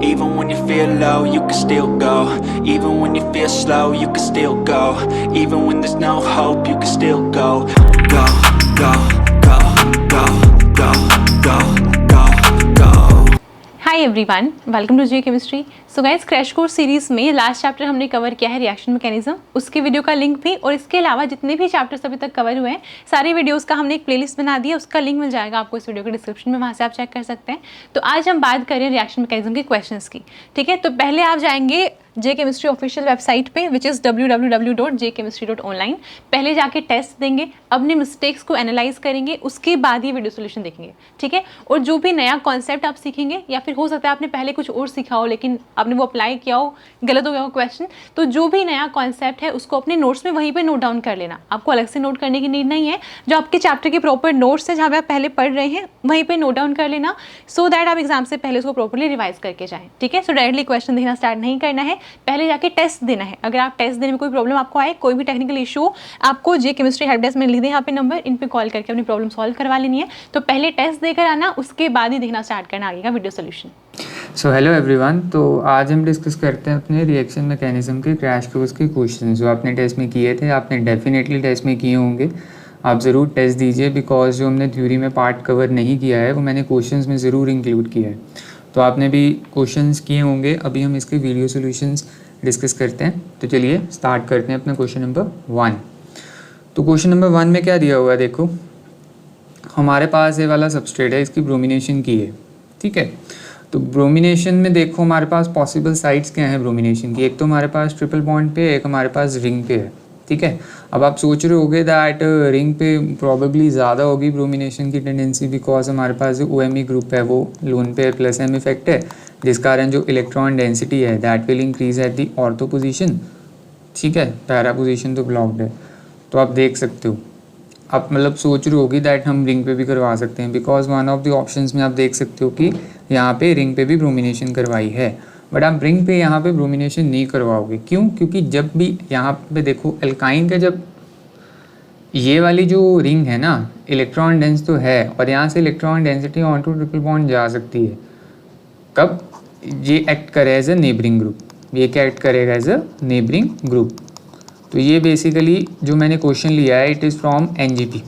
Even when you feel low, you can still go. Even when you feel slow, you can still go. Even when there's no hope, you can still go. Go, go, go, go, go, go, go, go. Hi everyone, welcome to JEE chemistry. So guys, crash course series में last chapter हमने cover किया है reaction mechanism. उसके video का link भी और इसके अलावा जितने भी चैप्टर्स अभी तक कवर हुए हैं सारी वीडियोस का हमने एक प्लेलिस्ट बना दी है। उसका लिंक मिल जाएगा आपको इस वीडियो के डिस्क्रिप्शन में, वहाँ से आप चेक कर सकते हैं। तो आज हम बात करें रिएक्शन मैकेनिज्म के क्वेश्चंस की। ठीक है, तो पहले आप जाएंगे जे केमिस्ट्री ऑफिशियल वेबसाइट पे विच इज़ www.jchemistry.online। पहले जाके टेस्ट देंगे, अपने मिस्टेक्स को एनालाइज करेंगे, उसके बाद ही वीडियो सोल्यूशन देखेंगे। ठीक है, और जो भी नया कॉन्सेप्ट आप सीखेंगे या फिर हो सकता है आपने पहले कुछ और सीखा हो लेकिन आपने वो अप्लाई किया हो, गलत हो गया हो क्वेश्चन, तो जो भी नया कॉन्सेप्ट है उसको अपने नोट्स में वहीं पर नोट डाउन कर लेना। आपको अलग से नोट करने की नीड नहीं है। जो आपके चैप्टर के प्रॉपर नोट्स है जहाँ पे आप पहले पढ़ रहे हैं वहीं पर नोट डाउन कर लेना, सो दैट आप एग्जाम से पहले उसको प्रॉपरली रिवाइज करके जाएँ। ठीक है, सो डायरेक्टली क्वेश्चन देखना स्टार्ट नहीं करना है, पहले जाके टेस्ट देना है। अगर आप टेस्ट देने में कोई प्रॉब्लम आपको आए, कोई भी टेक्निकल इशू, आपको जे केमिस्ट्री हेल्प डेस्क में लिख दें यहाँ पे नंबर, इन पे कॉल करके अपनी प्रॉब्लम सॉल्व करवा लेनी है। तो पहले टेस्ट देकर आना, उसके बाद ही देखना स्टार्ट करना आगे का video solution. So hello everyone, तो आज हम डिस्कस करते हैं अपने रिएक्शन मैकेनिज्म के क्रैश कोर्स के क्वेश्चन जो आपने टेस्ट में किए थे। आपने डेफिनेटली टेस्ट में किए होंगे, आप ज़रूर टेस्ट दीजिए, बिकॉज जो हमने थ्योरी में पार्ट कवर नहीं किया है वो मैंने क्वेश्चंस में ज़रूर इंक्लूड किया है। तो आपने भी क्वेश्चंस किए होंगे। अभी हम इसके वीडियो सोल्यूशंस डिस्कस करते हैं। तो चलिए स्टार्ट करते हैं अपना क्वेश्चन नंबर 1। तो क्वेश्चन नंबर 1 में क्या दिया हुआ है, देखो हमारे पास ये वाला सबस्ट्रेट है, इसकी ब्रोमिनेशन की है। ठीक है, तो ब्रोमिनेशन में देखो हमारे पास पॉसिबल साइट्स क्या हैं ब्रोमिनेशन की। एक तो हमारे पास ट्रिपल बॉन्ड पे है, एक हमारे पास रिंग पे है। ठीक है, अब आप सोच रहे होगे दैट रिंग पे प्रॉबेबली ज़्यादा होगी ब्रोमिनेशन की टेंडेंसी, बिकॉज हमारे पास जो OMe ग्रुप है वो लोन पे प्लस M इफेक्ट है, जिस कारण जो इलेक्ट्रॉन डेंसिटी है that will increase at the ortho position. ठीक है, पैरा पोजीशन तो ब्लॉक्ड है। तो आप देख सकते हो, आप मतलब सोच रहे होगी दैट हम रिंग पे भी करवा सकते हैं, because one of the options में आप देख सकते हो कि यहाँ पे रिंग पे भी ब्रोमिनेशन करवाई है, बट आप रिंग पे यहाँ पे ब्रोमिनेशन नहीं करवाओगे। क्यों? क्योंकि जब भी यहाँ पे देखो एल्काइन का जब ये वाली जो रिंग है ना, इलेक्ट्रॉन डेंस तो है और यहाँ से electron density on to triple bond जा सकती है। कब? ये एक्ट करे एज अ नेबरिंग ग्रुप। ये क्या एक्ट करेगा? As a neighbouring group. तो ये बेसिकली जो मैंने क्वेश्चन लिया है it is from NGP,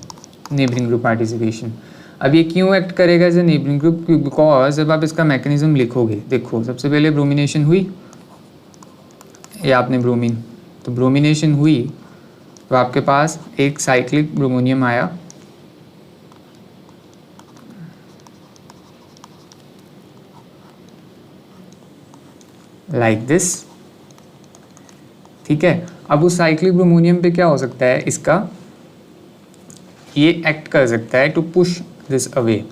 neighbouring group participation. अब ये क्यों एक्ट करेगा as a neighbouring group? Because जब आप इसका मैकेनिज्म लिखोगे, देखो सबसे पहले ब्रोमिनेशन हुई, ये आपने ब्रोमीन, तो ब्रोमिनेशन हुई तो आपके पास एक साइक्लिक ब्रोमोनियम आया, लाइक दिस। ठीक है, अब उस साइक्लिक ब्रोमोनियम पे क्या हो सकता है, इसका ये एक्ट कर सकता है to push this away.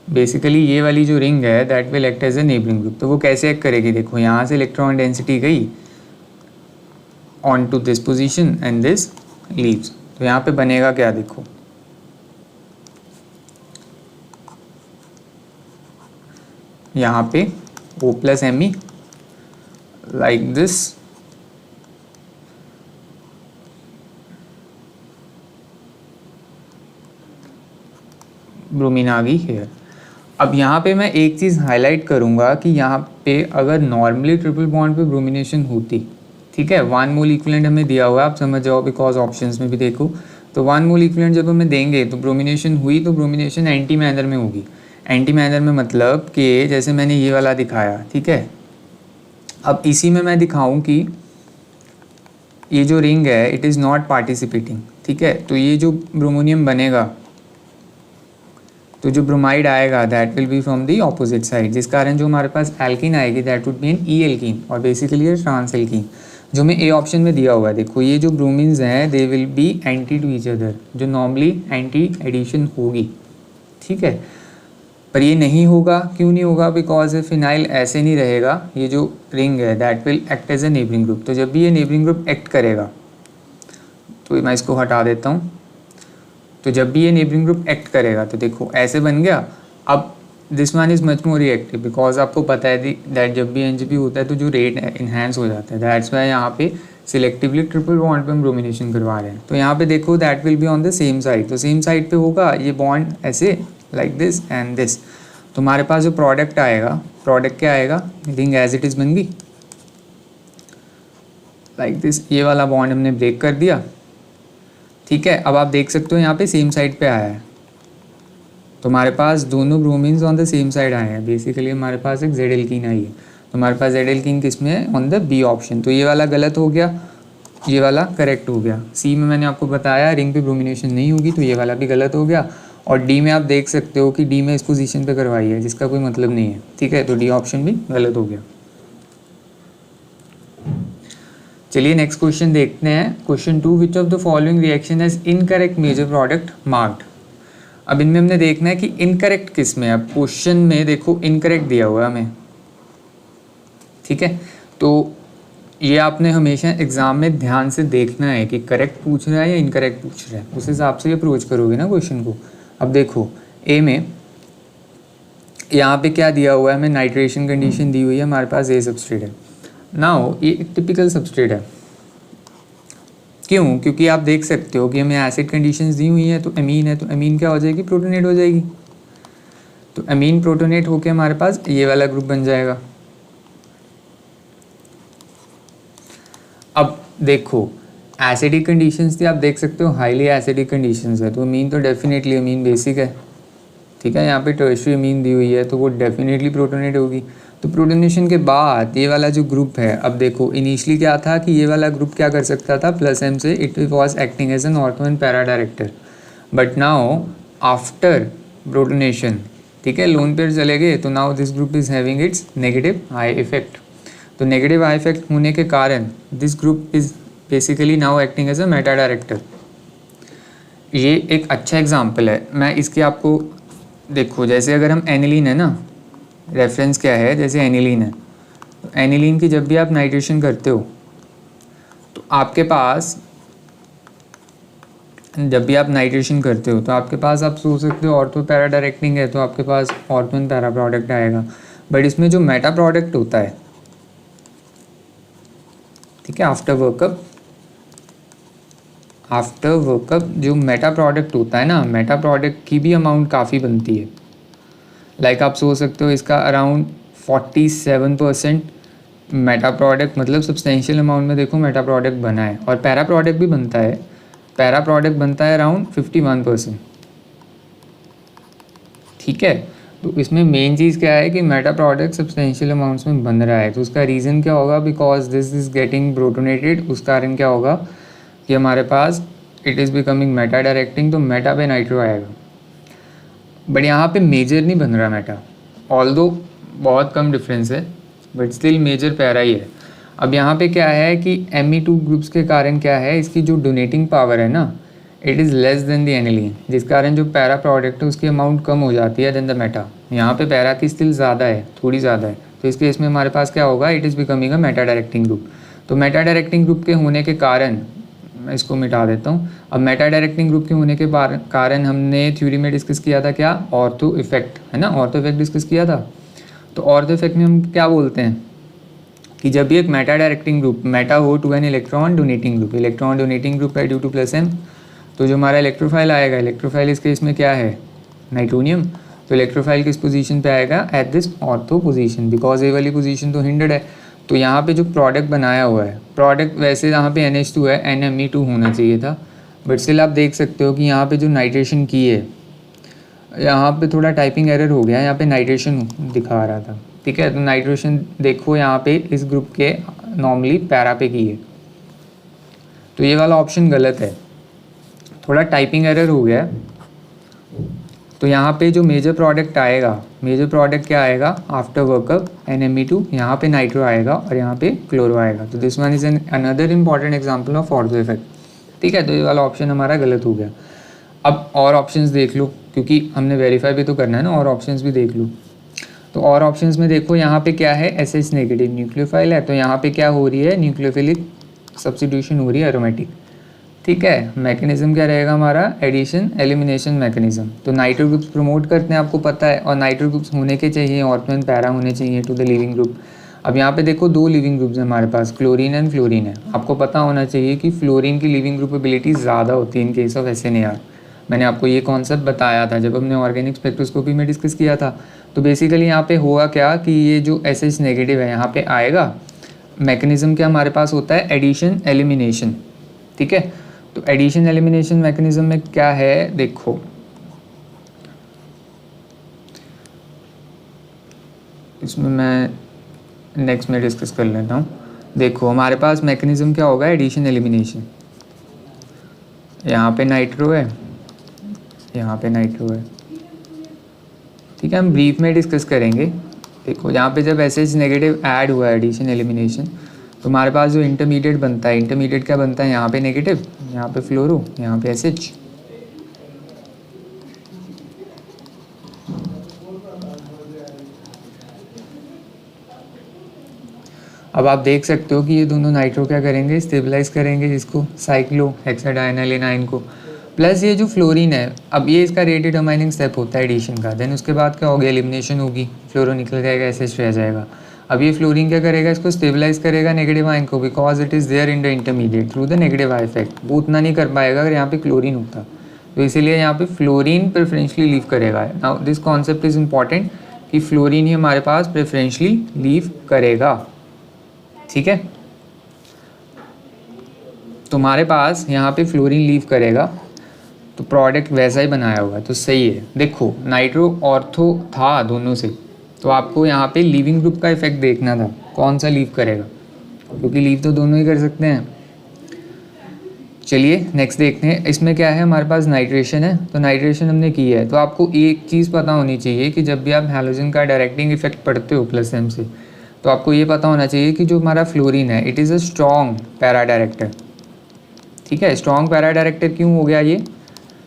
Basically ये वाली जो रिंग है that will act as a neighbouring group. तो वो कैसे एक्ट करेगी, देखो यहाँ से इलेक्ट्रॉन डेंसिटी गई on to this position and this leaves. तो यहाँ पे बनेगा क्या, देखो यहाँ पे O+ Me like this, bromine आ गई हेयर। अब यहाँ पे मैं एक चीज़ हाईलाइट करूँगा कि यहाँ पे अगर नॉर्मली ट्रिपल बॉन्ड पे ब्रोमिनेशन होती, ठीक है, 1 मोल इक्विवेलेंट हमें दिया हुआ है, आप समझ जाओ, बिकॉज ऑप्शंस में भी देखो तो 1 मोल इक्विवेलेंट जब हमें देंगे तो ब्रोमिनेशन हुई तो ब्रोमिनेशन एंटी मैनर में होगी। एंटी मैनर में मतलब कि जैसे मैंने ये वाला दिखाया। ठीक है, अब इसी में मैं दिखाऊँ कि ये जो रिंग है इट इज़ नॉट पार्टिसिपेटिंग। ठीक है, तो ये जो ब्रोमोनियम बनेगा तो जो ब्रोमाइड आएगा that will be from the opposite side, जिस कारण जो हमारे पास एल्कीन आएगी that would be an E alkene और बेसिकली ये ट्रांस एल्कीन जो हमें A ऑप्शन में दिया हुआ है। देखो ये जो ब्रोमीन्स हैं they will be anti to each other, जो नॉर्मली एंटी एडिशन होगी। ठीक है, पर ये नहीं होगा। क्यों नहीं होगा? बिकॉज फिनाइल ऐसे नहीं रहेगा, ये जो रिंग है that will act as a neighbouring group. तो जब भी ये नेबरिंग ग्रुप एक्ट करेगा, तो मैं इसको हटा देता हूँ, तो जब भी ये नेबरिंग ग्रुप एक्ट करेगा तो देखो ऐसे बन गया। अब this one is much more reactive, because आपको पता है दैट जब भी NGP होता है तो जो रेट इन्हांस हो जाता है, दैट्स वाई यहाँ पे सिलेक्टिवली ट्रिपल बॉन्ड पे हम ब्रोमिनेशन करवा रहे हैं। तो यहाँ पे देखो that will be on the same side, तो सेम साइड पे होगा ये बॉन्ड ऐसे लाइक दिस एंड दिस। तो हमारे पास जो प्रोडक्ट आएगा प्रोडक्ट क्या आएगा, रिंग एज इट इज़ बन गई लाइक दिस, ये वाला बॉन्ड हमने ब्रेक कर दिया, ठीक है। अब आप देख सकते हो यहाँ पे सेम साइड पे आया है, तो हमारे पास दोनों ब्रोमीन्स ऑन द सेम साइड आए हैं। बेसिकली हमारे पास एक जेड एल्कीन आई है, तो हमारे पास जेड एल्कीन किस में है, ऑन द बी ऑप्शन। तो ये वाला गलत हो गया, ये वाला करेक्ट हो गया। सी में मैंने आपको बताया रिंग पे ब्रोमिनेशन नहीं होगी, तो ये वाला भी गलत हो गया। और डी में आप देख सकते हो कि डी में इस पोजीशन पे करवाई है जिसका कोई मतलब नहीं है, ठीक है, तो डी ऑप्शन भी गलत हो गया। चलिए नेक्स्ट क्वेश्चन देखते हैं। Question 2, which of the following reaction has incorrect major product marked. अब इनमें हमने देखना है कि इनकरेक्ट किस में है। अब क्वेश्चन में देखो इनकरेक्ट दिया हुआ है हमें, ठीक है, तो ये आपने हमेशा एग्जाम में ध्यान से देखना है कि करेक्ट पूछ रहा है या इनकरेक्ट पूछ रहा है, उस हिसाब से अप्रोच करोगे ना क्वेश्चन को। अब देखो ए में यहाँ पे क्या दिया हुआ है हमें, नाइट्रेशन कंडीशन दी हुई है, हमारे पास ए सबस्ट्रेट है। नाउ ये एक टिपिकल सबस्ट्रेट है, क्यों, क्योंकि आप देख सकते हो कि हमें एसिड कंडीशंस दी हुई है, तो अमीन है, तो अमीन क्या हो जाएगी, प्रोटोनेट हो जाएगी। तो अमीन प्रोटोनेट होके हमारे पास ये वाला ग्रुप बन जाएगा। अब देखो एसिडिक कंडीशंस थी, आप देख सकते हो हाईली एसिडिक कंडीशंस है, तो अमीन तो डेफिनेटली अमीन बेसिक है, ठीक है। यहाँ पे टर्शियरी अमीन दी हुई है, तो वो डेफिनेटली प्रोटोनेट होगी। तो प्रोटोनेशन के बाद ये वाला जो ग्रुप है, अब देखो इनिशियली क्या था कि ये वाला ग्रुप क्या कर सकता था, +M से it was acting as an ortho and para director, but now after protonation, ठीक है, लोन पेयर चले गए, तो now this group is having its negative I effect. तो नेगेटिव आई इफेक्ट होने के कारण this group is basically now acting as a meta director. ये एक अच्छा एग्जाम्पल है। मैं इसके आपको देखो, जैसे अगर हम एनिलीन है ना, रेफरेंस क्या है, जैसे एनिलीन है, तो एनिलीन की जब भी आप नाइट्रेशन करते हो तो आपके पास, जब भी आप नाइट्रेशन करते हो तो आपके पास, आप सोच सकते हो ऑर्थो पैरा डायरेक्टिंग है, तो आपके पास ऑर्थो एंड पैरा प्रोडक्ट आएगा। बट इसमें जो मेटा प्रोडक्ट होता है, ठीक है, आफ्टर वर्कअप जो मेटा प्रोडक्ट होता है ना, मेटा प्रोडक्ट की भी अमाउंट काफ़ी बनती है। लाइक आप सोच सकते हो इसका अराउंड 47% मेटा प्रोडक्ट, मतलब सब्सटेंशियल अमाउंट में देखो मेटा प्रोडक्ट बना है। और पैरा प्रोडक्ट भी बनता है, पैरा प्रोडक्ट बनता है अराउंड 51%, ठीक है। तो इसमें मेन चीज़ क्या है कि मेटा प्रोडक्ट सब्सटेंशियल अमाउंट्स में बन रहा है, तो उसका रीज़न क्या होगा, because this is getting protonated. उस कारण क्या होगा कि हमारे पास it is becoming meta directing, तो मेटा पे नाइट्रो आएगा। बट यहाँ पे मेजर नहीं बन रहा मेटा, ऑल्दो बहुत कम डिफरेंस है, बट स्टिल मेजर पैरा ही है। अब यहाँ पे क्या है कि Me2 ग्रुप्स के कारण क्या है, इसकी जो डोनेटिंग पावर है ना, it is less than the aniline, जिस कारण जो पैरा प्रोडक्ट है उसकी अमाउंट कम हो जाती है देन द मेटा। यहाँ पे पैरा की स्टिल ज़्यादा है, थोड़ी ज़्यादा है, तो इस केस में हमारे पास क्या होगा, it is becoming a Meta directing group. तो मेटा डायरेक्टिंग ग्रुप के होने के कारण, मैं इसको मिटा देता हूँ। अब मेटा डायरेक्टिंग ग्रुप के होने के कारण हमने थ्योरी में डिस्कस किया था क्या, ऑर्थो इफेक्ट, है ना, ऑर्थो इफेक्ट डिस्कस किया था। तो ऑर्थो इफेक्ट में हम क्या बोलते हैं कि जब भी एक मेटा डायरेक्टिंग ग्रुप मेटा हो to an electron donating group, electron donating group है ड्यू टू +M, तो जो हमारा इलेक्ट्रोफाइल आएगा, इलेक्ट्रोफाइल इस केस में क्या है, नाइट्रोनियम, तो इलेक्ट्रोफाइल किस पोजीशन पे आएगा, at this ortho position, because A वाली पोजीशन तो हिंडर्ड है। तो यहाँ पे जो प्रोडक्ट बनाया हुआ है, प्रोडक्ट वैसे यहाँ पे NH2 है, NMe2 होना चाहिए था, बट स्टिल आप देख सकते हो कि यहाँ पे जो नाइट्रेशन की है, यहाँ पे थोड़ा टाइपिंग एरर हो गया, यहाँ पे नाइट्रेशन दिखा रहा था, ठीक है। तो नाइट्रेशन देखो यहाँ पे इस ग्रुप के नॉर्मली पैरा पे की है, तो ये वाला ऑप्शन गलत है, थोड़ा टाइपिंग एरर हो गया। तो यहाँ पे जो मेजर प्रोडक्ट आएगा, मेजर प्रोडक्ट क्या आएगा, आफ्टर वर्कअप NMe2, यहाँ पे नाइट्रो आएगा और यहाँ पे क्लोरो आएगा। तो this one is an another important example of ortho effect, ठीक है। तो ये वाला ऑप्शन हमारा गलत हो गया। अब और ऑप्शंस देख लो, क्योंकि हमने वेरीफाई भी तो करना है ना, और ऑप्शंस भी देख लो। तो और ऑप्शंस में देखो यहाँ पे क्या है, SH नेगेटिव न्यूक्लियोफाइल है, तो यहाँ पे क्या हो रही है, न्यूक्लियोफिलिक सब्स्टिट्यूशन हो रही है एरोमेटिक, ठीक है। मैकेनिज्म क्या रहेगा हमारा, एडिशन एलिमिनेशन मैकेनिज्म। तो नाइट्रो ग्रुप्स प्रमोट करते हैं, आपको पता है, और नाइट्रो ग्रुप्स होने के चाहिए, ऑर्थो एंड पैरा होने चाहिए टू द लिविंग ग्रुप। अब यहाँ पे देखो 2 लिविंग ग्रुप्स हैं हमारे पास, क्लोरीन एंड फ्लोरीन है। आपको पता होना चाहिए कि फ्लोरीन की लिविंग ग्रुपेबिलिटी ज़्यादा होती है इन केस ऑफ SNAR। मैंने आपको ये कॉन्सेप्ट बताया था जब हमने ऑर्गेनिक स्पेक्ट्रोस्कोपी में डिस्कस किया था। तो बेसिकली यहाँ पे होगा क्या कि ये जो SH नेगेटिव है यहाँ पे आएगा। मैकेनिज्म क्या हमारे पास होता है, एडिशन एलिमिनेशन, ठीक है। तो एडिशन एलिमिनेशन मैकेनिज्म में क्या है, देखो इसमें मैं नेक्स्ट में डिस्कस कर लेता हूँ। देखो हमारे पास मैकेनिज्म क्या होगा, एडिशन एलिमिनेशन। यहाँ पे नाइट्रो है, यहाँ पे नाइट्रो है, ठीक है। हम ब्रीफ में डिस्कस करेंगे। देखो यहाँ पे जब SH नेगेटिव ऐड हुआ है एडिशन एलिमिनेशन, तो हमारे पास जो इंटरमीडिएट बनता है, इंटरमीडिएट क्या बनता है, यहाँ पे नेगेटिव, यहाँ पे फ्लोरो, यहाँ पे SH। अब आप देख सकते हो कि ये दोनों नाइट्रो क्या करेंगे, स्टेबलाइज करेंगे इसको, साइक्लो हेक्साडाइनल एनाइन को। प्लस ये जो फ्लोरीन है, अब ये इसका रेट डिटरमाइनिंग स्टेप होता है एडिशन का। देन उसके बाद क्या होगा, एलिमिनेशन होगी, फ्लोरो निकल जाएगा, SH रह जाएगा। अब ये फ्लोरीन क्या करेगा, इसको स्टेबलाइज करेगा नेगेटिव आयन को, because it is there in the intermediate through the negative I effect. वो उतना नहीं कर पाएगा अगर यहाँ पे क्लोरीन होता, तो इसीलिए यहाँ पे फ्लोरीन प्रेफरेंशली लीव करेगा। Now this concept is important कि फ्लोरीन ही हमारे पास प्रेफरेंशली लीव करेगा, ठीक है। तुम्हारे पास यहाँ पे फ्लोरीन लीव करेगा तो प्रोडक्ट वैसा ही बनाया होगा, तो सही है। देखो नाइट्रो ऑर्थो था दोनों से, तो आपको यहाँ पे लीविंग ग्रुप का इफेक्ट देखना था, कौन सा लीव करेगा, क्योंकि लीव तो दोनों ही कर सकते हैं। चलिए नेक्स्ट देखते हैं। इसमें क्या है, हमारे पास नाइट्रेशन है, तो नाइट्रेशन हमने की है। तो आपको एक चीज़ पता होनी चाहिए कि जब भी आप हैलोजन का डायरेक्टिंग इफेक्ट पढ़ते हो +M से, तो आपको ये पता होना चाहिए कि जो हमारा फ्लोरीन है it is a strong para director, ठीक है। स्ट्रॉन्ग पैरा डायरेक्टर क्यों हो गया ये,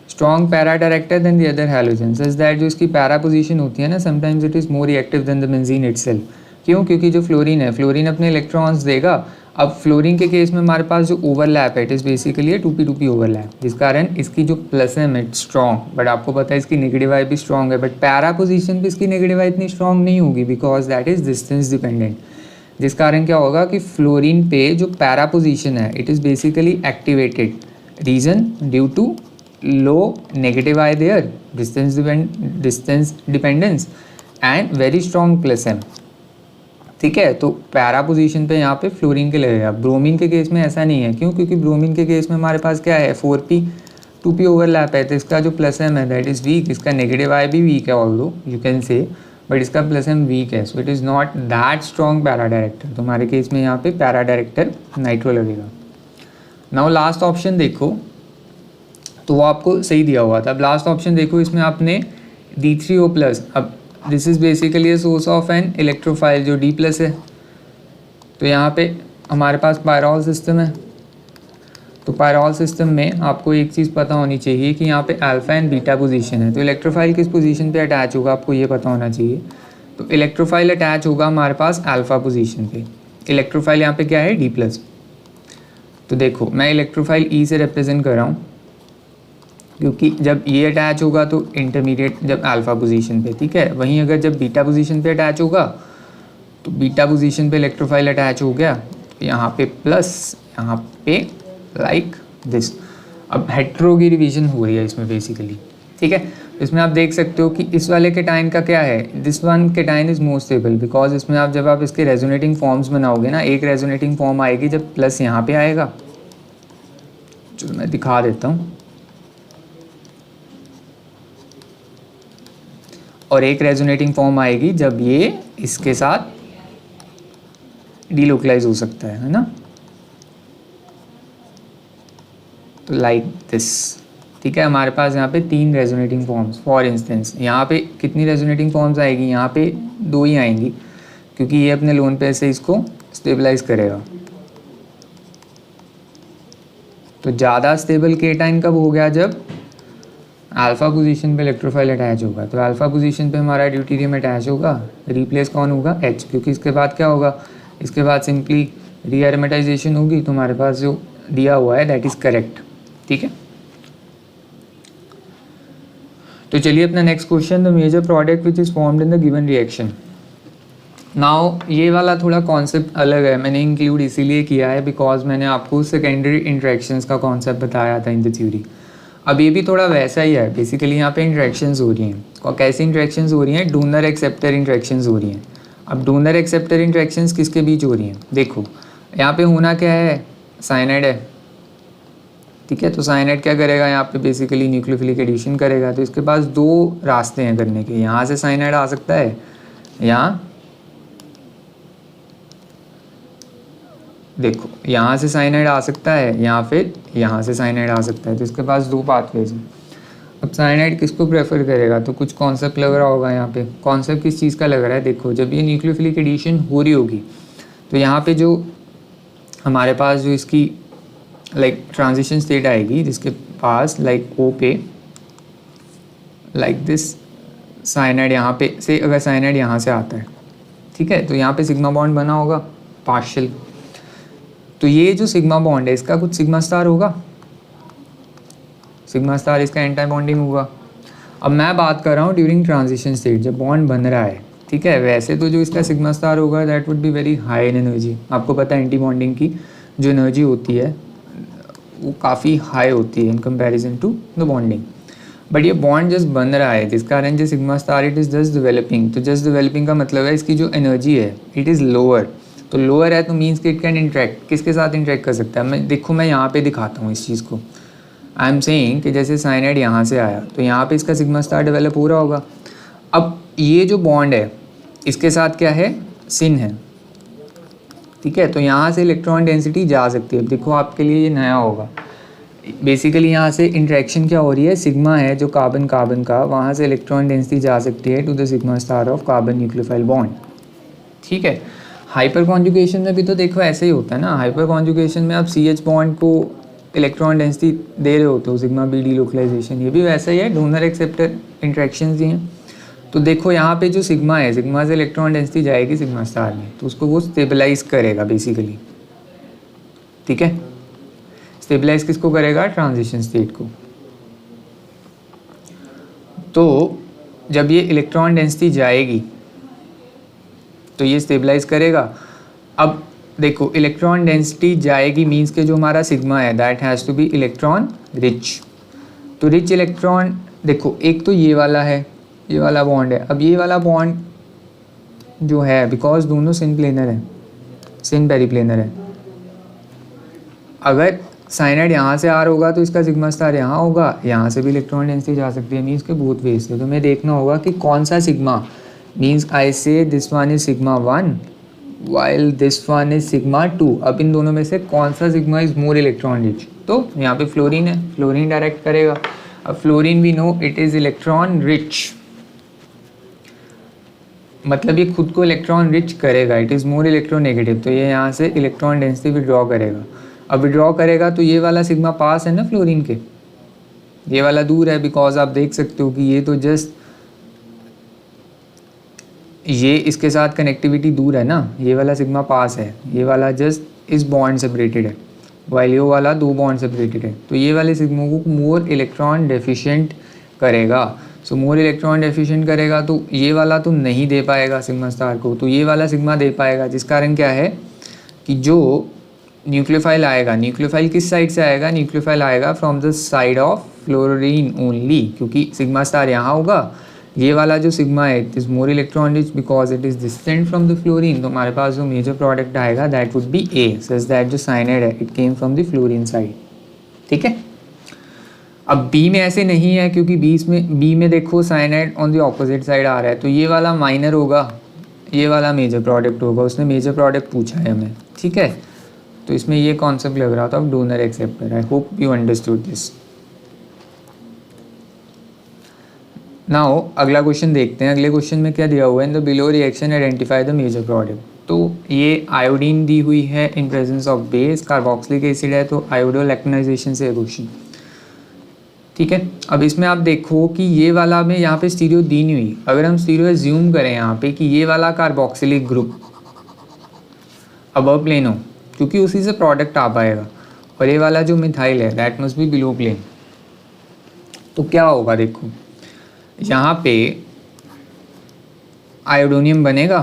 strong para director than the other halogen, such that जो इसकी पैरा पोजीशन होती है ना, sometimes it is more reactive than the benzene itself. क्यों, क्योंकि जो फ्लोरीन है, फ्लोरीन अपने इलेक्ट्रॉन्स देगा। अब फ्लोरीन के केस में हमारे पास जो ओवरलैप है, इट इज़ बेसिकली है 2p2p ओवरलैप, जिस कारण इसकी जो +M है स्ट्रॉन्ग, बट आपको पता है इसकी नेगेटिव आई भी स्ट्रॉन्ग है, बट पैरा पोजीशन पे इसकी नेगेटिव आई इतनी स्ट्रॉन्ग नहीं होगी, because that is distance dependent. जिस कारण क्या होगा कि फ्लोरीन पे जो पैरा पोजीशन है it is basically activated, reason due to low negative I there, distance dependence and very strong +M, ठीक है। तो पैरा पोजीशन पे यहाँ पे फ्लोरीन के लगेगा। ब्रोमीन के केस में ऐसा नहीं है, क्यों, क्योंकि ब्रोमीन के केस में हमारे पास क्या है, 4p2p ओवरलैप है, तो इसका जो +M है दैट इज़ वीक, इसका नेगेटिव आई भी वीक है, although you can say, but इसका +M वीक है, so it is not that strong para director. तो हमारे केस में यहाँ पे पैरा डायरेक्टर नाइट्रो लगेगा। नाउ लास्ट ऑप्शन देखो, तो वो आपको सही दिया हुआ था। अब लास्ट ऑप्शन देखो, इसमें आपने D3O+, अब this is basically a source of an electrophile जो D+ है। तो यहाँ पे हमारे पास पायरॉल सिस्टम है, तो पायरॉल सिस्टम में आपको एक चीज़ पता होनी चाहिए कि यहाँ पे अल्फा एंड बीटा पोजीशन है। तो इलेक्ट्रोफाइल किस पोजीशन पे अटैच होगा आपको ये पता होना चाहिए। तो इलेक्ट्रोफाइल अटैच होगा हमारे पास अल्फा पोजीशन पे। इलेक्ट्रोफाइल यहाँ पे क्या है, D+। तो देखो मैं इलेक्ट्रोफाइल E से रिप्रेजेंट कर रहा हूँ, क्योंकि जब ये अटैच होगा तो इंटरमीडिएट जब अल्फा पोजीशन पे, ठीक है। वहीं अगर जब बीटा पोजीशन पे अटैच होगा तो बीटा पोजीशन पे इलेक्ट्रोफाइल अटैच हो गया, तो यहाँ पे प्लस, यहाँ पे लाइक दिस। अब हेट्रो की रिवीजन हो रही है इसमें बेसिकली, ठीक है। इसमें आप देख सकते हो कि इस वाले केटाइन का क्या है, this one cation is more stable, because इसमें आप जब आप इसके रेजोनेटिंग फॉर्म्स बनाओगे ना, एक रेजोनेटिंग फॉर्म आएगी जब प्लस यहाँ पे आएगा, चलो मैं दिखा देता हूँ, और एक रेजोनेटिंग फॉर्म आएगी जब ये इसके साथ डीलोकलाइज हो सकता है ना, तो लाइक दिस, ठीक है। हमारे पास यहाँ पे 3 रेजोनेटिंग फॉर्म्स, फॉर इंस्टेंस यहाँ पे कितनी रेजोनेटिंग फॉर्म्स आएगी, यहाँ पे 2 ही आएंगी, क्योंकि ये अपने लोन पे से इसको स्टेबलाइज करेगा। तो ज़्यादा स्टेबल केटाइन कब हो गया, जब अल्फा पोजीशन पे इलेक्ट्रोफाइल अटैच होगा। तो अल्फा पोजीशन पे हमारा ड्यूटेरियम अटैच होगा, रिप्लेस कौन होगा, H, क्योंकि इसके बाद क्या होगा, इसके बाद सिंपली रीएरोमेटाइजेशन होगी। तो हमारे पास जो दिया हुआ है दैट इज़ करेक्ट, ठीक है। तो चलिए अपना next question, the major product which is formed in the given reaction. Now ये वाला थोड़ा कॉन्सेप्ट अलग है, मैंने इंक्लूड इसीलिए किया है बिकॉज मैंने आपको सेकेंडरी इंट्रैक्शंस का कॉन्सेप्ट बताया था इन द थ्योरी। अब ये भी थोड़ा वैसा ही है, बेसिकली यहाँ पे इंट्रैक्शंस हो रही हैं, और कैसी इंट्रैक्शंस हो रही हैं, डोनर एक्सेप्टर इंट्रैक्शंस हो रही हैं। अब डोनर एक्सेप्टर इंट्रैक्शंस किसके बीच हो रही हैं, देखो यहाँ पे होना क्या है, साइनाइड है, ठीक है। तो साइनाइड क्या करेगा, यहाँ पे बेसिकली न्यूक्लियोफिलिक एडिशन करेगा। तो इसके पास दो रास्ते हैं करने के, यहाँ से साइनाइड आ सकता है, यहाँ देखो यहाँ से साइनाइड आ सकता है, या फिर यहाँ से साइनाइड आ सकता है। तो इसके पास दो पाथवेज हैं। अब साइनाइड किसको प्रेफर करेगा, तो कुछ कॉन्सेप्ट लग रहा होगा यहाँ पे। कॉन्सेप्ट किस चीज़ का लग रहा है, देखो जब ये न्यूक्लियोफिलिक एडिशन हो रही होगी तो यहाँ पे जो हमारे पास जो इसकी लाइक ट्रांजिशन स्टेट आएगी, जिसके पास लाइक ओ पे लाइक दिस साइनाइड यहाँ पे से, अगर साइनाइड यहाँ से आता है, ठीक है, तो यहाँ पे सिग्मा बॉन्ड बना होगा पार्शियल। तो ये जो सिग्मा बॉन्ड है इसका कुछ सिग्मा स्टार होगा, सिग्मा स्टार इसका एंटी बॉन्डिंग होगा। अब मैं बात कर रहा हूँ ड्यूरिंग ट्रांजिशन स्टेट, जब बॉन्ड बन रहा है, ठीक है। वैसे तो जो इसका सिग्मा स्टार होगा that would be very high in energy. आपको पता है एंटी बॉन्डिंग की जो एनर्जी होती है वो काफ़ी हाई होती है in comparison to the bonding. But ये बॉन्ड जस्ट बन रहा है, जिस कारण जो sigma star it is just developing. तो जस्ट डेवलपिंग का मतलब है इसकी जो एनर्जी है इट इज़ लोअर। तो लोअर है तो मीन्स कि इट कैन इंटरेक्ट, किसके साथ इंटरेक्ट कर सकता है। मैं यहाँ पे दिखाता हूँ इस चीज़ को। आई एम सेइंग कि जैसे साइनाइड यहाँ से आया तो यहाँ पे इसका सिग्मा स्टार डेवलप हो रहा होगा। अब ये जो बॉन्ड है इसके साथ क्या है, सिन है, ठीक है। तो यहाँ से इलेक्ट्रॉन डेंसिटी जा सकती है। अब देखो आपके लिए ये नया होगा, बेसिकली यहाँ से इंट्रैक्शन क्या हो रही है, सिग्मा है जो कार्बन कार्बन का, वहाँ से इलेक्ट्रॉन डेंसिटी जा सकती है to the sigma star of carbon nucleophile bond, ठीक है। हाइपर कॉन्जुगेशन में भी तो देखो ऐसे ही होता है ना। हाइपर कॉन्जुगेशन में आप CH बॉन्ड को इलेक्ट्रॉन डेंसिटी दे रहे होते हो, सिग्मा बी डिलोकलाइजेशन, ये भी वैसा ही है, डोनर एक्सेप्टर इंट्रैक्शंस ही हैं। तो देखो यहाँ पे जो सिग्मा है, सिग्मा से इलेक्ट्रॉन डेंसिटी जाएगी सिग्मा स्टार में, तो उसको वो स्टेबलाइज करेगा बेसिकली, ठीक है। स्टेबलाइज किसको करेगा, ट्रांजिशन स्टेट को। तो जब ये इलेक्ट्रॉन डेंसिटी जाएगी तो ये स्टेबलाइज करेगा। अब देखो इलेक्ट्रॉन डेंसिटी जाएगी मीन्स के जो हमारा सिग्मा है that has to be electron rich. तो रिच इलेक्ट्रॉन देखो, एक तो ये वाला है, ये वाला बॉन्ड है। अब ये वाला बॉन्ड जो है, बिकॉज दोनों सिन प्लेनर है, सिन पेरीप्लेनर है, अगर साइनाइड यहाँ से आर होगा तो इसका सिग्मा स्टार यहाँ होगा, यहाँ से भी इलेक्ट्रॉन डेंसिटी जा सकती है, मीन्स के बोथ वेज से। तो हमें देखना होगा कि कौन सा sigma, means I say this one is sigma 1 while this one is sigma 2। अब इन दोनों में से कौन सा sigma is more electron rich, तो यहाँ पे फ्लोरीन है, फ्लोरीन डायरेक्ट करेगा। अब fluorine we know it is electron rich, मतलब ये खुद को इलेक्ट्रॉन रिच करेगा, इट इज़ मोर इलेक्ट्रोनेगेटिव। तो ये यहाँ से इलेक्ट्रॉन डेंसिटी विड्रॉ करेगा। अब विड्रॉ करेगा तो ये वाला सिग्मा पास है ना फ्लोरीन के, ये वाला दूर है, बिकॉज आप देख सकते हो कि ये तो जस्ट ये इसके साथ कनेक्टिविटी दूर है ना, ये वाला सिग्मा पास है, ये वाला जस्ट इस बॉन्ड सेपरेटेड है, वाइल ये वाला दो बॉन्ड सेपरेटेड है। तो ये वाले सिग्मा को मोर इलेक्ट्रॉन डेफिशिएंट करेगा। सो मोर इलेक्ट्रॉन डेफिशिएंट करेगा तो ये वाला तो नहीं दे पाएगा सिग्मा स्टार को, तो ये वाला सिग्मा दे पाएगा। जिस कारण क्या है कि जो न्यूक्लियोफाइल आएगा, न्यूक्लियोफाइल किस साइड से आएगा, न्यूक्लियोफाइल आएगा from the side of fluorine only, क्योंकि सिग्मा स्टार यहाँ होगा। ये वाला जो सिग्मा है it is more electron rich because it is distant from the fluorine. तो हमारे पास जो मेजर प्रोडक्ट आएगा that would B A, such that जो साइनाइड है it came from the fluorine side, ठीक है। अब बी में ऐसे नहीं है, क्योंकि बी में देखो cyanide on the opposite side आ रहा है, तो ये वाला माइनर होगा, ये वाला मेजर प्रोडक्ट होगा। उसने मेजर प्रोडक्ट पूछा है हमें, ठीक है। तो इसमें ये कॉन्सेप्ट लग रहा था of donor acceptor. I hope you understood this. Now अगला क्वेश्चन देखते हैं। अगले क्वेश्चन में क्या दिया हुआ है, in the below reaction identify the major product. तो ये आयोडीन दी हुई है in presence of base, carboxylic acid है, तो आयोडोलैक्टोनाइजेशन से क्वेश्चन, ठीक है। अब इसमें आप देखो कि ये वाला में यहाँ पे स्टीरियो दी नहीं हुई। अगर हम स्टीरियो एज्यूम करें यहाँ पे कि ये वाला कार्बोक्सिलिक ग्रुप अबव प्लेन हो, क्योंकि उसी से प्रोडक्ट आ पाएगा, और ये वाला जो मिथाइल है that must be below plane, तो क्या होगा देखो यहाँ पे आयोडोनियम बनेगा।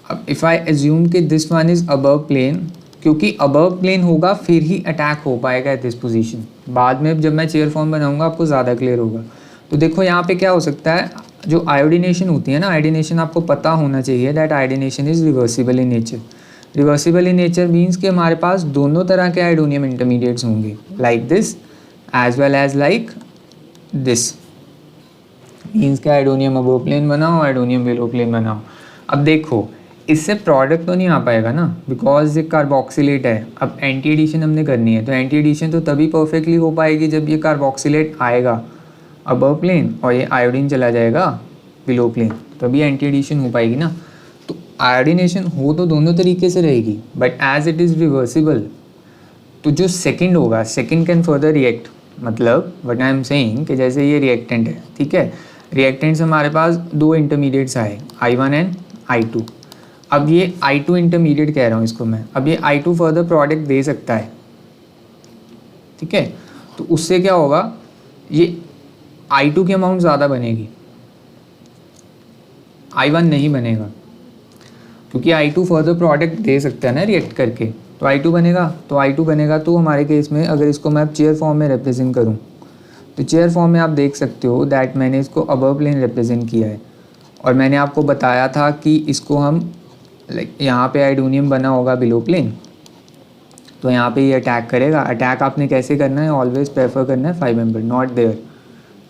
अब इफ़ आई एज्यूम कि this one is above plane, क्योंकि अबव प्लेन होगा फिर ही अटैक हो पाएगा एट दिस पोजीशन। बाद में जब मैं चेयर फॉर्म बनाऊंगा आपको ज़्यादा क्लियर होगा। तो देखो यहाँ पे क्या हो सकता है, जो आयोडीनेशन होती है ना, आयोडीनेशन आपको पता होना चाहिए that iodination is reversible in nature. Reversible in nature means कि हमारे पास दोनों तरह के आयोडोनियम इंटरमीडिएट्स होंगे, like this as well as like this. Means के आयोडोनियम अबो प्लेन बनाओ, आयोडोनियम बिलो प्लेन बनाओ। अब देखो इससे प्रोडक्ट तो नहीं आ पाएगा ना, बिकॉज ये कार्बोक्सिलेट है। अब एंटी एडिशन हमने करनी है, तो एंटी एडिशन तो तभी परफेक्टली हो पाएगी जब ये कार्बोक्सिलेट आएगा अबव प्लेन और ये आयोडीन चला जाएगा बिलो प्लेन, तभी एंटी एडिशन हो पाएगी ना। तो आयोडीनेशन हो तो दोनों तरीके से रहेगी, but as it is reversible, तो जो सेकंड होगा, सेकंड कैन फर्दर रिएक्ट। मतलब व्हाट आई एम सेइंग कि जैसे ये रिएक्टेंट है, ठीक है, रिएक्टेंट्स हमारे पास दो इंटरमीडिएट्स आए, I1 एंड I2। अब ये I2 इंटरमीडिएट कह रहा हूँ इसको मैं, अब ये I2 फर्दर प्रोडक्ट दे सकता है, ठीक है। तो उससे क्या होगा, ये I2 की अमाउंट ज़्यादा बनेगी, I1 नहीं बनेगा, क्योंकि I2 फर्दर प्रोडक्ट दे सकता है ना रिएक्ट करके। तो I2 बनेगा, तो I2 बनेगा। तो हमारे केस में अगर इसको मैं चेयर फॉर्म में रिप्रेजेंट करूँ, तो चेयर फॉर्म में आप देख सकते हो दैट मैंने इसको अबव प्लेन रिप्रेजेंट किया है, और मैंने आपको बताया था कि इसको हम लाइक यहाँ पे आयोडोनियम बना होगा बिलो प्लेन, तो यहाँ पे ये अटैक करेगा। अटैक आपने कैसे करना है, ऑलवेज प्रेफर करना है 5 मेंबर, नॉट देयर,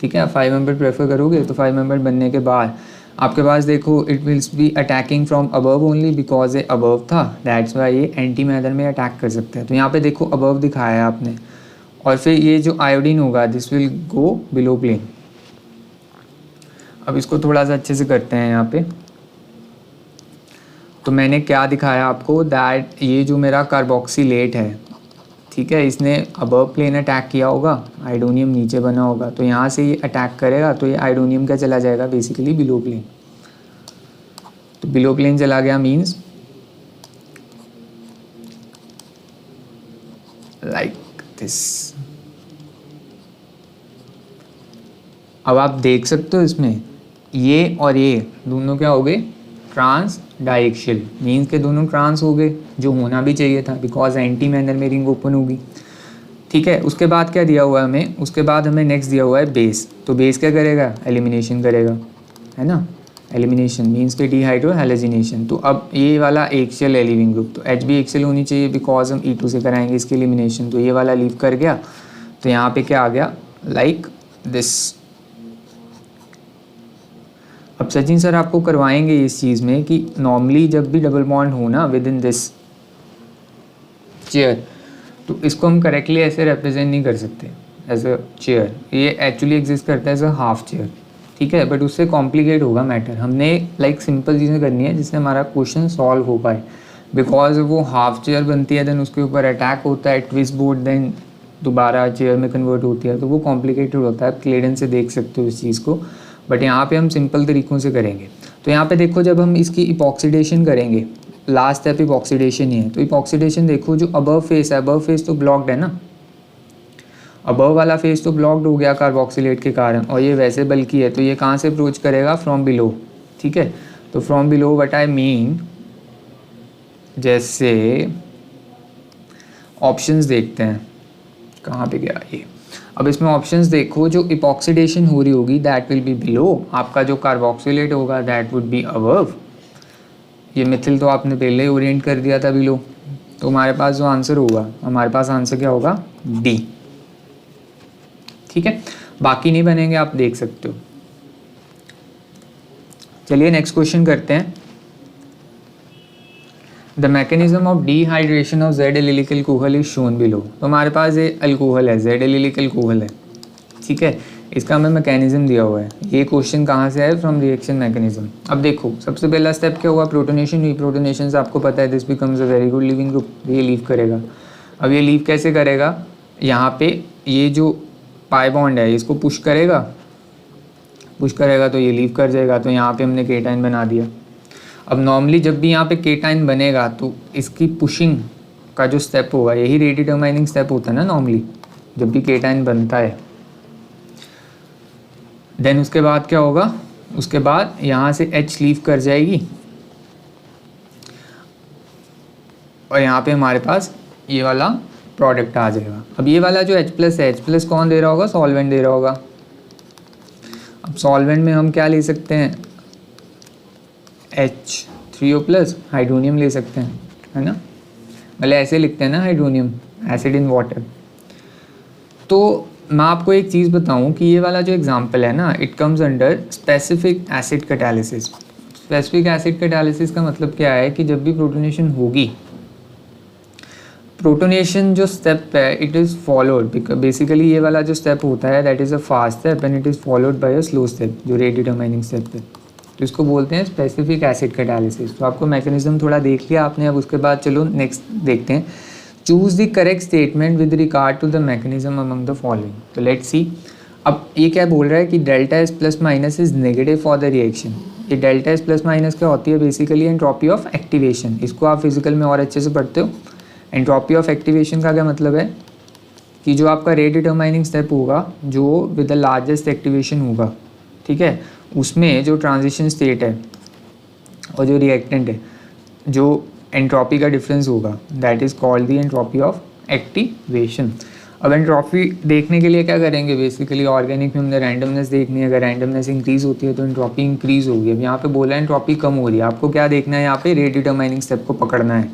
ठीक है। 5 मेंबर प्रेफर करोगे तो 5 मेंबर बनने के बाद आपके पास देखो it wills be attacking from above only, because ये अबव था, दैट्स वाई ये एंटी मैथड में अटैक कर सकता है। तो यहाँ पे देखो अबव दिखाया है आपने, और फिर ये जो आयोडीन होगा this will go below plane. अब इसको थोड़ा सा अच्छे से करते हैं यहाँ पे। तो मैंने क्या दिखाया आपको, दैट ये जो मेरा कार्बोक्सिलेट है, ठीक है, इसने अबव प्लेन अटैक किया होगा, आयोडोनियम नीचे बना होगा, तो यहाँ से ये अटैक करेगा, तो ये आयोडोनियम क्या चला जाएगा बेसिकली बिलो प्लेन। तो बिलो प्लेन चला गया मीन्स लाइक दिस। अब आप देख सकते हो इसमें ये और ये दोनों क्या हो गए, ट्रांस डाइएक्सियल, मीन्स के दोनों ट्रांस हो गए, जो होना भी चाहिए था बिकॉज एंटी मैनर में रिंग ओपन होगी, ठीक है। उसके बाद क्या दिया हुआ है हमें, उसके बाद हमें नेक्स्ट दिया हुआ है बेस। तो बेस क्या करेगा, एलिमिनेशन करेगा, है ना, एलिमिनेशन मीन्स के डिहाइड्रो हैलोजिनेशन। तो अब ये वाला एक्सियल है लीविंग ग्रुप, तो H भी एक्सियल होनी चाहिए बिकॉज हम E2 से कराएंगे इसकी एलिमिनेशन। तो ये वाला लीव कर गया, तो यहाँ पे क्या आ गया, लाइक दिस। अब सचिन सर आपको करवाएंगे इस चीज़ में कि नॉर्मली जब भी डबल बॉन्ड हो ना विद इन दिस चेयर, तो इसको हम करेक्टली ऐसे रिप्रेजेंट नहीं कर सकते एज अ चेयर, ये एक्चुअली एग्जिस्ट करता है एज अ हाफ चेयर, ठीक है। बट उससे कॉम्प्लिकेट होगा मैटर, हमने लाइक सिंपल चीज़ें करनी है जिससे हमारा क्वेश्चन सॉल्व हो पाए, बिकॉज वो हाफ चेयर बनती है, देन उसके ऊपर अटैक होता है, ट्विस्ट बोर्ड, देन दोबारा चेयर में कन्वर्ट होती है, तो वो कॉम्प्लिकेटेड होता है। आप क्लेडन से देख सकते हो इस चीज़ को, बट यहाँ पे हम सिंपल तरीक़ों से करेंगे। तो यहाँ पे देखो जब हम इसकी इपॉक्सीडेशन करेंगे, लास्ट स्टेप इपॉक्सीडेशन ही है, तो इपॉक्सीडेशन देखो जो अबव फेस है, अबव फेस तो ब्लॉक्ड है ना, अबव वाला फेस तो ब्लॉक्ड हो गया कार्बोक्सिलेट के कारण, और ये वैसे बल्कि है, तो ये कहाँ से अप्रोच करेगा, फ्रॉम बिलो, ठीक है। तो from below what I mean, जैसे ऑप्शंस देखते हैं, कहाँ पे गया ये, अब इसमें ऑप्शंस देखो, जो इपॉक्सीडेशन हो रही होगी दैट विल बी बिलो, आपका जो कार्बोक्सिलेट होगा दैट वुड बी अबव। ये मिथिल तो आपने पहले ही ओरिएंट कर दिया था बिलो, तो हमारे पास जो आंसर होगा, हमारे पास आंसर क्या होगा, डी, ठीक है। बाकी नहीं बनेंगे, आप देख सकते हो। चलिए नेक्स्ट क्वेश्चन करते हैं। The mechanism of dehydration of Z allylic alcohol is shown below. तो हमारे पास ये अल्कोहल है, जेड एलिलिक अल्कोहल है, ठीक है, इसका हमें मैकेनिज्म दिया हुआ है। ये क्वेश्चन कहाँ से है, फ्रॉम रिएक्शन मैकेनिज्म। अब देखो सबसे पहला स्टेप क्या हुआ, प्रोटोनेशन हुई। प्रोटोनेशन से आपको पता है this becomes a very good leaving group, ये लीव करेगा। अब ये लीव कैसे करेगा, यहाँ पे ये जो पाई बॉन्ड है इसको पुश करेगा, पुश करेगा तो ये लीव कर जाएगा, तो यहाँ पे हमने केटाइन बना दिया। अब नॉर्मली जब भी यहाँ पे केटाइन बनेगा तो इसकी पुशिंग का जो स्टेप होगा, यही रेट डिटरमाइनिंग स्टेप होता है ना नॉर्मली जब भी केटाइन बनता है। देन उसके बाद क्या होगा, उसके बाद यहाँ से H लीव कर जाएगी और यहाँ पे हमारे पास ये वाला प्रोडक्ट आ जाएगा। अब ये वाला जो H+ है, H+ कौन दे रहा होगा, सॉल्वेंट दे रहा होगा। सॉल्वेंट में हम क्या ले सकते हैं, H3O+ हाइड्रोनियम ले सकते हैं, है ना, मतलब ऐसे लिखते हैं ना हाइड्रोनियम, एसिड इन वाटर। तो मैं आपको एक चीज़ बताऊं कि ये वाला जो एग्जांपल है ना, it comes under specific acid catalysis. Specific acid catalysis का मतलब क्या है कि जब भी प्रोटोनेशन होगी, प्रोटोनेशन जो स्टेप है इट इज़ फॉलोड, बेसिकली ये वाला जो स्टेप होता है that is a fast step and it is followed by a slow step, जो रेट डिटरमाइनिंग स्टेप है, तो इसको बोलते हैं स्पेसिफिक एसिड कैटालिसिस। तो आपको मैकेनिज्म थोड़ा देख लिया आपने, अब उसके बाद चलो नेक्स्ट देखते हैं। Choose the correct statement with regard to the mechanism among the following. तो लेट्स सी, अब ये क्या बोल रहा है कि delta S plus minus is negative for the reaction. ये डेल्टा एस प्लस माइनस क्या होती है, बेसिकली एंट्रोपी ऑफ एक्टिवेशन। इसको आप फिजिकल में और अच्छे से पढ़ते हो। एंट्रोपी ऑफ एक्टिवेशन का क्या मतलब है कि जो आपका रेट डिटरमाइनिंग स्टेप होगा, जो विद द लार्जेस्ट एक्टिवेशन होगा, ठीक है, उसमें जो ट्रांजिशन स्टेट है और जो रिएक्टेंट है, जो एंट्रोपी का डिफरेंस होगा, that is called the entropy of activation. अब एंट्रोपी देखने के लिए क्या करेंगे, बेसिकली ऑर्गेनिक में हमने रैंडमनेस देखनी है। अगर रैंडमनेस इंक्रीज होती है तो एंट्रोपी इंक्रीज होगी। अब यहाँ पे बोला है एंट्रोपी कम हो रही है, आपको क्या देखना है, यहाँ पे रेट डिटरमाइनिंग स्टेप को पकड़ना है।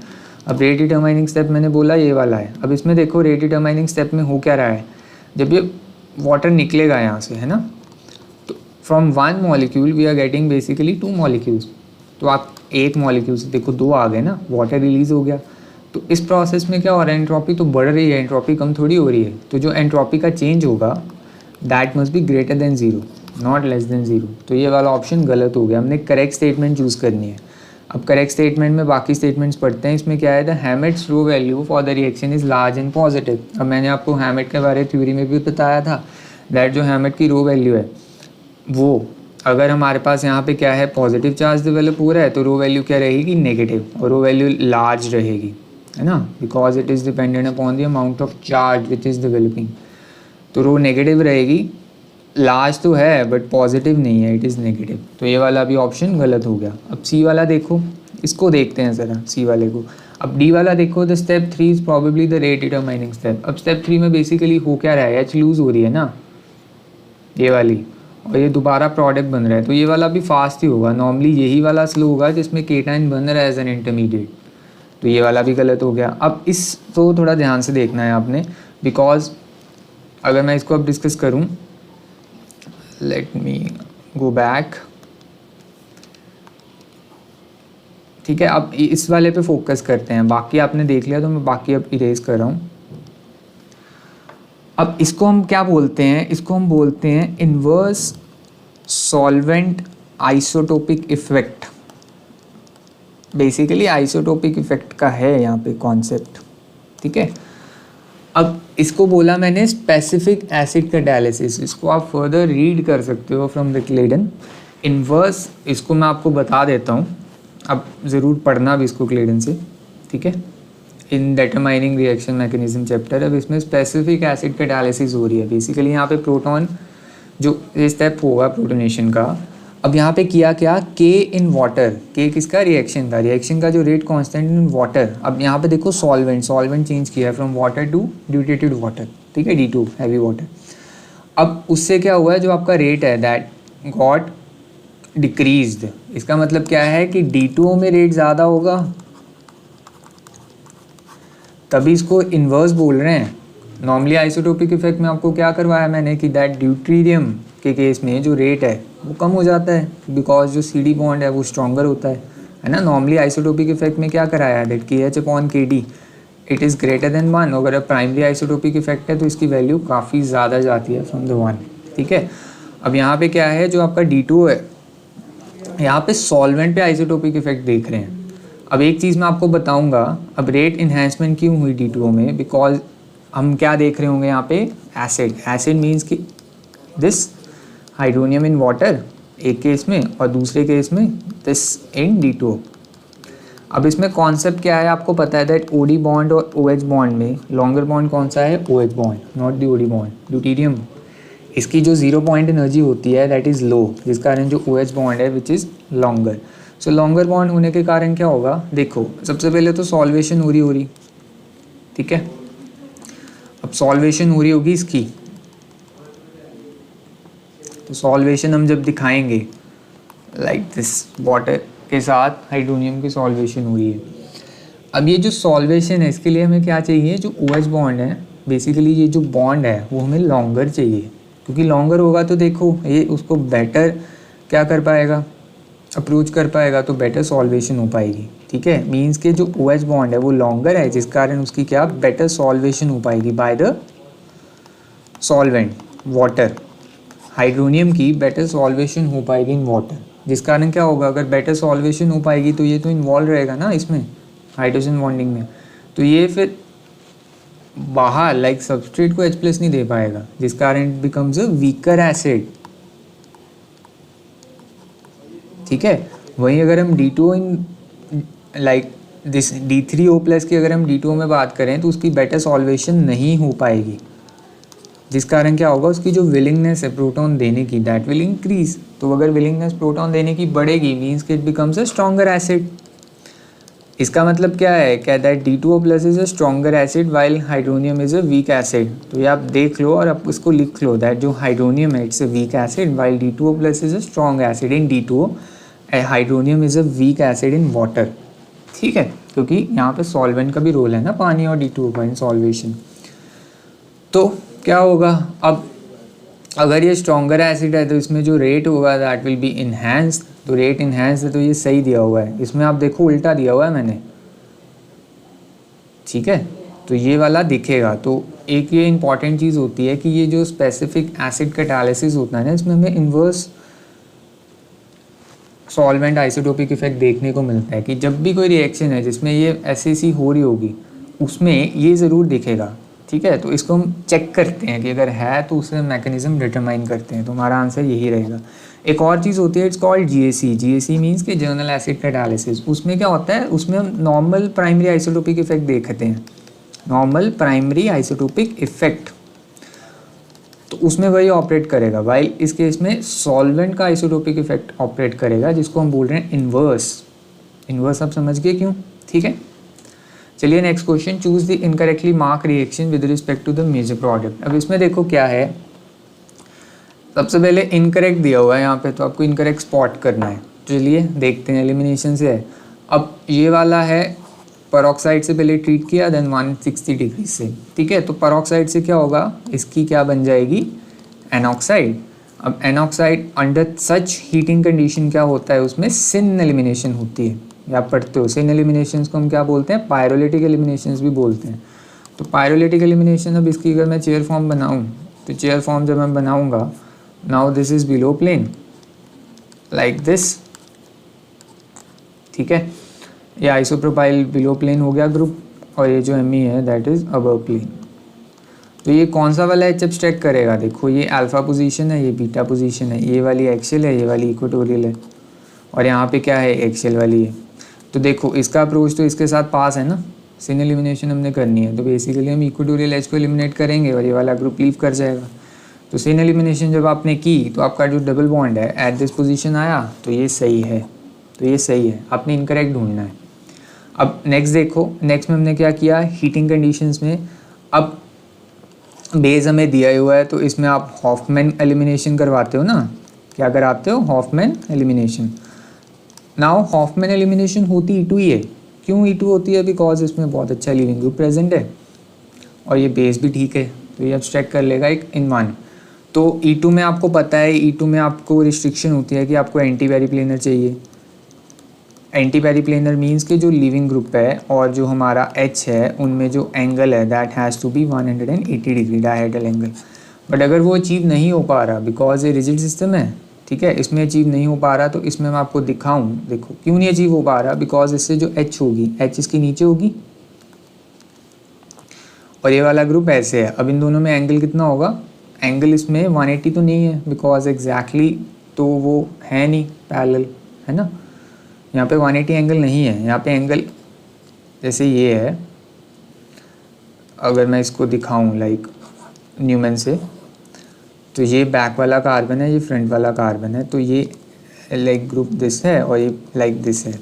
अब रेट डिटरमाइनिंग स्टेप मैंने बोला ये वाला है। अब इसमें देखो रेट डिटरमाइनिंग स्टेप में हो क्या रहा है, जब ये वाटर निकलेगा यहाँ से, है ना, तो from one molecule we are getting basically 2 molecules. तो आप एक मॉलिक्यूल से देखो 2 आ गए ना, वाटर रिलीज हो गया। तो इस प्रोसेस में क्या हो रहा है, एंट्रोपी तो बढ़ रही है, एंट्रोपी कम थोड़ी हो रही है। तो जो एंट्रोपी का चेंज होगा that must be greater than 0, not less than 0। तो ये वाला ऑप्शन गलत हो गया, हमने करेक्ट स्टेटमेंट चूज़ करनी है। अब करेक्ट स्टेटमेंट में बाकी स्टेटमेंट्स पढ़ते हैं। इसमें क्या है, the Hammett's rho value for the reaction is large and positive. अब मैंने आपको हैमिट के बारे थ्योरी में भी बताया था दैट जो हैमिट की रो वैल्यू है वो, अगर हमारे पास यहाँ पे क्या है, पॉजिटिव चार्ज डेवलप हो रहा है, तो रो वैल्यू क्या रहेगी, नेगेटिव, और रो वैल्यू लार्ज रहेगी, है ना, because it is dependent upon the amount of charge which is developing. तो रो नेगेटिव रहेगी, लार्ज तो है बट पॉजिटिव नहीं है, इट इज़ नेगेटिव। तो ये वाला भी ऑप्शन गलत हो गया। अब सी वाला देखो, इसको देखते हैं ज़रा सी वाले को। अब डी वाला देखो, the step 3 is probably the rate determining step. अब स्टेप 3 में बेसिकली हो क्या रहा है, एच लूज हो रही है ना ये वाली, और ये दोबारा प्रोडक्ट बन रहा है, तो ये वाला भी फास्ट ही होगा। नॉर्मली यही वाला स्लो होगा जिसमें केटाइन बन रहा है एज एन इंटरमीडिएट, तो ये वाला भी गलत हो गया। अब इस तो थोड़ा ध्यान से देखना है आपने, बिकॉज अगर मैं इसको अब डिस्कस करूँ, लेट मी गो बैक, ठीक है। अब इस वाले पे फोकस करते हैं, बाकी आपने देख लिया तो मैं बाकी अब इरेज कर रहा हूँ। अब इसको हम क्या बोलते हैं, इसको हम बोलते हैं inverse solvent isotopic effect. Basically isotopic effect का है यहाँ पे कॉन्सेप्ट, ठीक है। अब इसको बोला मैंने स्पेसिफिक एसिड कैटालिसिस, इसको आप फर्दर रीड कर सकते हो फ्रॉम द क्लेडन। इन्वर्स इसको मैं आपको बता देता हूँ, अब ज़रूर पढ़ना भी इसको क्लेडन से, ठीक है, in determining reaction mechanism chapter. अब इसमें स्पेसिफिक एसिड कैटालिसिस हो रही है। बेसिकली यहाँ पे प्रोटॉन जो स्टेप होगा प्रोटोनेशन का, अब यहाँ पे किया क्या, के इन वाटर, के किसका, रिएक्शन का जो रेट कांस्टेंट इन वाटर। अब यहाँ पे देखो सॉल्वेंट चेंज किया है फ्रॉम वाटर टू ड्यूटेटेड वाटर, ठीक है, D2 हैवी वाटर। अब उससे क्या हुआ है, जो आपका रेट है दैट गॉट डिक्रीज्ड। इसका मतलब क्या है कि D2 में रेट ज़्यादा होगा, तभी इसको इन्वर्स बोल रहे हैं। नॉर्मली आइसोटोपिक इफेक्ट में आपको क्या करवाया मैंने कि दैट ड्यूटेरियम के केस में जो रेट है वो कम हो जाता है, बिकॉज जो CD बॉन्ड है वो स्ट्रॉन्गर होता है ना। नॉर्मली आइसोटोपिक इफेक्ट में क्या कराया है, that KH/KD it is greater than 1। अगर प्राइमरी आइसोटोपिक इफेक्ट है तो इसकी वैल्यू काफ़ी ज़्यादा जाती है फ्रॉम द 1, ठीक है। अब यहाँ पे क्या है, जो आपका D2 है, यहाँ पे सॉल्वेंट पे आइसोटोपिक इफेक्ट देख रहे हैं। अब एक चीज़ मैं आपको बताऊंगा, अब रेट इन्हेंसमेंट क्यों हुई D2 में, बिकॉज हम क्या देख रहे होंगे यहाँ पे, एसिड मीन्स कि दिस हाइड्रोनियम इन वाटर एक केस में, और दूसरे केस में दिस इन D2। अब इसमें कॉन्सेप्ट क्या है आपको पता है दैट OD बॉन्ड और OH बॉन्ड में लॉन्गर बॉन्ड कौन सा है, OH bond, not the OD bond. Deuterium इसकी जो 0 पॉइंट एनर्जी होती है दैट इज़ लो, जिस कारण जो OH बॉन्ड है which is longer. So longer bond होने के कारण क्या होगा, देखो सबसे पहले तो सॉल्वेशन हो रही, ठीक है। अब सॉल्वेशन हो रही होगी इसकी, तो सॉल्वेशन हम जब दिखाएंगे लाइक दिस, वाटर के साथ हाइड्रोनियम की सॉल्वेशन हो रही है। अब ये जो सॉल्वेशन है इसके लिए हमें क्या चाहिए, जो OH बॉन्ड है बेसिकली ये जो बॉन्ड है वो हमें लॉन्गर चाहिए, क्योंकि लॉन्गर होगा तो देखो ये उसको बेटर क्या कर पाएगा, अप्रोच कर पाएगा, तो बेटर सॉल्वेशन हो पाएगी। ठीक है, मींस के जो OH बॉन्ड है वो लॉन्गर है, जिस कारण उसकी क्या बेटर सॉल्वेशन हो पाएगी by the solvent water. Hydronium की बेटर सॉल्वेशन हो पाएगी इन वाटर, जिस कारण क्या होगा, अगर बेटर सॉल्वेशन हो पाएगी तो ये तो इन्वॉल्व रहेगा ना इसमें हाइड्रोजन बॉन्डिंग में, तो ये फिर बाहर लाइक सबस्ट्रेट को H+ नहीं दे पाएगा, जिस कारण it becomes a weaker acid. ठीक है, वहीं अगर हम D2O in like this D3O+ की अगर हम D2O में बात करें तो उसकी बेटर सॉल्वेशन नहीं हो पाएगी, जिस कारण क्या होगा, उसकी जो विलिंगनेस है प्रोटॉन देने की दैट विल इंक्रीज। तो अगर विलिंगनेस प्रोटॉन देने की बढ़ेगी मीन्स कि it becomes a stronger acid. इसका मतलब क्या है, कहता है D2O+ is a stronger acid while hydronium is a weak acid. तो ये आप देख लो और आप इसको लिख लो दैट जो हाइड्रोनियम है it's a weak acid while D2O+ is a strong acid in D2O, hydronium is a weak acid in water. ठीक है, क्योंकि यहाँ पे सॉल्वेंट का भी रोल है ना, पानी और D2O का इन सॉल्वेशन। तो क्या होगा, अब अगर ये स्ट्रॉन्गर एसिड है तो इसमें जो रेट होगा दैट विल बी इन्हांस्ड। तो रेट इन्हांस है तो ये सही दिया हुआ है, इसमें आप देखो उल्टा दिया हुआ है मैंने। ठीक है, तो ये वाला दिखेगा। तो एक ये इंपॉर्टेंट चीज़ होती है कि ये जो स्पेसिफिक एसिड कैटालिसिस होता है ना, इसमें हमें इन्वर्स सॉल्वेंट आइसोटोपिक इफेक्ट देखने को मिलता है कि जब भी कोई रिएक्शन है जिसमें ये SAC हो रही होगी उसमें ये ज़रूर दिखेगा। ठीक है, तो इसको हम चेक करते हैं कि अगर है तो उससे मैकेनिज्म डिटरमाइन करते हैं, तो हमारा आंसर यही रहेगा। एक और चीज़ होती है इट्स कॉल्ड GAC मीन्स कि जर्नल एसिड कैटालिसिस। उसमें क्या होता है, उसमें हम नॉर्मल प्राइमरी आइसोटोपिक इफेक्ट देखते हैं, नॉर्मल प्राइमरी आइसोटोपिक इफेक्ट, तो उसमें वही ऑपरेट करेगा। वाइल इस केस में सॉल्वेंट का आइसोटोपिक इफेक्ट ऑपरेट करेगा, जिसको हम बोल रहे हैं इन्वर्स। आप समझ गए क्यों? ठीक है, चलिए next question, choose the incorrectly mark reaction with respect to the major product. अब इसमें देखो क्या है, सबसे पहले इनकरेक्ट दिया हुआ है यहाँ पे, तो आपको इनकरेक्ट स्पॉट करना है। चलिए देखते हैं, एलिमिनेशन से है। अब ये वाला है पेरोक्साइड से पहले ट्रीट किया देन 160 डिग्री से। ठीक है, तो पेरोक्साइड से क्या होगा, इसकी क्या बन जाएगी, एनॉक्साइड। अब एनॉक्साइड अंडर सच हीटिंग कंडीशन क्या होता है, उसमें सिन एलिमिनेशन होती है। या आप पढ़ते हो सिन एलिमिनेशंस को हम क्या बोलते हैं, पायरोलिटिक एलिमिनेशंस भी बोलते हैं। तो पायरोलिटिक एलिमिनेशन, अब इसकी अगर मैं चेयर फॉर्म बनाऊँ तो चेयर फॉर्म जब मैं बनाऊँगा, now this is below plane like this. ठीक है, ये आइसोप्रोपाइल बिलो प्लेन हो गया ग्रुप, और ये जो Me है दैट इज अबव प्लेन। तो ये कौन सा वाला H एब्स्ट्रैक्ट करेगा, देखो ये अल्फा पोजीशन है, ये बीटा पोजीशन है, ये वाली एक्सियल है, ये वाली इक्वेटोरियल है, और यहाँ पे क्या है, एक्सियल वाली है। तो देखो इसका अप्रोच तो इसके साथ पास है ना, सिन एलिमिनेशन हमने करनी है, तो बेसिकली हम इक्वेटोरियल H को एलिमिनेट करेंगे और ये वाला ग्रुप लीव कर जाएगा। तो सिन एलिमिनेशन जब आपने की तो आपका जो डबल बॉन्ड है एट दिस पोजीशन आया, तो ये सही है, तो ये सही है, आपने इनकरेक्ट ढूंढना है। अब नेक्स्ट देखो, नेक्स्ट में हमने क्या किया, हीटिंग कंडीशंस में अब बेस हमें दिया हुआ है, तो इसमें आप हॉफमैन एलिमिनेशन करवाते हो ना, क्या कराते हो, Hofmann elimination. Now Hofmann elimination होती E2 ही है। क्यों E2 होती है, बिकॉज इसमें बहुत अच्छा लीविंग ग्रुप प्रेजेंट है और ये बेस भी ठीक है, तो ये एब्स्ट्रैक्ट कर लेगा एक इन वन। तो E2 में आपको पता है, E2 में आपको रिस्ट्रिक्शन होती है कि आपको एंटी पेरिप्लेनर चाहिए। एंटी पेरिप्लेनर मीन्स कि जो लीविंग ग्रुप है और जो हमारा H है उनमें जो एंगल है that has to be 180 degree dihedral angle. But अगर वो अचीव नहीं हो पा रहा, बिकॉज ये रिजिड सिस्टम है, ठीक है, इसमें अचीव नहीं हो पा रहा, तो इसमें मैं आपको दिखाऊं, देखो क्यों नहीं अचीव हो पा रहा, बिकॉज इससे जो H होगी, H इसके नीचे होगी और ये वाला ग्रुप ऐसे है। अब इन दोनों में एंगल कितना होगा, एंगल इसमें 180 तो नहीं है, बिकॉज एग्जैक्टली तो वो है नहीं पैरेलल, है ना, यहाँ पे 180 एंगल नहीं है। यहाँ पे एंगल जैसे ये है, अगर मैं इसको दिखाऊं लाइक न्यूमन से, तो ये बैक वाला कार्बन है, ये फ्रंट वाला कार्बन है, तो ये लाइक ग्रुप दिस है और ये लाइक दिस है,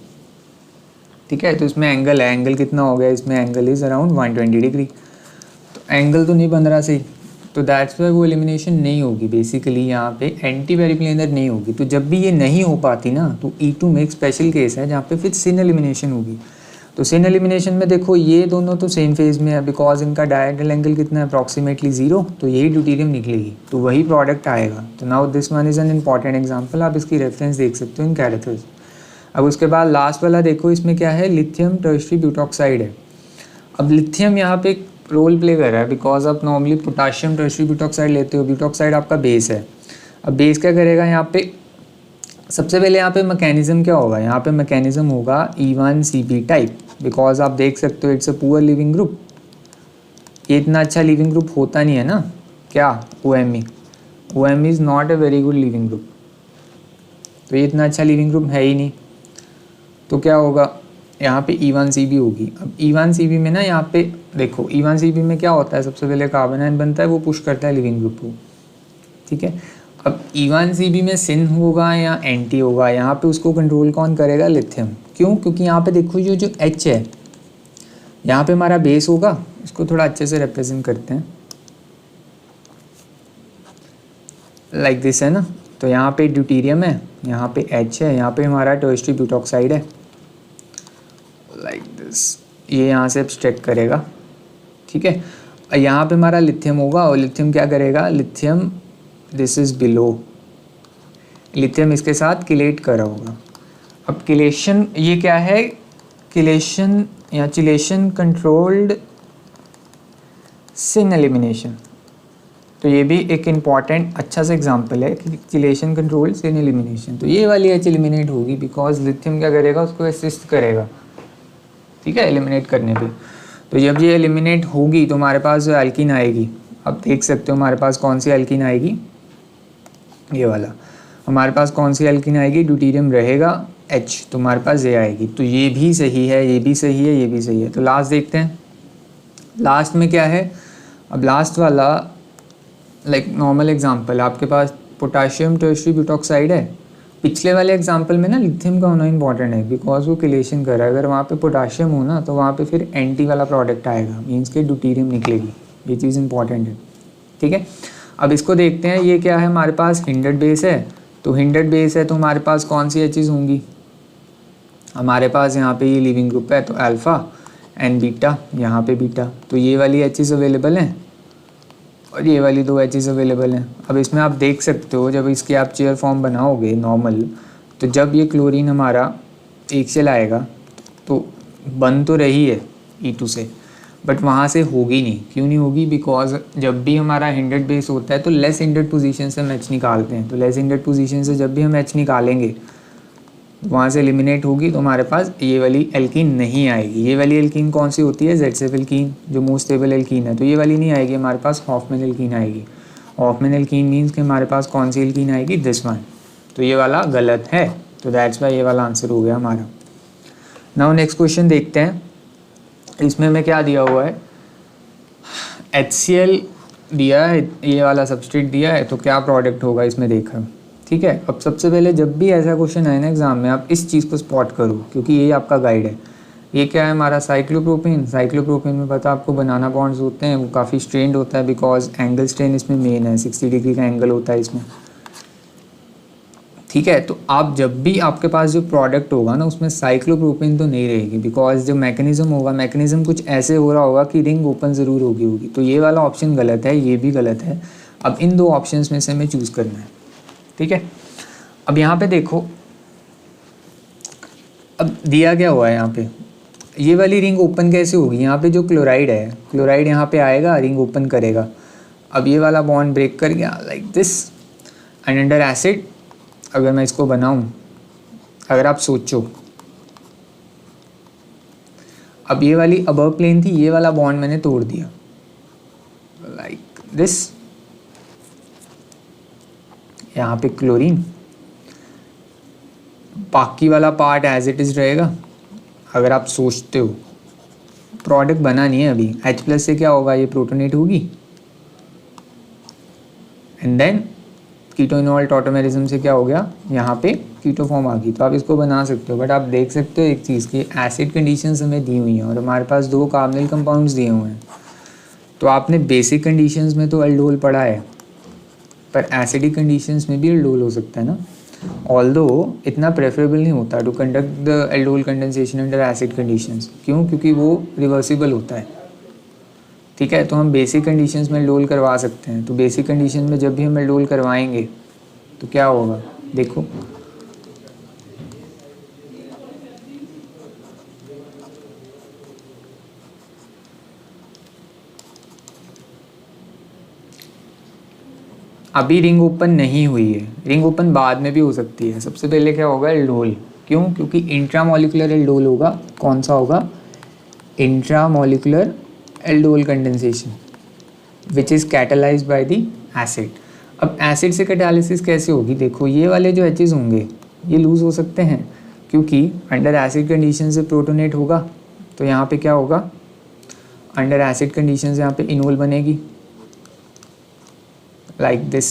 ठीक है। तो इसमें एंगल है, एंगल कितना हो गया, इसमें एंगल इज़ अराउंड 120 डिग्री। तो एंगल तो नहीं बन रहा सही, तो दैट्स वाई वो एलिमिनेशन नहीं होगी बेसिकली, यहाँ पे एंटी पेरिप्लेनर नहीं होगी। तो जब भी ये नहीं हो पाती ना तो E2 में एक स्पेशल केस है जहाँ पे फिर सिन एलिमिनेशन होगी। तो सिन एलिमिनेशन में देखो ये दोनों तो सेम फेज में है बिकॉज इनका डायगोनल एंगल कितना है अप्रॉक्सीमेटली 0, तो यही ड्यूटेरियम निकलेगी, तो वही प्रोडक्ट आएगा। तो now this one is an important example, आप इसकी रेफरेंस देख सकते हो इन कैरेक्टर्स। अब उसके बाद लास्ट वाला देखो, इसमें क्या है, लिथियम टर्शियरी ब्यूटॉक्साइड है। अब लिथियम यहाँ पे रोल प्ले कर रहा है बिकॉज आप नॉर्मली पोटाशियम टर्शियरी ब्यूटॉक्साइड लेते हो, ब्यूटॉक्साइड आपका बेस है। अब बेस क्या करेगा यहाँ पे, सबसे पहले यहाँ पे मैकेनिज्म क्या होगा, यहाँ पे मैकेनिज्म होगा E1CP टाइप, बिकॉज आप देख सकते हो it's a poor leaving group. ये इतना अच्छा लिविंग ग्रुप होता नहीं है ना, क्या OMe is not a very good leaving group, तो ये इतना अच्छा लिविंग ग्रुप है ही नहीं। तो क्या होगा, यहाँ पे E1CP होगी। अब E1CP में ना यहाँ पे देखो, E1CP में क्या होता है, सबसे पहले कार्बन आयन बनता है, वो पुश करता है लिविंग ग्रुप को, ठीक है। अब E1CP में सिन होगा या एंटी होगा, यहाँ पे उसको कंट्रोल कौन करेगा, लिथियम। क्यों, क्योंकि यहाँ पे देखो जो H है, यहाँ पे हमारा बेस होगा, इसको थोड़ा अच्छे से रिप्रेजेंट करते हैं लाइक दिस है ना। तो यहाँ पे ड्यूटेरियम है, यहाँ पे H है, यहाँ पे हमारा टर्शियरी ब्यूटॉक्साइड है लाइक दिस, ये यहाँ से एब्स्ट्रैक्ट करेगा, ठीक है। यहाँ पे हमारा लिथियम होगा और लिथियम क्या करेगा, lithium this is below, lithium इसके साथ किलेट कर रहा होगा। अब किलेशन ये क्या है, किलेशन या चिलेशन कंट्रोल्ड सिन एलिमिनेशन, तो ये भी एक इम्पॉर्टेंट अच्छा सा एग्जांपल है कि चिलेशन कंट्रोल्ड सिन एलिमिनेशन। तो ये वाली H एलिमिनेट होगी बिकॉज लिथियम क्या करेगा, उसको असिस्ट करेगा, ठीक है, एलिमिनेट करने पे। तो जब ये एलिमिनेट होगी तो हमारे पास जो एल्कीन आएगी, आप देख सकते हो हमारे पास कौन सी एल्कीन आएगी, ये वाला हमारे पास कौन सी एल्कीन आएगी, ड्यूटेरियम रहेगा H, तो हमारे पास ये आएगी। तो ये भी सही है, ये भी सही है, ये भी सही है। तो लास्ट देखते हैं, लास्ट में क्या है। अब लास्ट वाला लाइक नॉर्मल एग्जांपल, आपके पास पोटाशियम टर्शियरी ब्यूटॉक्साइड है। पिछले वाले एग्जांपल में ना लिथियम का होना इंपॉर्टेंट है बिकॉज वो किलेशन कर रहा है। अगर वहाँ पे पोटाशियम हो ना तो वहाँ पे फिर एंटी वाला प्रोडक्ट आएगा, मीन्स के ड्यूटेरियम निकलेगी, ये चीज़ इंपॉर्टेंट है, ठीक है। अब इसको देखते हैं, ये क्या है, हमारे पास हिंडर्ड बेस है। तो हिंडर्ड बेस है तो हमारे पास कौन सी एचेस होंगी, हमारे पास यहाँ पे ये लिविंग ग्रुप है, तो अल्फ़ा एंड बीटा, यहाँ पे बीटा। तो ये वाली एचेस अवेलेबल हैं और ये वाली 2 एचेस अवेलेबल हैं। अब इसमें आप देख सकते हो जब इसके आप चेयर फॉर्म बनाओगे नॉर्मल, तो जब ये क्लोरीन हमारा एक से लाएगा तो बन तो रही है E2 से, बट वहाँ से होगी नहीं। क्यों नहीं होगी, बिकॉज जब भी हमारा हिंडर्ड बेस होता है तो लेस हिंडर्ड पोजीशन से हम H निकालते हैं। तो लेस हिंडर्ड पोजीशन से जब भी हम H निकालेंगे वहाँ से एलिमिनेट होगी, तो हमारे पास ये वाली एल्कीन नहीं आएगी। ये वाली एल्कीन कौन सी होती है, Z7 एल्कीन, जो मोस्ट स्टेबल एल्कीन है। तो ये वाली नहीं आएगी, हमारे पास हॉफमैन एल्कीन आएगी। हॉफमैन एल्कीन मीन्स कि हमारे पास कौन सी एल्कीन आएगी, दिस वन। तो ये वाला गलत है, तो दैट्स वाई ये वाला आंसर हो गया हमारा। नाउ नेक्स्ट क्वेश्चन देखते हैं, इसमें हमें क्या दिया हुआ है, HCl दिया है, ये वाला सबस्ट्रेट दिया है, तो क्या प्रोडक्ट होगा इसमें देखा, ठीक है। अब सबसे पहले जब भी ऐसा क्वेश्चन आए ना एग्जाम में, आप इस चीज़ को स्पॉट करो क्योंकि ये आपका गाइड है। ये क्या है हमारा, साइक्लोप्रोपेन। साइक्लोप्रोपेन में पता आपको बनाना बॉन्ड्स होते हैं, वो काफ़ी स्ट्रेंड होता है बिकॉज एंगल स्ट्रेन इसमें मेन है, 60 डिग्री का एंगल होता है इसमें, ठीक है। तो आप जब भी आपके पास जो प्रोडक्ट होगा ना उसमें साइक्लोप्रोपेन तो नहीं रहेगी बिकॉज जो मैकेनिज्म होगा, मैकेनिज्म कुछ ऐसे हो रहा होगा कि रिंग ओपन ज़रूर होगी। तो ये वाला ऑप्शन गलत है, ये भी गलत है। अब इन 2 ऑप्शंस में से हमें चूज़ करना है, ठीक है। अब यहाँ पे देखो, अब दिया क्या हुआ है यहाँ पे, ये वाली रिंग ओपन कैसे होगी, यहाँ पे जो क्लोराइड है, क्लोराइड यहाँ पे आएगा, रिंग ओपन करेगा। अब ये वाला बॉन्ड ब्रेक कर गया like this, and under acid अगर मैं इसको बनाऊं, अगर आप सोचो, अब ये वाली अबव प्लेन थी, ये वाला बॉन्ड मैंने तोड़ दिया लाइक दिस, यहाँ पे क्लोरीन, बाकी वाला पार्ट एज इट इज़ रहेगा। अगर आप सोचते हो प्रोडक्ट बना नहीं है अभी, H+ से क्या होगा, ये प्रोटोनेट होगी एंड देन कीटोइनॉल टॉटोमेरिज्म से क्या हो गया, यहाँ पे कीटो फॉर्म आ गई। तो आप इसको बना सकते हो, बट आप देख सकते हो एक चीज़ की एसिड कंडीशंस हमें दी हुई हैं और हमारे पास 2 कार्बोनिल कंपाउंड्स दिए हुए हैं। तो आपने बेसिक कंडीशंस में तो अल्डोल पढ़ा है, पर एसिडिक कंडीशंस में भी अल्डोल हो सकता है ना। ऑल्दो इतना प्रेफरेबल नहीं होता to conduct the aldol condensation under acid conditions. क्यों? क्योंकि वो रिवर्सिबल होता है, ठीक है। तो हम बेसिक कंडीशंस में अल्डोल करवा सकते हैं। तो बेसिक कंडीशन में जब भी हम अल्डोल करवाएंगे तो क्या होगा, देखो अभी रिंग ओपन नहीं हुई है, रिंग ओपन बाद में भी हो सकती है। सबसे पहले क्या होगा, एल्डोल। क्यों? क्योंकि इंट्रामोलिकुलर एल्डोल होगा। कौन सा होगा? Intramolecular aldol condensation which is catalysed by the acid. अब एसिड से कैटालिसिस कैसे होगी? देखो ये वाले जो एचेस होंगे ये लूज़ हो सकते हैं, क्योंकि अंडर एसिड कंडीशन से प्रोटोनेट होगा। तो यहाँ पे क्या होगा, अंडर एसिड कंडीशन से यहाँ पे इनोल बनेगी लाइक दिस।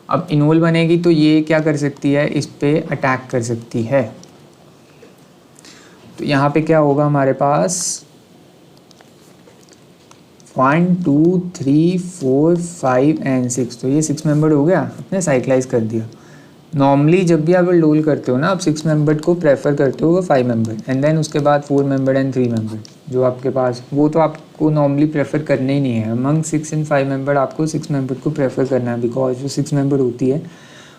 अब इनोल बनेगी तो ये क्या कर सकती है, इस पे अटैक कर सकती है। तो यहाँ पे क्या होगा हमारे पास 1 2 3 4 5 एंड 6। तो ये 6 मेंबर हो गया, आपने साइक्लाइज कर दिया। नॉर्मली जब भी आप अल्डोल करते हो ना, आप 6 मेंबर को प्रेफर करते हो वो 5 मेंबर, एंड देन उसके बाद 4 मेंबर एंड 3 मेंबर जो आपके पास, वो तो आपको नॉर्मली प्रेफर करना ही नहीं है। अमंग 6 एंड 5 मेंबर आपको 6 मेंबर को प्रेफर करना है, बिकॉज जो 6 मेंबर होती है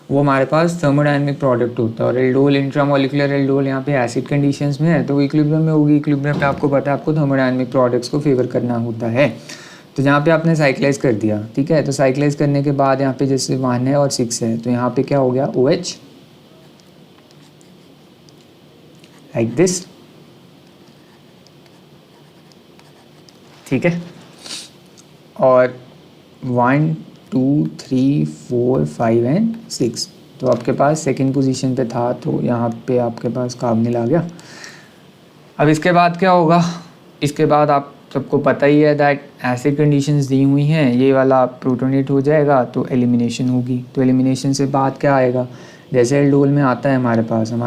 वो हमारे पास थर्मोडायनेमिक प्रोडक्ट होता है। और एल्डोल, इंट्रामोलिकुलर एल्डोल यहाँ पे एसिड कंडीशंस में है तो इक्विलिब्रियम में होगी। इक्विलिब्रियम पे आपको पता है आपको थर्मोडायनेमिक प्रोडक्ट्स को फेवर करना होता है। तो यहाँ पे आपने साइक्लाइज कर दिया, ठीक है। तो साइक्लाइज करने के बाद यहाँ पे जैसे 1 है और 6 है, तो यहाँ पे क्या हो गया, OH लाइक दिस, ठीक है। और 1 2 3 4 5 एंड 6, तो आपके पास सेकंड पोजीशन पे था, तो यहाँ पे आपके पास कार्बोनिल आ गया। अब इसके बाद क्या होगा, इसके बाद आप सबको पता ही है दैट एसिड कंडीशंस दी हुई हैं, ये वाला प्रोटोनेट हो जाएगा तो एलिमिनेशन होगी। तो एलिमिनेशन से बाद क्या आएगा, जैसे एल्डोल में आता है हमारे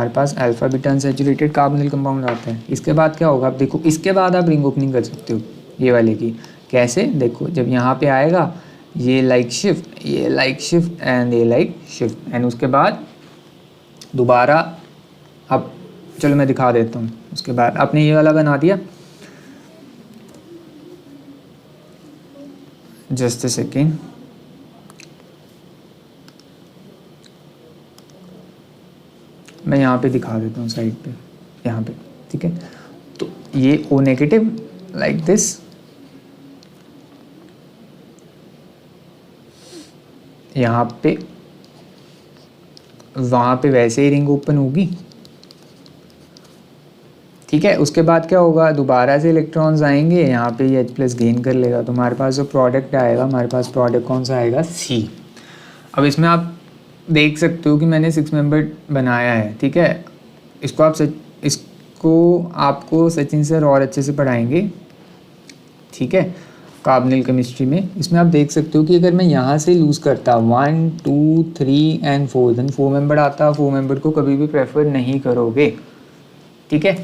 पास alpha beta unsaturated carbonyl compound आता है। इसके बाद क्या होगा, आप देखो इसके बाद आप रिंग ओपनिंग कर सकते हो ये वाले की। कैसे? देखो जब यहाँ पे आएगा ये लाइक शिफ्ट, ये लाइक शिफ्ट एंड ये लाइक शिफ्ट, एंड उसके बाद दोबारा, अब चलो मैं दिखा देता हूँ। उसके बाद आपने ये वाला बना दिया, जस्ट अ सेकेंड, मैं यहाँ पे दिखा देता हूँ साइड पे, यहाँ पे, ठीक है। तो ये O नेगेटिव लाइक दिस, यहाँ पे वहाँ पे वैसे ही रिंग ओपन होगी, ठीक है। उसके बाद क्या होगा, दोबारा से इलेक्ट्रॉन्स आएंगे, यहाँ पे ये H+ गेन कर लेगा। तो हमारे पास जो प्रोडक्ट आएगा, हमारे पास प्रोडक्ट कौन सा आएगा, C। अब इसमें आप देख सकते हो कि मैंने 6 मेंबर बनाया है, ठीक है। इसको आपको सचिन सर और अच्छे से पढ़ाएंगे, ठीक है, कार्बोनिल केमिस्ट्री में। इसमें आप देख सकते हो कि अगर मैं यहाँ से लूज़ करता 1 2 3 एंड 4, देन 4 मेंबर आता, 4 मेंबर को कभी भी प्रेफर नहीं करोगे, ठीक है।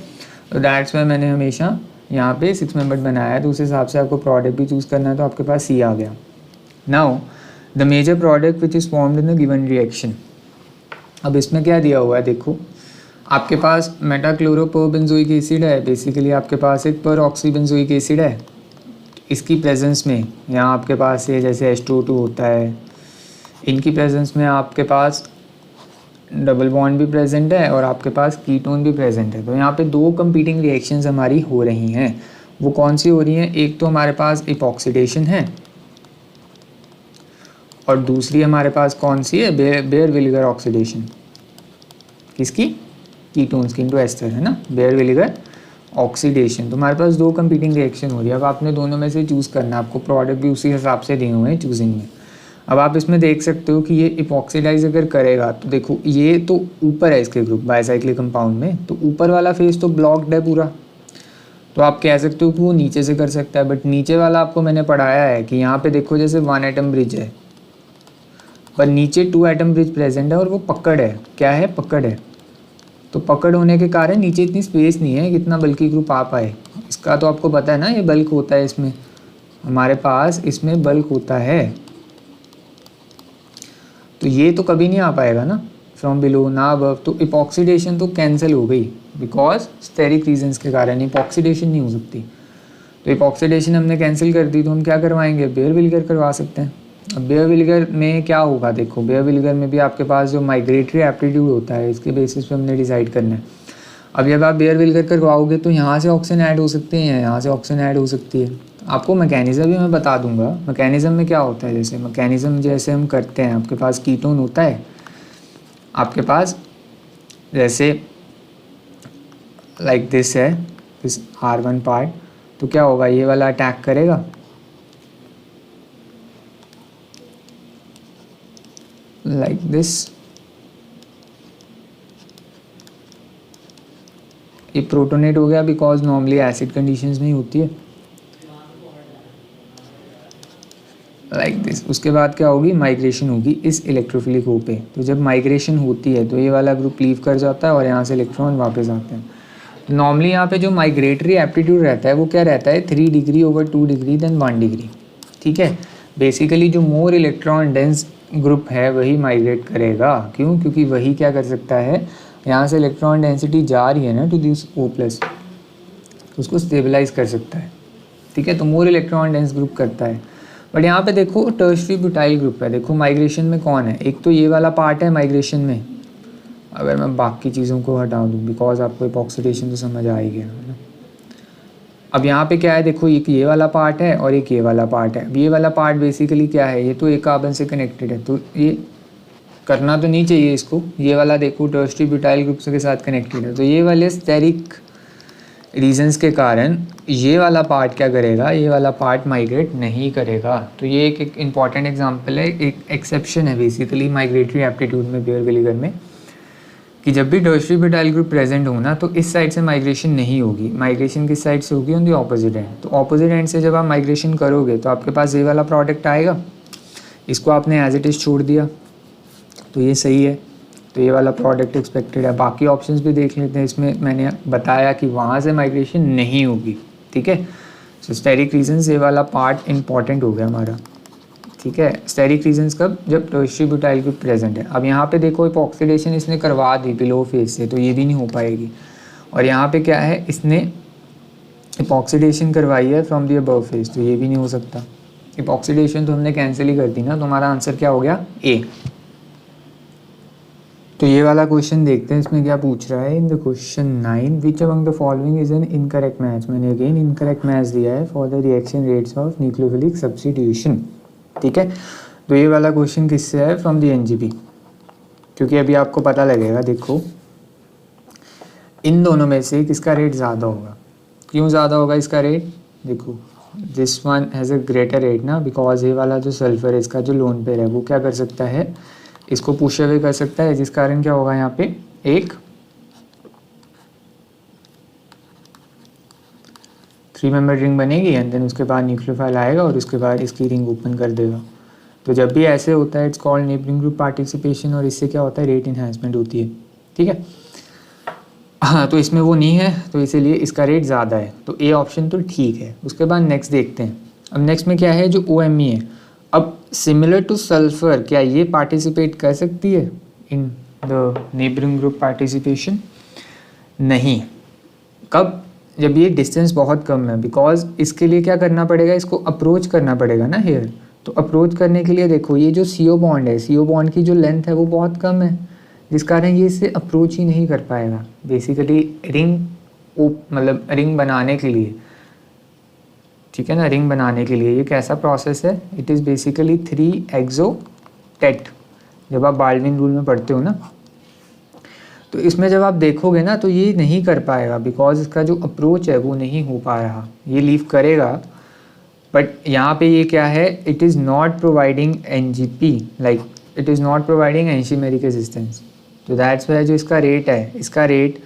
तो दैट्स वाई मैंने हमेशा यहाँ पे 6 मेंबर बनाया है। तो उस हिसाब से आपको प्रोडक्ट भी चूज़ करना है, तो आपके पास C आ गया। Now the major product which is formed in the given reaction. अब इसमें क्या दिया हुआ है, देखो आपके पास मेटाक्लोरोपरबेंजोइक एसिड है, बेसिकली आपके पास एक परऑक्सीबेंजोइक एसिड है। इसकी प्रेजेंस में यहाँ आपके पास ये जैसे H2O2 होता है, इनकी प्रेजेंस में आपके पास डबल बॉन्ड भी प्रेजेंट है और आपके पास कीटोन भी प्रेजेंट है। तो यहाँ पे 2 कंपीटिंग रिएक्शंस हमारी हो रही हैं। वो कौन सी हो रही हैं, एक तो हमारे पास इपॉक्सीडेशन है और दूसरी हमारे पास कौन सी है, बेयर विनेगर ऑक्सीडेशन। किसकी, कीटोन्स की इनटू एस्टर, है ना, बेयर विनेगर ऑक्सीडेशन। तो हमारे पास 2 कंपीटिंग रिएक्शन हो रही है। अब आपने दोनों में से चूज़ करना है, आपको प्रोडक्ट भी उसी हिसाब से दिए हुए हैं चूजिंग में। अब आप इसमें देख सकते हो कि ये इपॉक्सीडाइज अगर करेगा तो देखो ये तो ऊपर है इसके ग्रुप बाइसाइक्लिक कंपाउंड में, तो ऊपर वाला फेस तो ब्लॉक्ड है पूरा, तो आप कह सकते हो कि वो नीचे से कर सकता है। बट नीचे वाला आपको मैंने पढ़ाया है कि यहाँ पे देखो जैसे 1 एटम ब्रिज है, पर नीचे 2 एटम ब्रिज प्रेजेंट है और वो पकड़ है। क्या है, पकड़ है। तो पकड़ होने के कारण नीचे इतनी स्पेस नहीं है कि इतना बल्कि ग्रुप आ पाए। इसका तो आपको पता है ना, ये बल्क होता है इसमें, हमारे पास इसमें बल्क होता है, तो ये तो कभी नहीं आ पाएगा ना फ्रॉम बिलो ना अबव, तो इपॉक्सीडेशन तो कैंसिल हो गई बिकॉज स्टेरिक रीजंस के कारण इपॉक्सीडेशन नहीं हो सकती। तो इपॉक्सीडेशन हमने कैंसिल कर दी, तो हम क्या करवाएंगे, बेयर विनेगर करवा सकते हैं। अब बेयर विनेगर में क्या होगा, देखो बेयर विनेगर में भी आपके पास जो माइग्रेटरी एप्टीट्यूड होता है इसके बेसिस पे हमने डिसाइड करना है। अब जब आप बेयर विनेगर करवाओगे तो यहाँ से ऑक्सीजन ऐड हो सकते हैं, यहाँ से ऑक्सीजन ऐड हो सकती है। आपको मैकेनिज़्म भी मैं बता दूंगा। मैकेनिज़्म में क्या होता है, जैसे मैकेनिज़्म जैसे हम करते हैं, आपके पास कीटोन होता है, आपके पास जैसे लाइक दिस है, दिस R1 पार्ट, तो क्या होगा, ये वाला अटैक करेगा, लाइक दिस, ये प्रोटोनेट हो गया बिकॉज नॉर्मली एसिड कंडीशंस में ही होती है, लाइक दिस। उसके बाद क्या होगी, माइग्रेशन होगी इस इलेक्ट्रोफिलिक ओ पे। तो जब माइग्रेशन होती है तो ये वाला ग्रुप लीव कर जाता है और यहाँ से इलेक्ट्रॉन वापस आते हैं। नॉर्मली यहाँ पे जो माइग्रेटरी एप्टीट्यूड रहता है वो क्या रहता है, 3 degree over 2 degree then 1 degree, ठीक है। बेसिकली जो मोर इलेक्ट्रॉन डेंस ग्रुप है वही माइग्रेट करेगा, क्यों, क्योंकि वही क्या कर सकता है, यहाँ से इलेक्ट्रॉन डेंसिटी जा रही है ना टू दिस O प्लस, उसको स्टेबलाइज कर सकता है, ठीक है। तो मोर इलेक्ट्रॉन डेंस ग्रुप करता है। बट यहाँ पे देखो टर्शरी ब्यूटाइल ग्रुप है, देखो माइग्रेशन में कौन है, एक तो ये वाला पार्ट है माइग्रेशन में, अगर मैं बाकी चीज़ों को हटा दूँ बिकॉज आपको इपॉक्सीडेशन तो समझ आ ही गया है ना। अब यहाँ पे क्या है, देखो एक ये वाला पार्ट है और एक ये वाला पार्ट है। अब ये वाला पार्ट बेसिकली क्या है, ये तो एक कार्बन से कनेक्टेड है, तो ये करना तो नहीं चाहिए इसको। ये वाला देखो टर्शरी ब्यूटाइल ग्रुप के साथ कनेक्टेड है, तो ये वाले स्टेरिक रीजंस के कारण ये वाला पार्ट क्या करेगा, ये वाला पार्ट माइग्रेट नहीं करेगा। तो ये एक इम्पॉर्टेंट एग्जांपल है, एक एक्सेप्शन है बेसिकली माइग्रेटरी एप्टीट्यूड में बेयर विनेगर में, कि जब भी टर्शरी ब्यूटाइल ग्रुप प्रेजेंट हो ना तो इस साइड से माइग्रेशन नहीं होगी। माइग्रेशन किस साइड से होगी, ऑन द ऑपोजिट एंड। तो ऑपोजिट एंड से जब आप माइग्रेशन करोगे तो आपके पास ये वाला प्रोडक्ट आएगा, इसको आपने एज इट इज़ छोड़ दिया तो ये सही है, तो ये वाला प्रोडक्ट एक्सपेक्टेड है। बाकी ऑप्शंस भी देख लेते हैं, इसमें मैंने बताया कि वहाँ से माइग्रेशन नहीं होगी, ठीक है। सो स्टेरिक रीजंस ये वाला पार्ट इंपॉर्टेंट हो गया हमारा, ठीक है। स्टेरिक रीजंस कब, जब टर्शरी ब्यूटाइल ग्रुप प्रेजेंट है। अब यहाँ पे देखो इपॉक्सीडेशन इसने करवा दी बिलो फेज से, तो ये भी नहीं हो पाएगी। और यहाँ पे क्या है, इसने इपॉक्सीडेशन करवाई है फ्रॉम द अबव फेज, तो ये भी नहीं हो सकता। इपॉक्सीडेशन तो हमने कैंसिल ही कर दी ना, तो हमारा आंसर क्या हो गया, ए। तो ये वाला क्वेश्चन देखते हैं, इसमें क्या पूछ रहा है। In the question 9 which among the following is an incorrect match, मैंने अगेन इनकरेक्ट मैच दिया है for the reaction rates of nucleophilic substitution, ठीक है। तो ये वाला क्वेश्चन किससे है, फ्रॉम द एनजीपी, क्योंकि अभी आपको पता लगेगा, देखो इन दोनों में से किसका रेट ज़्यादा होगा। क्यों ज़्यादा होगा इसका रेट, देखो this one has a greater rate ना, बिकॉज ये वाला जो सल्फर है इसका जो लोन पेयर है वो क्या कर सकता है, इसको पुश अवे कर सकता है, जिस कारण क्या होगा यहाँ पे एक 3 मेंबर रिंग बनेगी एंड देन उसके बाद न्यूक्लियोफाइल आएगा और उसके बाद इसकी रिंग ओपन कर देगा। तो जब भी ऐसे होता है it's called neighbouring group participation, और इससे क्या होता है, रेट इन्हांसमेंट होती है, ठीक है। हाँ, तो इसमें वो नहीं है तो इसीलिए इसका रेट ज़्यादा है, तो ए ऑप्शन तो ठीक है। उसके बाद नेक्स्ट देखते हैं। अब नेक्स्ट में क्या है, जो OMe है, अब सिमिलर टू सल्फर क्या ये पार्टिसिपेट कर सकती है in the neighbouring group participation, नहीं। कब, जब ये डिस्टेंस बहुत कम है, बिकॉज इसके लिए क्या करना पड़ेगा, इसको अप्रोच करना पड़ेगा ना हेयर। तो अप्रोच करने के लिए देखो ये जो CO बॉन्ड है, CO बॉन्ड की जो लेंथ है वो बहुत कम है, जिस कारण ये इससे अप्रोच ही नहीं कर पाएगा। बेसिकली रिंग मतलब रिंग बनाने के लिए, ठीक है ना, रिंग बनाने के लिए ये कैसा प्रोसेस है, इट इज़ बेसिकली 3 एक्सोटेट। जब आप बाल्डविन रूल में पढ़ते हो ना, तो इसमें जब आप देखोगे ना तो ये नहीं कर पाएगा, बिकॉज इसका जो अप्रोच है वो नहीं हो पा रहा। ये लीव करेगा बट यहाँ पे ये क्या है, it is not providing NGP, like it is not providing anchimeric resistance. तो दैट्स वाई जो इसका रेट है, इसका रेट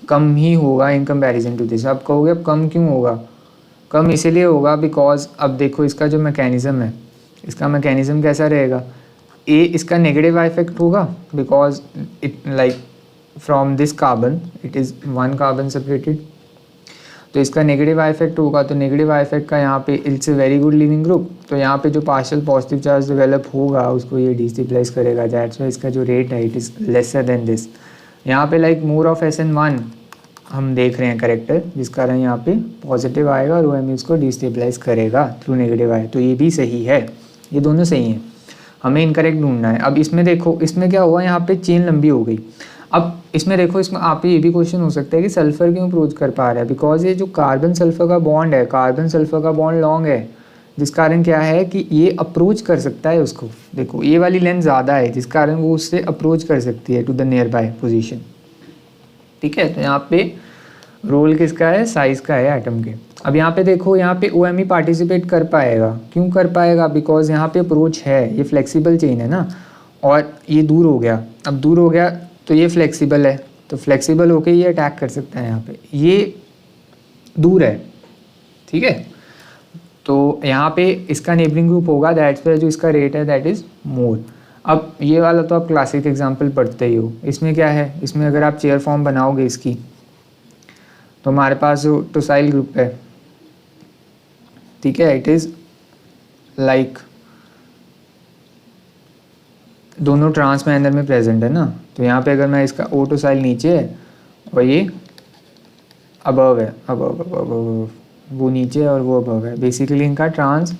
कम ही होगा इन कंपैरिजन टू दिस। आप कहोगे अब कम क्यों होगा, कम इसीलिए होगा बिकॉज अब देखो इसका जो मैकेनिज़्म है, इसका मैकेनिज़्म कैसा रहेगा, ए इसका नेगेटिव इफेक्ट होगा because it like from this carbon it is 1 carbon separated. तो तो इसका नेगेटिव आई इफेक्ट होगा, तो नेगेटिव आई इफेक्ट का यहाँ पे it's a very good leaving group, तो यहाँ पे जो पार्शियल पॉजिटिव चार्ज डेवलप होगा उसको ये डिस्टेबलाइज करेगा, दैट्स वाई इसका जो रेट है it is lesser than this. यहाँ पे लाइक मोर ऑफ SN1 हम देख रहे हैं करेक्टर, जिस कारण यहाँ पे पॉजिटिव आएगा और OMe इसको डिस्टेबलाइज करेगा थ्रू नेगेटिव आई, तो ये भी सही है, ये दोनों सही हैं, हमें इनकरेक्ट ढूंढना है। अब इसमें देखो, इसमें क्या हुआ, यहाँ पे चेन लंबी हो गई। अब इसमें देखो, इसमें आप ये भी क्वेश्चन हो सकता है कि सल्फर क्यों अप्रोच कर पा रहा है, बिकॉज ये जो कार्बन सल्फर का बॉन्ड है, कार्बन सल्फर का बॉन्ड लॉन्ग है, जिस कारण क्या है कि ये अप्रोच कर सकता है उसको। देखो ये वाली लेंथ ज़्यादा है, जिस कारण वो उससे अप्रोच कर सकती है to the nearby position. ठीक है, तो यहाँ पे रोल किसका है, साइज का है एटम के। अब यहाँ पे देखो, यहाँ पे OMe पार्टिसिपेट कर पाएगा, क्यों कर पाएगा, बिकॉज यहाँ पे अप्रोच है, ये फ्लेक्सिबल चेन है ना, और ये दूर हो गया। अब दूर हो गया तो ये फ्लेक्सिबल है, तो फ्लेक्सिबल होके ये अटैक कर सकता है यहाँ पे, ये दूर है। ठीक है, तो यहाँ पे इसका नेबरिंग ग्रुप होगा, दैट्स पे जो इसका रेट है दैट इज़ मोर। अब ये वाला तो आप क्लासिक एग्जांपल पढ़ते ही हो, इसमें क्या है, इसमें अगर आप चेयर फॉर्म बनाओगे इसकी, तो हमारे पास जो टोसाइल ग्रुप है, ठीक है, इट इज़ लाइक दोनों ट्रांस मैनर में प्रेजेंट है ना, तो यहाँ पे अगर मैं इसका ओटोसाइल नीचे है और ये अबव है, अबव वो नीचे है और वो अबव है, बेसिकली इनका ट्रांस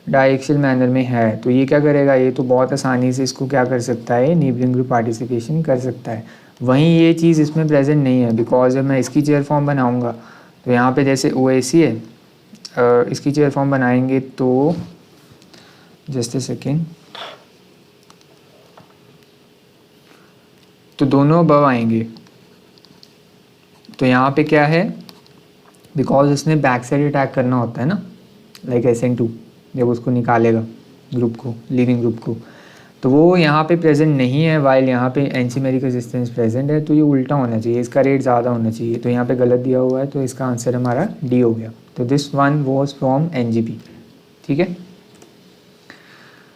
डायएक्सियल मैनर में है, तो ये क्या करेगा, ये तो बहुत आसानी से इसको क्या कर सकता है, नेबरिंग ग्रुप पार्टिसिपेशन कर सकता है। वहीं ये चीज़ इसमें प्रेजेंट नहीं है, बिकॉज जब मैं इसकी चेयर फॉर्म बनाऊँगा तो यहाँ पे जैसे OAC है, इसकी चेयर फॉर्म बनाएंगे तो जस्ट ए सेकेंड, तो दोनों अबव आएंगे, तो यहाँ पे क्या है, बिकॉज उसने बैक साइड अटैक करना होता है ना, लाइक SN2 जब उसको निकालेगा ग्रुप को, लीविंग ग्रुप को, तो वो यहाँ पे प्रेजेंट नहीं है, वाइल यहाँ पे एंटीमेरिक रेजिस्टेंस प्रेजेंट है, तो ये उल्टा होना चाहिए, इसका रेट ज़्यादा होना चाहिए, तो यहाँ पे गलत दिया हुआ है, तो इसका आंसर हमारा D हो गया। तो this one was from NGP। ठीक है,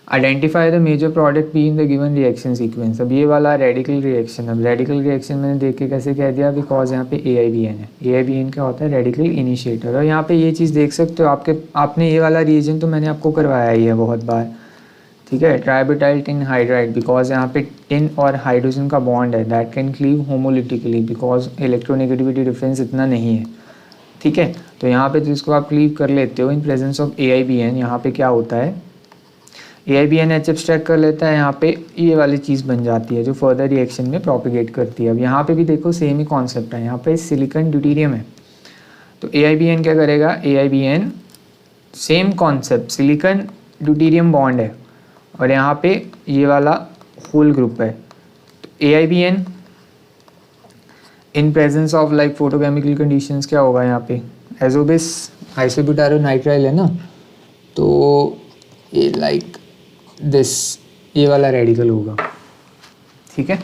identify the major product B in the given reaction sequence. अब ये वाला रेडिकल रिएक्शन, अब रेडिकल रिएक्शन मैंने देख के कैसे कह दिया, बिकॉज यहाँ पे AIBN है, AIBN क्या होता है, रेडिकल इनिशिएटर। और यहाँ पे ये चीज़ देख सकते हो, आपने ये वाला रिएजन तो मैंने आपको करवाया ही है बहुत बार। ठीक है, ट्राइब्यूटाइल टिन हाइड्राइड, बिकॉज यहाँ पे टिन और हाइड्रोजन का बॉन्ड है, that can cleave homolytically, because electronegativity difference इतना नहीं है। ठीक है, तो यहाँ पे जिसको आप क्लीव कर लेते हो इन प्रेजेंस ऑफ AIBN, यहाँ पे क्या होता है, AIBN H एब्स्ट्रैक्ट कर लेता है, यहाँ पे ये वाली चीज़ बन जाती है जो फर्दर रिएक्शन में प्रोपिगेट करती है। अब यहाँ पे भी देखो सेम ही कॉन्सेप्ट है, यहाँ पे सिलिकॉन ड्यूटेरियम है, तो AIBN क्या करेगा, AIBN same concept, silicon deuterium bond है और यहाँ पे ये वाला होल ग्रुप है, तो AIBN in presence of like photochemical conditions क्या होगा, यहाँ पे एजोबिस आइसोब्यूटारोनाइट्राइल है ना, तो ये लाइक दिस, ये वाला रेडिकल होगा। ठीक है,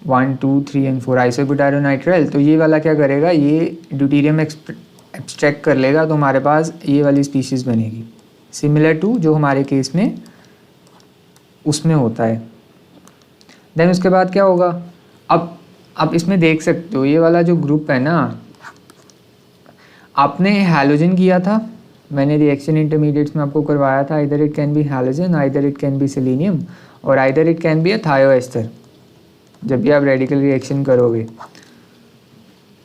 1 2 3 एंड 4 आइसोब्यूटारोनाइट्राइल, तो ये वाला क्या करेगा, ये ड्यूटेरियम एब्स्ट्रैक्ट कर लेगा, तो हमारे पास ये वाली स्पीशीज़ बनेगी, सिमिलर टू जो हमारे केस में उसमें होता है। देन उसके बाद क्या होगा, अब इसमें देख सकते हो ये वाला जो ग्रुप है ना, आपने हैलोजन किया था, मैंने रिएक्शन इंटरमीडिएट्स में आपको करवाया था, either it can be halogen, either it can be selenium, और either it can be a thioester. जब भी आप रेडिकल रिएक्शन करोगे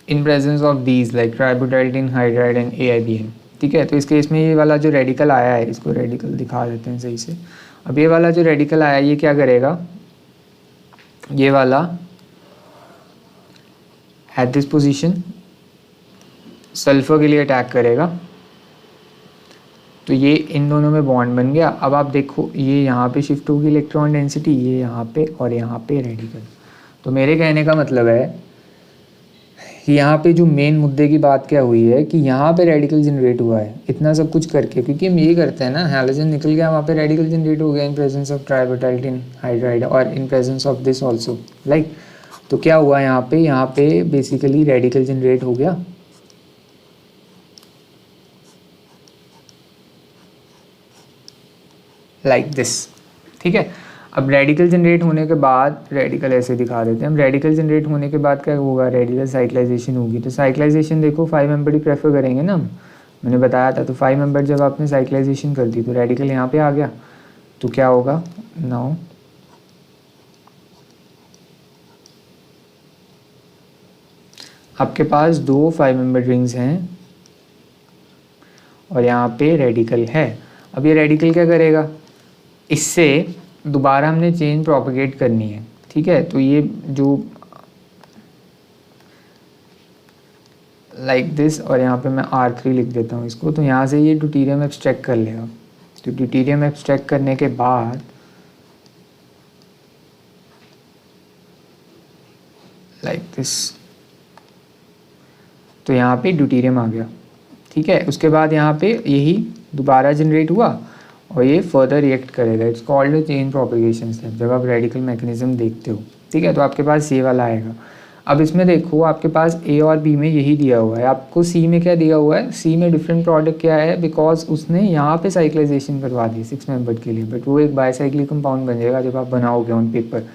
in presence of these like tributyl tin hydride and AIBN। ठीक है, तो इस केस में ये वाला जो रेडिकल आया है, इसको रेडिकल दिखा देते हैं सही से। अब ये वाला जो रेडिकल आया है ये क्या करेगा, ये वाला एट दिस पोजीशन सल्फर के लिए अटैक करेगा, तो ये इन दोनों में बॉन्ड बन गया। अब आप देखो ये यहाँ पे शिफ्ट होगी इलेक्ट्रॉन डेंसिटी, ये यहाँ पे और यहाँ पे रेडिकल। तो मेरे कहने का मतलब है कि यहाँ पे जो मेन मुद्दे की बात क्या हुई है कि यहाँ पे रेडिकल जनरेट हुआ है इतना सब कुछ करके, क्योंकि हम ये करते हैं ना, हैलोजन निकल गया, वहाँ पे रेडिकल जनरेट हो गया in presence of tributyl tin hydride और in presence of this also like. तो क्या हुआ यहाँ पे बेसिकली रेडिकल जनरेट हो गया, लाइक दिस। ठीक है, अब रेडिकल जनरेट होने के बाद, रेडिकल ऐसे दिखा देते हैं हम, रेडिकल जनरेट होने के बाद क्या होगा, रेडिकल साइक्लाइजेशन होगी। तो साइक्लाइजेशन देखो 5 मेंबर ही प्रेफर करेंगे ना हम, मैंने बताया था। तो 5 मेंबर जब आपने साइक्लाइजेशन कर दी तो रेडिकल यहाँ पे आ गया, तो क्या होगा, नाउ आपके पास 2 5 मेंबर रिंग्स हैं और यहाँ पे रेडिकल है। अब ये रेडिकल क्या करेगा, इससे दोबारा हमने चेन प्रोपगेट करनी है, ठीक है। तो ये जो लाइक दिस, और यहाँ पे मैं R3 लिख देता हूँ इसको। तो यहाँ से ये ड्यूटेरियम एक्सट्रैक्ट कर लेगा। तो ड्यूटेरियम एक्सट्रैक्ट करने के बाद लाइक दिस, तो यहाँ पे ड्यूटेरियम आ गया, ठीक है। उसके बाद यहाँ पे यही दोबारा जनरेट हुआ और ये फर्दर रिएक्ट करेगा। It's called chain propagation step, जब आप रेडिकल मैकेनिज्म देखते हो, ठीक है। तो आपके पास ये वाला आएगा। अब इसमें देखो आपके पास ए और बी में यही दिया हुआ है, आपको सी में क्या दिया हुआ है, सी में डिफरेंट प्रोडक्ट क्या है, बिकॉज उसने यहाँ पे साइक्लाइजेशन करवा दी 6 मेंबर के लिए, बट वो एक बाईसाइक्लिक कंपाउंड बनेगा जब आप बनाओगे ऑन पेपर,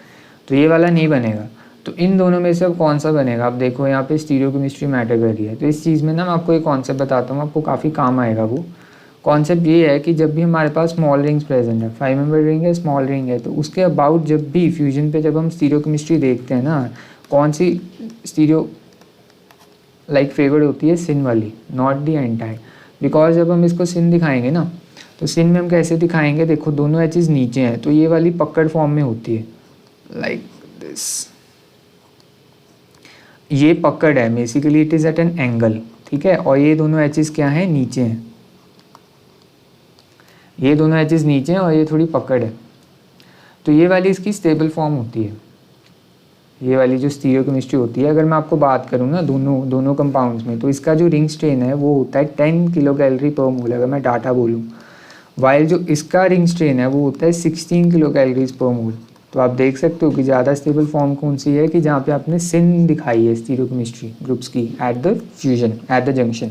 तो ये वाला नहीं बनेगा। तो इन दोनों में से अब कौन सा बनेगा, आप देखो यहाँ पे स्टीरियोकेमिस्ट्री मैटर कर रही है। तो इस चीज़ में ना मैं आपको एक कॉन्सेप्ट बताता हूँ, आपको काफ़ी काम आएगा। वो कॉन्सेप्ट ये है कि जब भी हमारे पास स्मॉल रिंग्स प्रेजेंट है, 5 मेंबर रिंग है, स्मॉल रिंग है, तो उसके अबाउट जब भी फ्यूजन पे जब हम स्टीरियोकेमिस्ट्री देखते हैं ना, कौन सी स्टीरियो लाइक फेवर्ड होती है, सिन वाली, नॉट दी एंटाई। बिकॉज जब हम इसको सिन दिखाएंगे ना, तो सिन में हम कैसे दिखाएंगे, देखो दोनों एचेस नीचे हैं, तो ये वाली पकड़ फॉर्म में होती है लाइक दिस, ये पकड़ है, basically it is at an angle, ठीक है। और ये दोनों एचेस क्या हैं, नीचे हैं, ये दोनों एचेस नीचे हैं और ये थोड़ी पकड़ है। तो ये वाली इसकी स्टेबल फॉर्म होती है, ये वाली जो स्टीरियोकेमिस्ट्री होती है। अगर मैं आपको बात करूँ ना दोनों कंपाउंड्स में, तो इसका जो रिंग स्ट्रेन है वो होता है 10 किलो कैलोरी पर मोल, अगर मैं डाटा बोलूँ। वाइल जो इसका रिंग स्ट्रेन है वो होता है 16 किलो कैलोरीज पर मोल। तो आप देख सकते हो कि ज़्यादा स्टेबल फॉर्म कौन सी है, कि जहाँ पे आपने सिन दिखाई है स्टीरियोकेमिस्ट्री ग्रुप्स की at the fusion, at the junction.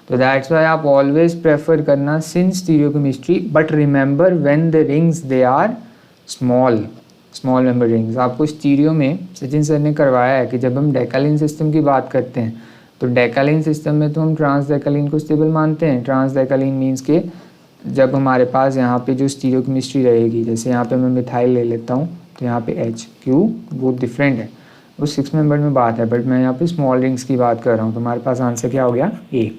तो दैट्स वाई आप ऑलवेज प्रेफर करना syn stereochemistry, but remember when the rings they are small member rings. आपको स्टीरियो में सचिन सर ने करवाया है कि जब हम डेकालिन सिस्टम की बात करते हैं, तो डेकालिन सिस्टम में तो हम ट्रांसडेकालिन को स्टेबल मानते हैं। ट्रांसडेकालिन मीन्स के जब हमारे पास यहाँ पे जो स्टीरियोकेमिस्ट्री रहेगी, जैसे यहाँ पे मैं मिथाइल ले लेता हूँ, तो यहाँ पे H Q बहुत डिफरेंट है, वो 6 मेंबर में बात है, बट मैं यहाँ पे स्मॉल रिंग्स की बात कर रहा हूँ। तो हमारे पास आंसर क्या हो गया, A।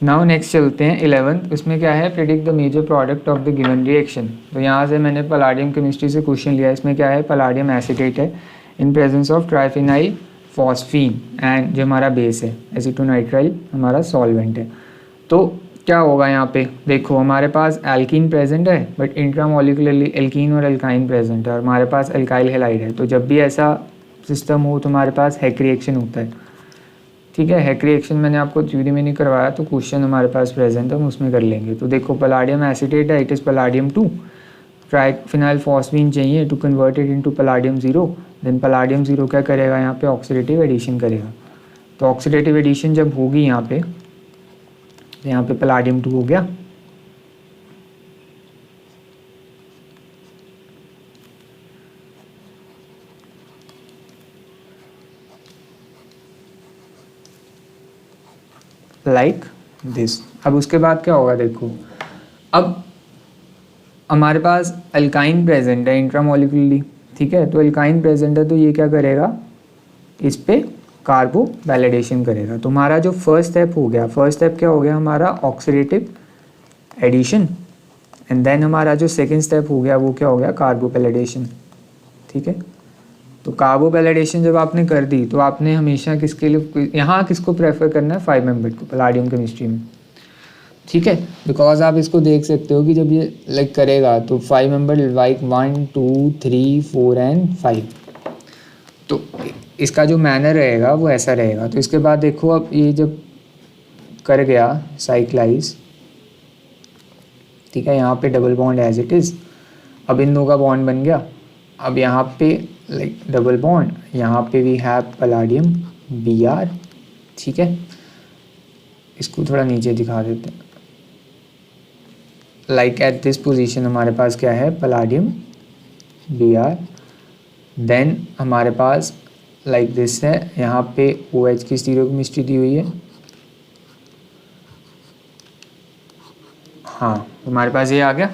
नाउ नेक्स्ट चलते हैं 11th। इसमें क्या है, predict the major product of the given reaction. तो यहाँ से मैंने पलाडियम केमिस्ट्री से क्वेश्चन लिया। इसमें क्या है, पलाडियम एसीटेट है in presence of triphenyl phosphine and जो हमारा बेस है एसीटोनाइट्राइल हमारा सॉल्वेंट है। तो क्या होगा, यहाँ पे देखो हमारे पास एल्कीन प्रेजेंट है, बट इंट्रामोलिकुलरली एल्कीन और एल्काइन प्रेजेंट है, और हमारे पास एल्काइल हैलाइड है। तो जब भी ऐसा सिस्टम हो तो हमारे पास हेक रिएक्शन होता है, ठीक है। हेक रिएक्शन मैंने आपको थ्योरी में नहीं करवाया, तो क्वेश्चन हमारे पास प्रेजेंट है, हम उसमें कर लेंगे। तो देखो पलाडियम एसीटेट है, it is palladium 2, triphenyl phosphine चाहिए to convert it into palladium 0। Then palladium 0 क्या करेगा, यहाँ पे ऑक्सीडेटिव एडिशन करेगा। तो ऑक्सीडेटिव एडिशन जब होगी यहाँ पे पलाडियम 2 हो गया। Like this. अब उसके बाद क्या होगा, देखो अब हमारे पास अल्काइन प्रेजेंट है इंट्रामोलिकुलरली, ठीक है। तो अल्काइन प्रेजेंट है, तो ये क्या करेगा, इस पे कार्बो वैलिडेशन करेगा। तो हमारा जो फर्स्ट स्टेप हो गया, फर्स्ट स्टेप क्या हो गया हमारा, ऑक्सीडेटिव एडिशन, एंड देन हमारा जो सेकंड स्टेप हो गया वो क्या हो गया, कार्बो वैलिडेशन, ठीक है। तो कार्बो वैलिडेशन जब आपने कर दी, तो आपने हमेशा किसके लिए, यहाँ किसको प्रेफर करना है, 5 मेंबर को पलाडियम केमिस्ट्री में, ठीक है। बिकॉज आप इसको देख सकते हो कि जब ये लाइक करेगा तो 5 मेंबर लाइक 1 2 3 4 एंड 5, तो इसका जो मैनर रहेगा वो ऐसा रहेगा। तो इसके बाद देखो अब ये जब कर गया साइक्लाइज, ठीक है, यहाँ पे double bond as it is, अब इन दो का बॉन्ड बन गया। अब यहाँ पे लाइक डबल बॉन्ड, यहाँ पे वी हैव पलाडियम Br, ठीक है। इसको थोड़ा नीचे दिखा देते हैं, लाइक एट दिस पोजीशन हमारे पास क्या है, पलाडियम Br, देन हमारे पास लाइक दिस है, यहाँ पे OH की स्टीरियोकेमिस्ट्री दी हुई है। हाँ, हमारे पास ये आ गया।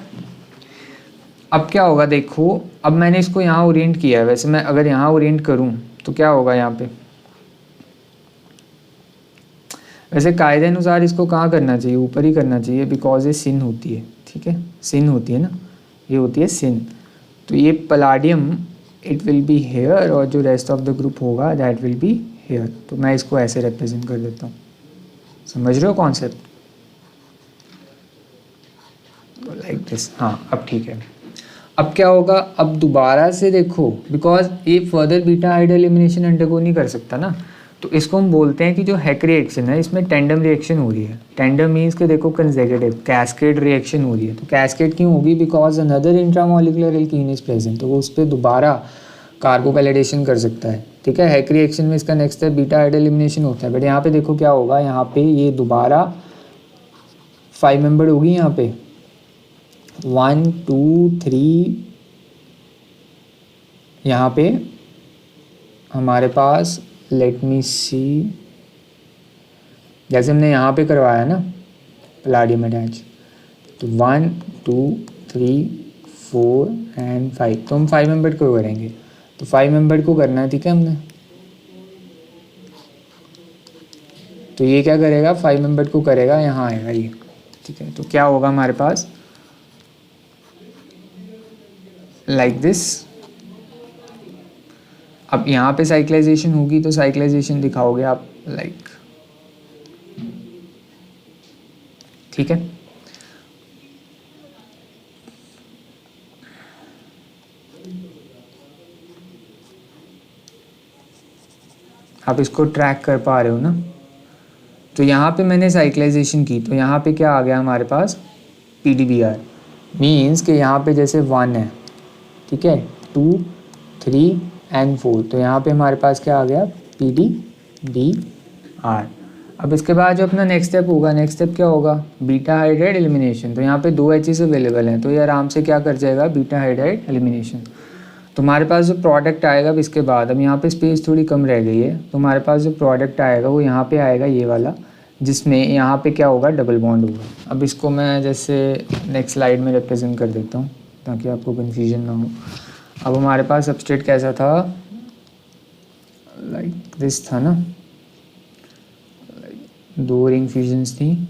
अब क्या होगा देखो, अब मैंने इसको यहाँ ओरिएंट किया है, वैसे मैं अगर यहाँ ओरिएंट करूँ तो क्या होगा यहाँ पे, वैसे कायदे अनुसार इसको कहाँ करना चाहिए, ऊपर ही करना चाहिए, बिकॉज ये सिन होती है, ठीक है, सिन होती है ना, ये होती है सिन। तो ये Palladium it will be here और जो रेस्ट ऑफ द ग्रुप होगा दैट विल बी हेयर। तो मैं इसको ऐसे रिप्रेजेंट कर देता हूँ, समझ रहे हो कॉन्सेप्ट, लाइक दिस। हाँ अब ठीक है। अब क्या होगा, अब दोबारा से देखो, बिकॉज ये further beta hydro elimination undergo नहीं कर सकता ना, तो इसको हम बोलते हैं कि जो हैक रिएक्शन है इसमें टेंडम रिएक्शन हो रही है। टेंडम मीन्स कि देखो कंसेक्यूटिव कैस्केड रिएक्शन हो रही है। तो कैस्केड क्यों होगी, because another intramolecular alkene is present, तो वो उस पर दोबारा कार्बो वैलिडेशन कर सकता है, ठीक है। हैक रिएक्शन में इसका next step beta hydro elimination होता है, बट यहाँ पे देखो क्या होगा, यहाँ पे ये दोबारा 5 मेंबर होगी, यहाँ पे 1 2 3, यहाँ पे हमारे पास लेट मी सी, जैसे हमने यहाँ पे करवाया ना पलाडियम अटैच, तो 1 2 3 4 एंड 5, तो हम 5 मेंबर को करेंगे, तो 5 मेंबर को करना है, ठीक है हमने। तो ये क्या करेगा, 5 मेंबर को करेगा, यहाँ आएगा ये, ठीक है। तो क्या होगा हमारे पास लाइक दिस। अब यहाँ पे साइक्लाइजेशन होगी, तो साइक्लाइजेशन दिखाओगे आप लाइक, ठीक है। आप इसको ट्रैक कर पा रहे हो ना। तो यहाँ पे मैंने साइक्लाइजेशन की, तो यहाँ पे क्या आ गया हमारे पास, PDBr, मीन्स कि यहाँ पे जैसे 1 है, ठीक है, 2 3 एंड 4, तो यहाँ पे हमारे पास क्या आ गया, PDBr। अब इसके बाद जो अपना नेक्स्ट स्टेप होगा, नेक्स्ट स्टेप क्या होगा, बीटा हाइड्राइड एलिमिनेशन। तो यहाँ पे 2 H's अवेलेबल हैं, तो ये आराम से क्या कर जाएगा, बीटा हाइड्राइड एलिमिनेशन। तो हमारे पास जो प्रोडक्ट आएगा अब इसके बाद, अब यहाँ पे स्पेस थोड़ी कम रह गई है, तो हमारे पास जो प्रोडक्ट आएगा वो यहाँ पे आएगा, ये वाला, जिसमें यहाँ पे क्या होगा, डबल बॉन्ड होगा। अब इसको मैं जैसे नेक्स्ट स्लाइड में रिप्रेजेंट कर देता हूँ ताकि आपको कन्फ्यूजन ना हो। अब हमारे पास सबस्ट्रेट कैसा था, लाइक दिस था ना, 2 रिंग फ्यूजन्स थी।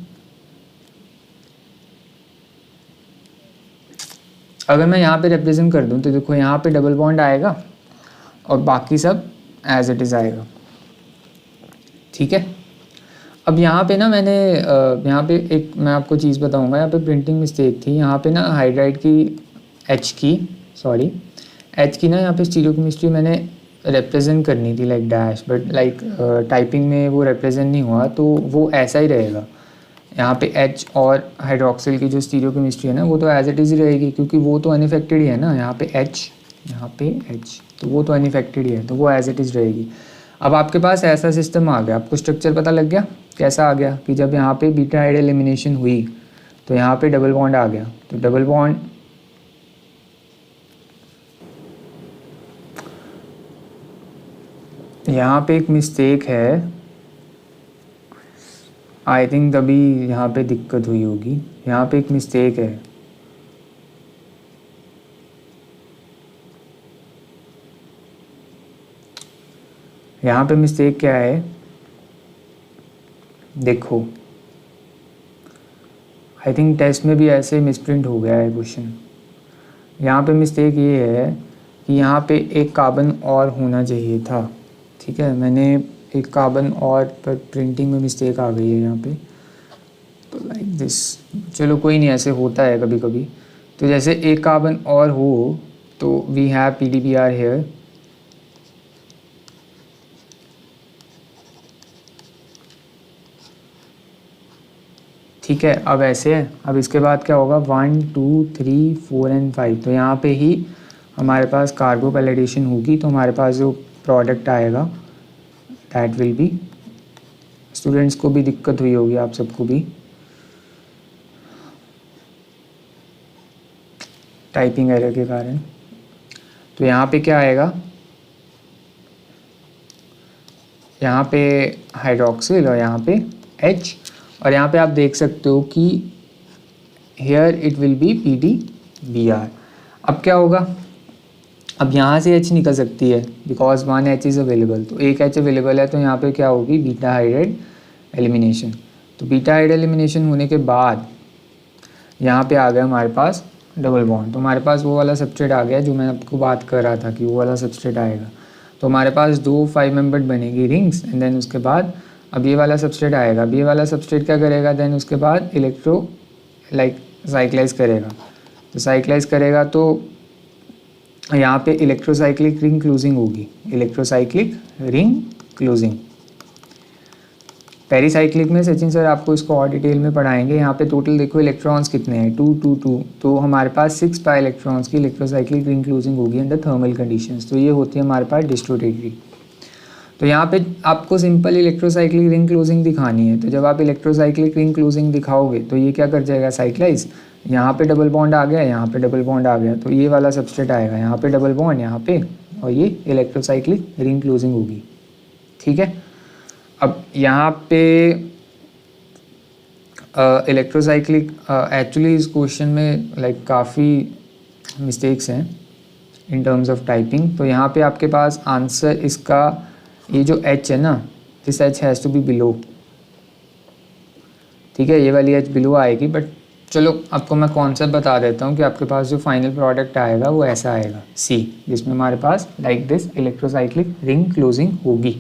अगर मैं यहाँ पे रिप्रेजेंट कर दूँ तो देखो यहाँ पे डबल बॉन्ड आएगा और बाकी सब एज इट इज़ आएगा, ठीक है। अब यहाँ पे ना मैंने यहाँ पे एक मैं आपको चीज़ बताऊँगा, यहाँ पे प्रिंटिंग मिस्टेक थी, यहाँ पे ना हाइड्राइड की H की ना यहाँ पे स्टीरियोकेमिस्ट्री मैंने रिप्रेजेंट करनी थी like dash, but like typing में वो रिप्रेजेंट नहीं हुआ, तो वो ऐसा ही रहेगा। यहाँ पे H और हाइड्रोक्सिल की जो स्टीरियोकेमिस्ट्री है ना वो तो एज इट इज़ रहेगी, क्योंकि वो तो अनइफेक्टेड ही है ना, यहाँ पे H, यहाँ पे H, तो वो तो अनइफेक्टेड ही है, तो वो एज इट इज़ रहेगी। अब आपके पास ऐसा सिस्टम आ गया, आपको स्ट्रक्चर पता लग गया कैसा आ गया, कि जब यहाँ पे बीटा हाइड्राइड एलिमिनेशन हुई तो यहाँ पे डबल बॉन्ड आ गया। तो डबल बॉन्ड यहाँ पे एक मिस्टेक है, आई थिंक तभी यहाँ पे दिक्कत हुई होगी, यहाँ पे एक मिस्टेक है। यहाँ पे मिस्टेक क्या है, देखो आई थिंक टेस्ट में भी ऐसे मिसप्रिंट हो गया है क्वेश्चन। यहाँ पे मिस्टेक ये है कि यहाँ पे एक कार्बन और होना चाहिए था, ठीक है, मैंने एक कार्बन और पर प्रिंटिंग में मिस्टेक आ गई है यहाँ पे, तो लाइक दिस। चलो कोई नहीं, ऐसे होता है कभी कभी। तो जैसे एक कार्बन और हो तो वी हैव PDBr हेयर, ठीक है। अब ऐसे है, अब इसके बाद क्या होगा, 1 2 3 4 एंड 5, तो यहाँ पे ही हमारे पास कार्बो वैलिडेशन होगी, तो हमारे पास जो प्रोडक्ट आएगा दैट विल बी, स्टूडेंट्स को भी दिक्कत हुई होगी, आप सबको भी। टाइपिंग एरर के कारण। तो यहाँ पे क्या आएगा, यहाँ पे हाइड्रोक्सिल और यहाँ पे H, और यहाँ पे आप देख सकते हो कि here it will be PDBr। अब क्या होगा, अब यहाँ से H निकल सकती है बिकॉज 1 H इज़ अवेलेबल, तो एक H अवेलेबल है, तो यहाँ पे क्या होगी, बीटा हाइड्राइड एलिमिनेशन। तो बीटा हाइड्राइड एलिमिनेशन होने के बाद यहाँ पे आ गया हमारे पास डबल बॉन्ड, तो हमारे पास वो वाला सबस्ट्रेट आ गया जो मैं आपको बात कर रहा था कि वो वाला सबस्ट्रेट आएगा। तो हमारे पास 2 5 मेंबर्ड बनेगी रिंग्स, एंड देन उसके बाद अब ये वाला सबस्ट्रेट आएगा। अब ये वाला सबस्ट्रेट क्या करेगा, देन उसके बाद इलेक्ट्रो साइक्लाइज करेगा। तो साइक्लाइज करेगा तो यहाँ पे इलेक्ट्रोसाइक्लिक रिंग क्लोजिंग होगी, इलेक्ट्रोसाइक्लिक रिंग क्लोजिंग। पेरीसाइक्लिक में सचिन सर आपको इसको और डिटेल में पढ़ाएंगे। यहाँ पे टोटल देखो इलेक्ट्रॉन्स कितने हैं, 2 2 2, तो हमारे पास 6 पाई इलेक्ट्रॉन्स की इलेक्ट्रोसाइक्लिक रिंग क्लोजिंग होगी अंडर थर्मल कंडीशंस। तो ये होती है हमारे पास डिस्टोटेटरी। तो यहाँ पे आपको सिंपल इलेक्ट्रोसाइक्लिक रिंग क्लोजिंग दिखानी है। तो जब आप इलेक्ट्रोसाइक्लिक रिंग क्लोजिंग दिखाओगे तो ये क्या कर जाएगा, साइक्लाइज। यहाँ पे डबल बॉन्ड आ गया, यहाँ पे डबल बॉन्ड आ गया, तो ये वाला सबस्ट्रेट आएगा, यहाँ पे डबल बॉन्ड यहाँ पे, और ये इलेक्ट्रोसाइक्लिक रिंग क्लोजिंग होगी। ठीक है, अब यहाँ पे इलेक्ट्रोसाइक्लिक एक्चुअली इस क्वेश्चन में काफ़ी मिस्टेक्स हैं इन टर्म्स ऑफ टाइपिंग। तो यहाँ पे आपके पास आंसर इसका ये जो H है ना, this H has to be below. ठीक है, ये वाली H बिलो आएगी, बट चलो आपको मैं कॉन्सेप्ट बता देता हूँ कि आपके पास जो फाइनल प्रोडक्ट आएगा वो ऐसा आएगा C, जिसमें हमारे पास like this electrocyclic ring closing होगी।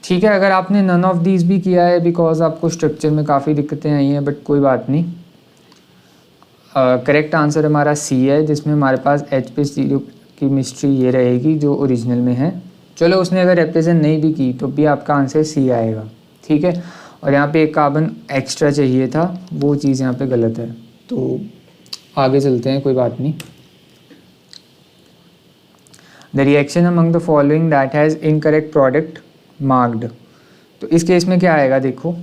ठीक है, अगर आपने नन ऑफ दीज भी किया है बिकॉज आपको स्ट्रक्चर में काफ़ी दिक्कतें आई हैं, बट कोई बात नहीं। करेक्ट आंसर हमारा C है, जिसमें हमारे पास H पे स्टीरियो केमिस्ट्री ये रहेगी जो ओरिजिनल में है। चलो उसने अगर रिप्रेजेंट नहीं भी की तो भी आपका आंसर C आएगा। ठीक है, और यहाँ पे एक कार्बन एक्स्ट्रा चाहिए था, वो चीज़ यहाँ पे गलत है, तो आगे चलते हैं, कोई बात नहीं। The reaction among the following that has incorrect product marked. तो इस केस में क्या आएगा, देखो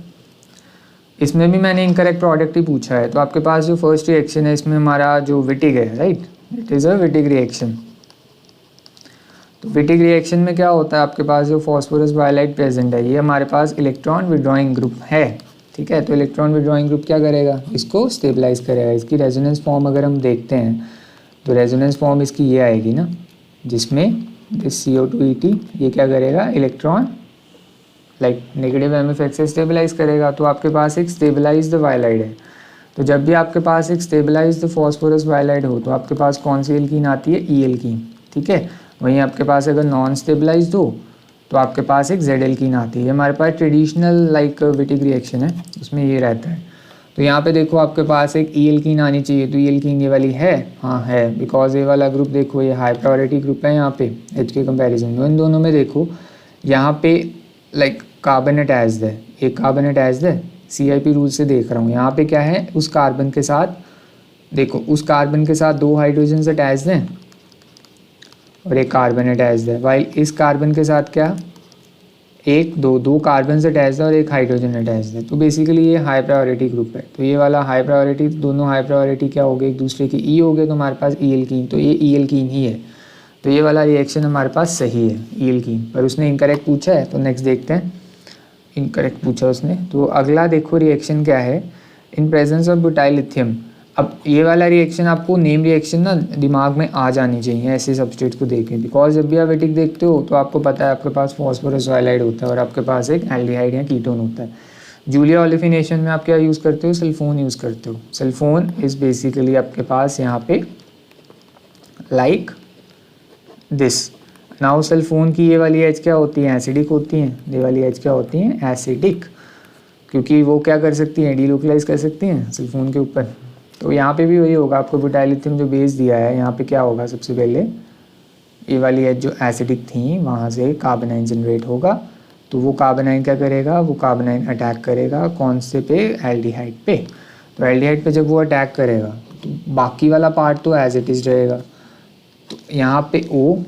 इसमें भी मैंने इनकरेक्ट प्रोडक्ट ही पूछा है। तो आपके पास जो फर्स्ट रिएक्शन है इसमें हमारा जो विटिग है, right, it is a Wittig reaction. तो विटिग रिएक्शन में क्या होता है, आपके पास जो फॉस्फोरस वायलाइट प्रेजेंट है ये हमारे पास इलेक्ट्रॉन विड्रॉइंग ग्रुप है। ठीक है, तो इलेक्ट्रॉन विड्रॉइंग ग्रुप क्या करेगा, इसको स्टेबलाइज करेगा। इसकी रेजोनेंस फॉर्म अगर हम देखते हैं तो रेजोनेंस फॉर्म इसकी ये आएगी ना, जिसमें दिस CO2 ये क्या करेगा, इलेक्ट्रॉन नेगेटिव MF से स्टेबलाइज करेगा। तो आपके पास एक स्टेबलाइज्ड वायलाइड है। तो जब भी आपके पास एक स्टेबलाइज्ड फॉस्फोरस वायलाइड हो तो आपके पास कौन सी एल्कीन आती है, E एल्कीन। ठीक है, वहीं आपके पास अगर नॉन स्टेबलाइज्ड हो तो आपके पास एक Z एल्कीन आती है। हमारे पास ट्रेडिशनल विटिग रिएक्शन है, उसमें ये रहता है। तो यहाँ पे देखो आपके पास एक E एल्कीन आनी चाहिए, तो E एल्कीन ये वाली है, हाँ है, बिकॉज ये वाला ग्रुप देखो ये हाई प्रायोरिटी ग्रुप है यहाँ पे H के कंपैरिजन में। इन दोनों में देखो यहाँ पे कार्बन अटैच्ड है, एक कार्बन अटैच्ड है, CIP रूल से देख रहा हूँ। यहाँ पे क्या है, उस कार्बन के साथ देखो, उस कार्बन के साथ 2 हाइड्रोजन अटैच्ड हैं और एक कार्बन अटैच्ड है, वाइल इस कार्बन के साथ क्या, 2 कार्बन अटैच्ड है और एक हाइड्रोजन अटैच्ड है। तो बेसिकली ये हाई प्रायोरिटी ग्रुप है। तो ये वाला हाई प्रायोरिटी, दोनों हाई प्रायोरिटी क्या हो गए, एक दूसरे की E हो गए, तो हमारे पास E एल्कीन, तो ये E एल्कीन ही है। तो ये वाला रिएक्शन हमारे पास सही है, E एल्कीन। पर उसने इनकरेक्ट पूछा है, तो नेक्स्ट देखते हैं, इनकरेक्ट पूछा उसने। तो अगला देखो रिएक्शन क्या है, in presence of butyl lithium. अब ये वाला रिएक्शन आपको नेम रिएक्शन ना दिमाग में आ जानी चाहिए ऐसे सब्सट्रेट को देखें, बिकॉज जब भी आप विटिक देखते हो तो आपको पता है आपके पास फॉस्फोरस वायलाइड होता है और आपके पास एक एल्डिहाइड या कीटोन होता है। जूलिया ओलिफिनेशन में आप क्या यूज़ करते हो, सल्फोन यूज़ करते हो। सल्फोन इज़ बेसिकली आपके पास यहाँ पे लाइक दिस। नाउ सल्फोन की ये वाली एच क्या होती है, एसिडिक होती हैं, ये वाली एच क्या होती हैं, एसिडिक, क्योंकि वो क्या कर सकती हैं, डीलोकलाइज कर सकती हैं सल्फोन के ऊपर। तो यहाँ पे भी वही होगा, आपको ब्यूटाइल लिथियम जो बेस दिया है यहाँ पे क्या होगा, सबसे पहले ये वाली एच जो एसिडिक थी वहाँ से कार्बोनाइन जनरेट होगा। तो वो कार्बोनाइन क्या करेगा, वो कार्बोनाइन अटैक करेगा कौन से पे, एल्डिहाइड पे। तो एल्डिहाइड पे जब वो अटैक करेगा तो बाकी वाला पार्ट तो एज इट इज़ रहेगा। तो यहाँ पे O,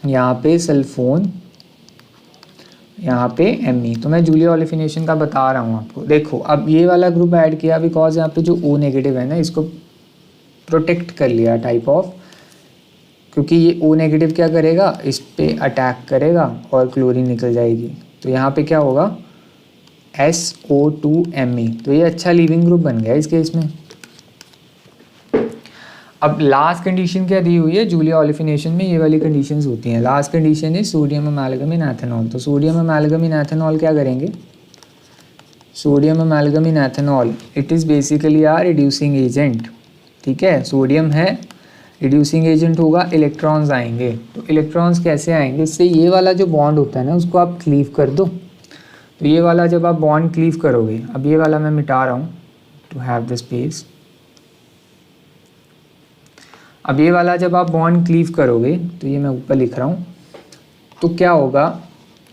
यहाँ पे सल्फोन, यहाँ पे Me। तो मैं जूलिया ओलिफिनेशन का बता रहा हूँ आपको। देखो अब ये वाला ग्रुप ऐड किया बिकॉज यहाँ पे जो O नेगेटिव है ना, इसको प्रोटेक्ट कर लिया टाइप ऑफ, क्योंकि ये O नेगेटिव क्या करेगा, इस पे अटैक करेगा और क्लोरीन निकल जाएगी। तो यहाँ पे क्या होगा, SO2Me। तो ये अच्छा लीविंग ग्रुप बन गया इस केस में। अब लास्ट कंडीशन क्या दी हुई है, जूलिया ओलिफिनेशन में ये वाली कंडीशंस होती हैं। लास्ट कंडीशन है सोडियम अमेलगम इन एथेनॉल। तो सोडियम अमेलगम इन एथेनॉल क्या करेंगे, sodium amalgam in ethanol it is basically are reducing agent. ठीक है, सोडियम है, रिड्यूसिंग एजेंट होगा, इलेक्ट्रॉन्स आएंगे। तो इलेक्ट्रॉन्स कैसे आएंगे, इससे ये वाला जो बॉन्ड होता है ना उसको आप क्लीव कर दो। तो ये वाला जब आप बॉन्ड क्लीव करोगे, अब ये वाला मैं मिटा रहा हूँ टू हैव द स्पेस। अब ये वाला जब आप बॉन्ड क्लीव करोगे, तो ये मैं ऊपर लिख रहा हूँ, तो क्या होगा,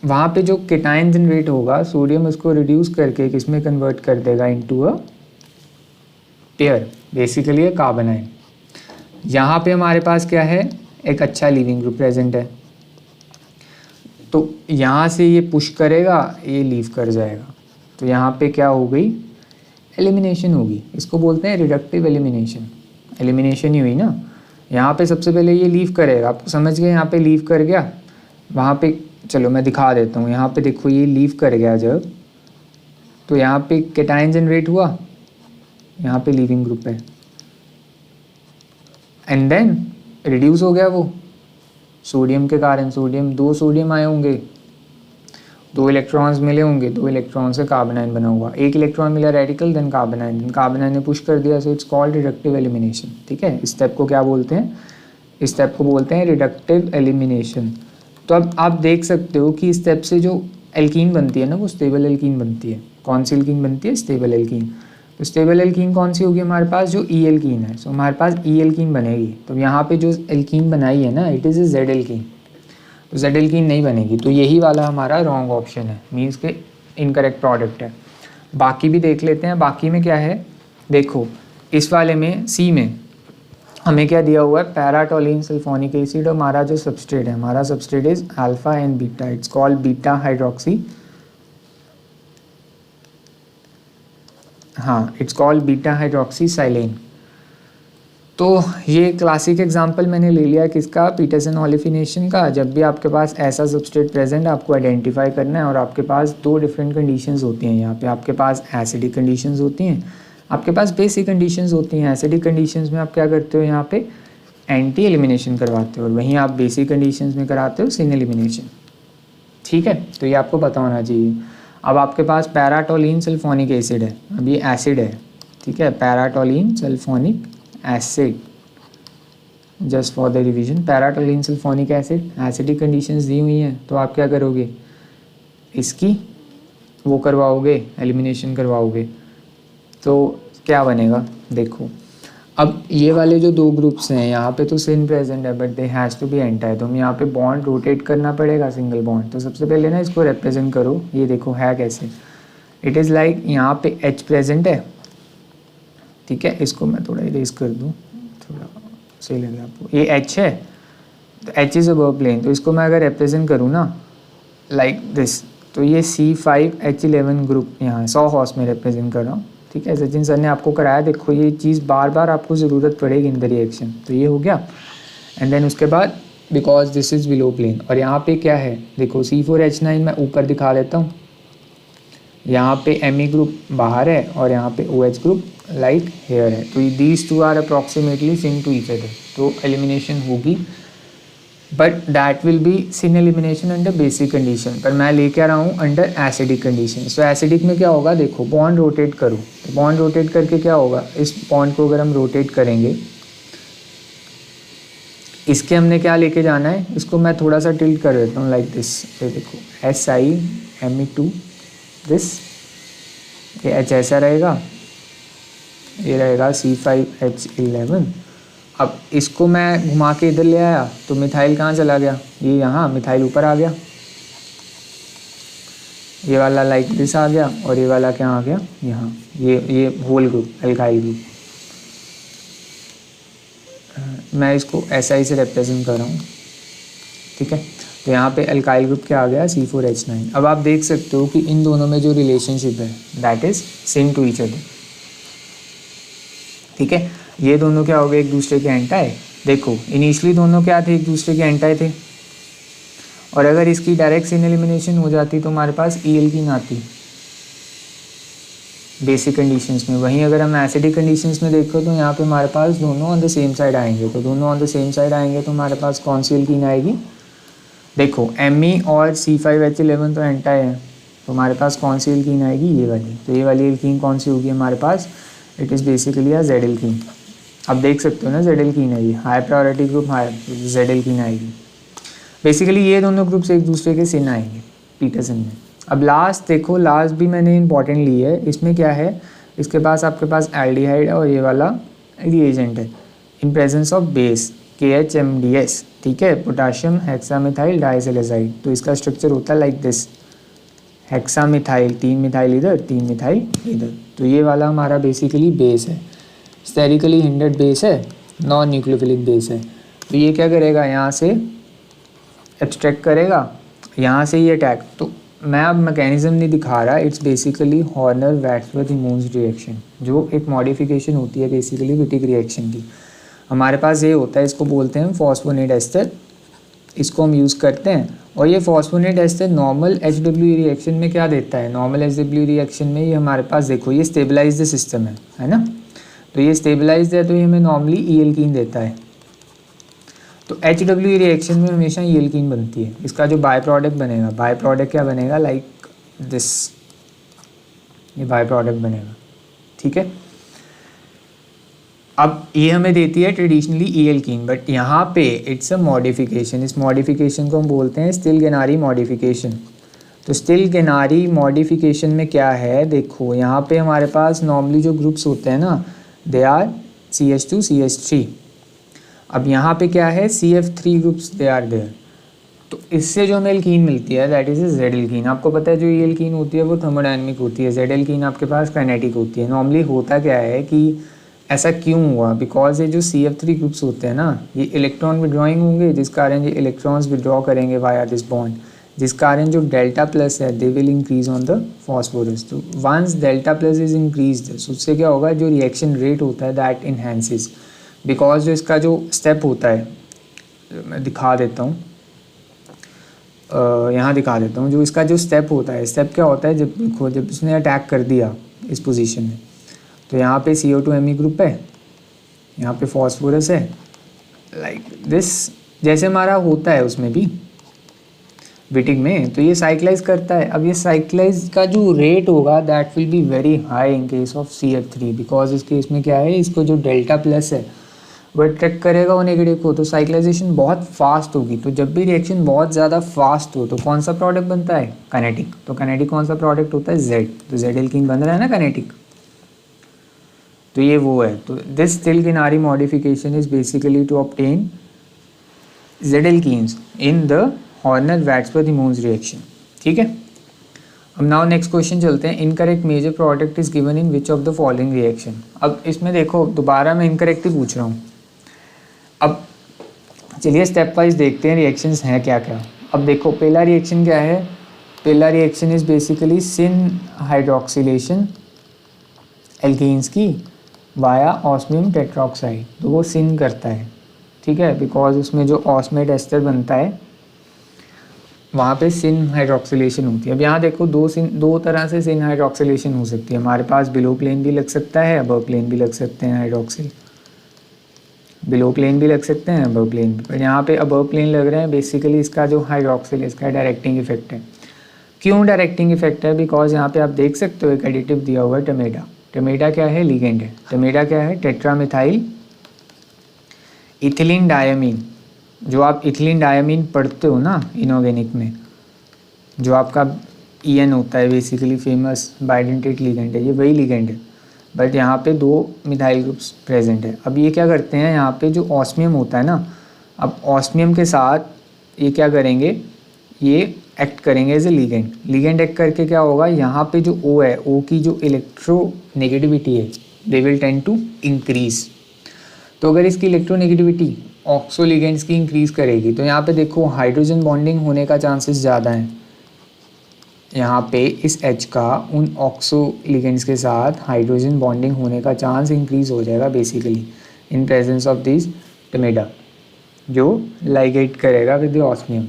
वहाँ पे जो केटाइन जनरेट होगा, सोडियम उसको रिड्यूस करके किसमें कन्वर्ट कर देगा, into a pair, basically a carbon ion. यहाँ पे हमारे पास क्या है, एक अच्छा लीविंग ग्रुप प्रेजेंट है। तो यहाँ से ये पुश करेगा, ये लीव कर जाएगा। तो यहाँ पे क्या हो गई, एलिमिनेशन होगी। इसको बोलते हैं रिडक्टिव एलिमिनेशन। एलिमिनेशन ही हुई ना। यहाँ पे सबसे पहले ये लीव करेगा, आप समझ गए, यहाँ पे लीव कर गया। वहाँ पे चलो मैं दिखा देता हूँ, यहाँ पे देखो ये लीव कर गया जब, तो यहाँ पे केटाइन जनरेट हुआ, यहाँ पे लीविंग ग्रुप है, एंड देन रिड्यूस हो गया वो सोडियम के कारण। सोडियम, 2 सोडियम आए होंगे, 2 इलेक्ट्रॉन्स मिले होंगे, 2 इलेक्ट्रॉन से कार्बन आयन बना हुआ, 1 इलेक्ट्रॉन मिला रेडिकल, देन कार्बन आयन ने पुश कर दिया। So it's called reductive elimination. ठीक है, इस स्टेप को क्या बोलते हैं, इस स्टेप को बोलते हैं रिडक्टिव एलिमिनेशन। तो अब आप देख सकते हो कि इस स्टेप से जो एल्कीन बनती है ना, वो स्टेबल एल्कीन बनती है। कौन सी एल्कीन बनती है, स्टेबल एल्कीन। तो स्टेबल एल्कीन कौन सी होगी हमारे पास, जो ई एल्कीन है। सो हमारे पास ई एल्कीन बनेगी। तो यहाँ पे जो एल्कीन बनाई है ना, it is a Z alkene. तो जेड एल्कीन नहीं बनेगी। तो यही वाला हमारा रॉन्ग ऑप्शन है, मीन्स के इनकरेक्ट प्रोडक्ट है। बाकी भी देख लेते हैं। बाकी में क्या है, देखो इस वाले में सी में हमें क्या दिया हुआ है, पैराटोलिन सल्फोनिक एसिड। और हमारा जो सबस्ट्रेट है, हमारा substrate is alpha and beta, it's called beta hydroxy, हाँ इट्स कॉल्ड बीटा हाइड्रोक्सी साइलेन। तो ये क्लासिक एग्जांपल मैंने ले लिया किसका, पीटरसन ओलिफिनेशन का। जब भी आपके पास ऐसा सबस्ट्रेट प्रेजेंट है, आपको आइडेंटिफाई करना है। और आपके पास 2 डिफरेंट कंडीशंस होती हैं यहाँ पे। आपके पास एसिडिक कंडीशंस होती हैं, आपके पास बेसिक कंडीशंस होती हैं। एसिडिक कंडीशंस में आप क्या करते हो, यहाँ पे एंटी एलिमिनेशन करवाते हो, और वहीं आप बेसिक कंडीशंस में कराते हो सिन एलिमिनेशन। ठीक है, तो ये आपको पता होना चाहिए। अब आपके पास पैराटोलिन सल्फोनिक एसिड है, अब ये एसिड है। ठीक है, paratoluene sulphonic acid, just for the revision, paratoluene sulphonic acid, acidic conditions दी हुई हैं। तो आप क्या करोगे, इसकी वो करवाओगे, एलिमिनेशन करवाओगे। तो क्या बनेगा, देखो अब ये वाले जो 2 ग्रुप्स हैं, यहाँ पे तो सिन प्रेजेंट है, but they has to be anti. तो हम यहाँ पे बॉन्ड रोटेट करना पड़ेगा, सिंगल बॉन्ड। तो सबसे पहले ना इसको रिप्रेजेंट करो, ये देखो है कैसे, इट इज़ लाइक यहाँ पे H प्रेजेंट है। ठीक है, इसको मैं थोड़ा इरेज कर दूँ, थोड़ा सही लगे आपको। ये H है, तो H इज़ अबव प्लेन। तो इसको मैं अगर रिप्रेजेंट करूँ ना लाइक दिस, तो ये C5H11 ग्रुप यहाँ 100 हॉर्स में रिप्रेजेंट कर रहा हूँ। ठीक है, सचिन सर ने आपको कराया। देखो ये चीज़ बार बार आपको ज़रूरत पड़ेगी इन द रिएक्शन। तो ये हो गया, एंड देन उसके बाद because this is below plane. और यहाँ पे क्या है, देखो C4H9 मैं ऊपर दिखा देता हूँ, यहाँ पे Me ग्रुप बाहर है और यहाँ पे OH ग्रुप लाइक हेयर है। तो these 2 are approximately syn to each other. तो एलिमिनेशन होगी, but that will be syn elimination under basic condition. पर मैं लेके आ रहा हूँ under acidic condition. So acidic में क्या होगा, देखो बॉन्ड रोटेट करो। तो बॉन्ड रोटेट करके क्या होगा, इस बॉन्ड को अगर हम रोटेट करेंगे, इसके हमने क्या लेके जाना है, इसको मैं थोड़ा सा टिल्ट कर देता हूँ लाइक दिस। ये देखो SiMe2 दिस, ये H ऐसा रहेगा, ये रहेगा C5H11। अब इसको मैं घुमा के इधर ले आया, तो मिथाइल कहाँ चला गया, ये यहाँ, मिथाइल ऊपर आ गया। ये वाला लाइक दिस आ गया, और ये वाला क्या आ गया, यहाँ, ये होल ग्रुप, एल्काइल ग्रुप। मैं इसको SI से रिप्रेजेंट कर रहा हूँ। ठीक है, तो यहाँ पे एल्काइल ग्रुप क्या आ गया, C4H9। अब आप देख सकते हो कि इन दोनों में जो रिलेशनशिप है that is syn to each other. ठीक है, ये दोनों क्या हो गए, एक दूसरे के एंटाई। देखो इनिशियली दोनों क्या थे, एक दूसरे के एंटाई थे, और अगर इसकी डायरेक्ट सिन एलिमिनेशन हो जाती तो हमारे पास ई एल्कीन आती बेसिक कंडीशंस में। वहीं अगर हम एसिडिक कंडीशंस में देखो तो यहाँ पे हमारे पास दोनों ऑन द सेम साइड आएंगे, तो दोनों ऑन द सेम साइड आएंगे तो हमारे पास कौन सी एल्कीन आएगी, देखो Me और C5H11 तो एंटाई है, तो हमारे पास कौन सी एल्कीन आएगी, ये वाली। तो ये वाली एल्कीन कौन सी होगी हमारे पास, it is basically a Z alkene. अब देख सकते हो ना जेड एल्कीन है ये, high priority group high Z alkene आएगी। बेसिकली ये दोनों ग्रुप्स एक दूसरे के सिन आएंगे पीटरसन में। अब लास्ट देखो, लास्ट भी मैंने इंपॉर्टेंट ली है, इसमें क्या है, इसके पास आपके पास एल्डिहाइड है और ये वाला रिएजेंट है in presence of base KHMDS, ठीक है, पोटाशियम हेक्सामिथाइल डाइसैलिसाइड। तो इसका स्ट्रक्चर होता है लाइक दिस, हेक्सामिथाइल, 3 मिथाइल इधर 3 मिथाइल इधर। तो ये वाला हमारा बेसिकली बेस है, स्टेरिकली हिंडर्ड बेस है, नॉन न्यूक्लियोफिलिक बेस है। तो ये क्या करेगा, यहाँ से एब्स्ट्रैक्ट करेगा, यहाँ से ये अटैक। तो मैं अब मैकेनिज्म नहीं दिखा रहा, it's basically Horner Wadsworth Emmons reaction, जो एक मॉडिफिकेशन होती है बेसिकली विटिक रिएक्शन की। हमारे पास ये होता है, इसको बोलते हैं फॉस्फोनेट एस्टर, इसको हम यूज़ करते हैं। और ये फॉस्फोनेट एस्टर नॉर्मल HW रिएक्शन में क्या देता है, नॉर्मल HW रिएक्शन में ये हमारे पास देखो ये स्टेबलाइज्ड सिस्टम है ना, तो ये स्टेबलाइज्ड है तो ये हमें नॉर्मली ई एल्कीन देता है। तो HW रिएक्शन में हमेशा ई एल्कीन बनती है। इसका जो बाय प्रोडक्ट बनेगा, बाय प्रोडक्ट क्या बनेगा, लाइक दिस, ये बाय प्रोडक्ट बनेगा, ठीक है। अब ये हमें देती है ट्रेडिशनली ई एल्कीन, बट यहाँ पे इट्स अ मॉडिफिकेशन। इस मॉडिफिकेशन को हम बोलते हैं स्टिल्गेनारी मॉडिफिकेशन। तो स्टिल्गेनारी मॉडिफिकेशन में क्या है, देखो यहाँ पे हमारे पास नॉर्मली जो ग्रुप्स होते हैं ना, दे आर CH2 CH3। अब यहाँ पे क्या है, CF3 groups they are there. तो इससे जो हमें एल्कीन मिलती है दैट इज़ जेड एल्कीन। आपको पता है जो ये एल्कीन होती है वो थर्मोडायनेमिक होती है, जेड एल्कीन आपके पास काइनेटिक होती है। नॉर्मली होता क्या है कि ऐसा क्यों हुआ, बिकॉज ये जो CF3 ग्रुप्स होते हैं ना, ये इलेक्ट्रॉन विड्रॉइंग होंगे, जिस कारण ये इलेक्ट्रॉन्स विड्रॉ करेंगे वाया दिस बॉन्ड, जिस कारण जो डेल्टा प्लस है they will increase on the phosphorus. तो once delta plus is increase, उससे क्या होगा, जो रिएक्शन रेट होता है दैट इन्हेंसेस। बिकॉज जो इसका जो स्टेप होता है, मैं दिखा देता हूँ, यहाँ दिखा देता हूँ, जो इसका जो स्टेप होता है, स्टेप क्या होता है, जब देखो जब इसने अटैक कर दिया इस पोजीशन में, तो यहाँ पे CO2 Me ग्रुप है, यहाँ पे फॉस्फोरस है, लाइक दिस, जैसे हमारा होता है उसमें भी विटिक में। तो ये साइक्लाइज करता है। अब ये साइक्लाइज का जो रेट होगा that will be very high in case of CF3, because इस केस में क्या है, इसको जो डेल्टा प्लस है वो अट्रैक्ट करेगा वो नेगेटिव को, तो साइक्लाइजेशन बहुत फास्ट होगी। तो जब भी रिएक्शन बहुत ज़्यादा फास्ट हो तो कौन सा प्रोडक्ट बनता है, काइनेटिक। तो काइनेटिक कौन सा प्रोडक्ट होता है, Z। तो Z एल्कीन बन रहा है ना काइनेटिक, तो ये वो है। तो this Still Gennari modification is basically to obtain Z alkenes in the Horner Wadsworth Emmons reaction, ठीक है। अब नाउ नेक्स्ट क्वेश्चन चलते हैं, incorrect major product is given in which of the following reaction. अब इसमें देखो दोबारा मैं इनकरेक्ट ही पूछ रहा हूँ। अब चलिए स्टेप वाइज देखते हैं रिएक्शंस हैं क्या क्या। अब देखो पहला रिएक्शन क्या है, पहला reaction is basically syn hydroxylation alkenes की वाया ऑस्मियम टेट्रोक्साइड। तो वो सिन करता है, ठीक है, बिकॉज उसमें जो ऑस्मेट एस्टर बनता है वहाँ पे सिन हाइड्रोक्सिलेशन होती है। अब यहाँ देखो दो तरह से सिन हाइड्रोक्सिलेशन हो सकती है। हमारे पास बिलो प्लेन भी लग सकता है, अबव प्लेन भी लग सकते हैं हाइड्रोक्सिल, बिलो प्लेन भी लग सकते हैं, अबव प्लेन भी। पर यहाँ पे अबव प्लेन लग रहे हैं, बेसिकली इसका जो हाइड्रोक्सिल इसका डायरेक्टिंग इफेक्ट है। क्यों डायरेक्टिंग इफेक्ट है, बिकॉज यहाँ पे आप देख सकते हो एक एडिटिव दिया हुआ है टमेटा। टमेटा क्या है, लिगेंड है। टमेटा क्या है, टेट्रामिथाइल इथिलीन डायमीन। जो आप इथिलीन डायमीन पढ़ते हो ना इनऑर्गेनिक में, जो आपका EN होता है, बेसिकली फेमस बाइडेंटेट लिगेंड है, ये वही लिगेंड है, बट यहाँ पे 2 मिथाइल ग्रुप्स प्रेजेंट है। अब ये क्या करते हैं, यहाँ पे जो ऑस्मियम होता है ना, अब ऑस्मियम के साथ ये क्या करेंगे, ये एक्ट करेंगे as a ligand. Ligand act करके क्या होगा, यहाँ पे जो O है, O की जो इलेक्ट्रोनेगेटिविटी है they will tend to increase. तो अगर इसकी इलेक्ट्रोनेगेटिविटी ऑक्सो लिगेंड्स की इंक्रीज करेगी तो यहाँ पे देखो हाइड्रोजन बॉन्डिंग होने का चांसेस ज़्यादा हैं। यहाँ पे इस H का उन ऑक्सो लिगेंड्स के साथ हाइड्रोजन बॉन्डिंग होने का चांस इंक्रीज हो जाएगा basically. In presence of this TMEDA जो लाइगेट करेगा विद द ऑस्मियम।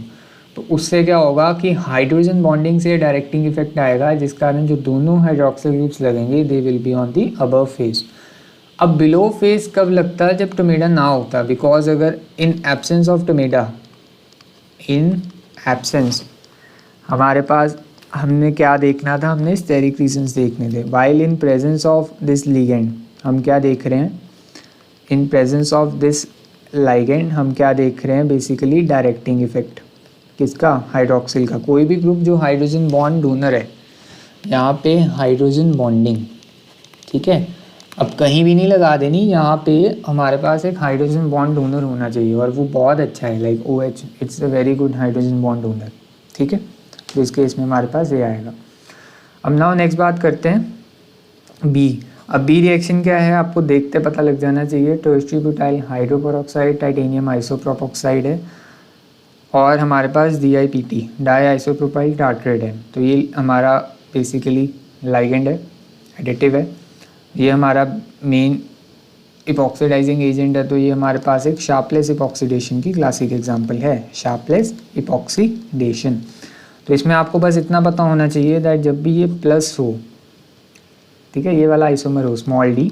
तो उससे क्या होगा कि हाइड्रोजन बॉन्डिंग से डायरेक्टिंग इफेक्ट आएगा, जिस कारण जो दोनों हाइड्रोक्सिल ग्रुप्स लगेंगे they will be on the above face. अब बिलो फेज कब लगता है? जब टमेटा ना होता, बिकॉज अगर in absence of TMEDA, in absence हमारे पास हमने क्या देखना था? हमने स्टेरिक रीजन्स देखने थे। While in presence of this ligand हम क्या देख रहे हैं? इन प्रेजेंस ऑफ दिस लाइगेंड हम क्या देख रहे हैं? बेसिकली डायरेक्टिंग इफेक्ट किसका? हाइड्रोक्सिल का। कोई भी ग्रुप जो हाइड्रोजन बॉन्ड डोनर है, यहाँ पे हाइड्रोजन बॉन्डिंग, ठीक है। अब कहीं भी नहीं लगा देनी, यहाँ पे हमारे पास एक हाइड्रोजन बॉन्ड डोनर होना चाहिए और वो बहुत अच्छा है, like OH, it's a very good hydrogen bond donor, ठीक है। तो इस केस में हमारे पास ये आएगा। अब नाउ नेक्स्ट बात करते हैं बी। अब बी रिएक्शन क्या है आपको देखते पता लग जाना चाहिए। टर्शियरी ब्यूटाइल हाइड्रोपेरोक्साइड टाइटेनियम आइसोप्रोपोक्साइड है और हमारे पास DIPT डाई आइसोप्रोपाइल टार्ट्रेट है। तो ये हमारा बेसिकली लाइगेंड है, एडिटिव है। ये हमारा मेन इपॉक्सीडाइजिंग एजेंट है। तो ये हमारे पास एक शार्पलेस इपॉक्सीडेशन की क्लासिक एग्जांपल है, शार्पलेस इपॉक्सीडेशन। तो इसमें आपको बस इतना पता होना चाहिए दैट जब भी ये प्लस हो, ठीक है, ये वाला आइसोमर हो स्मॉल d,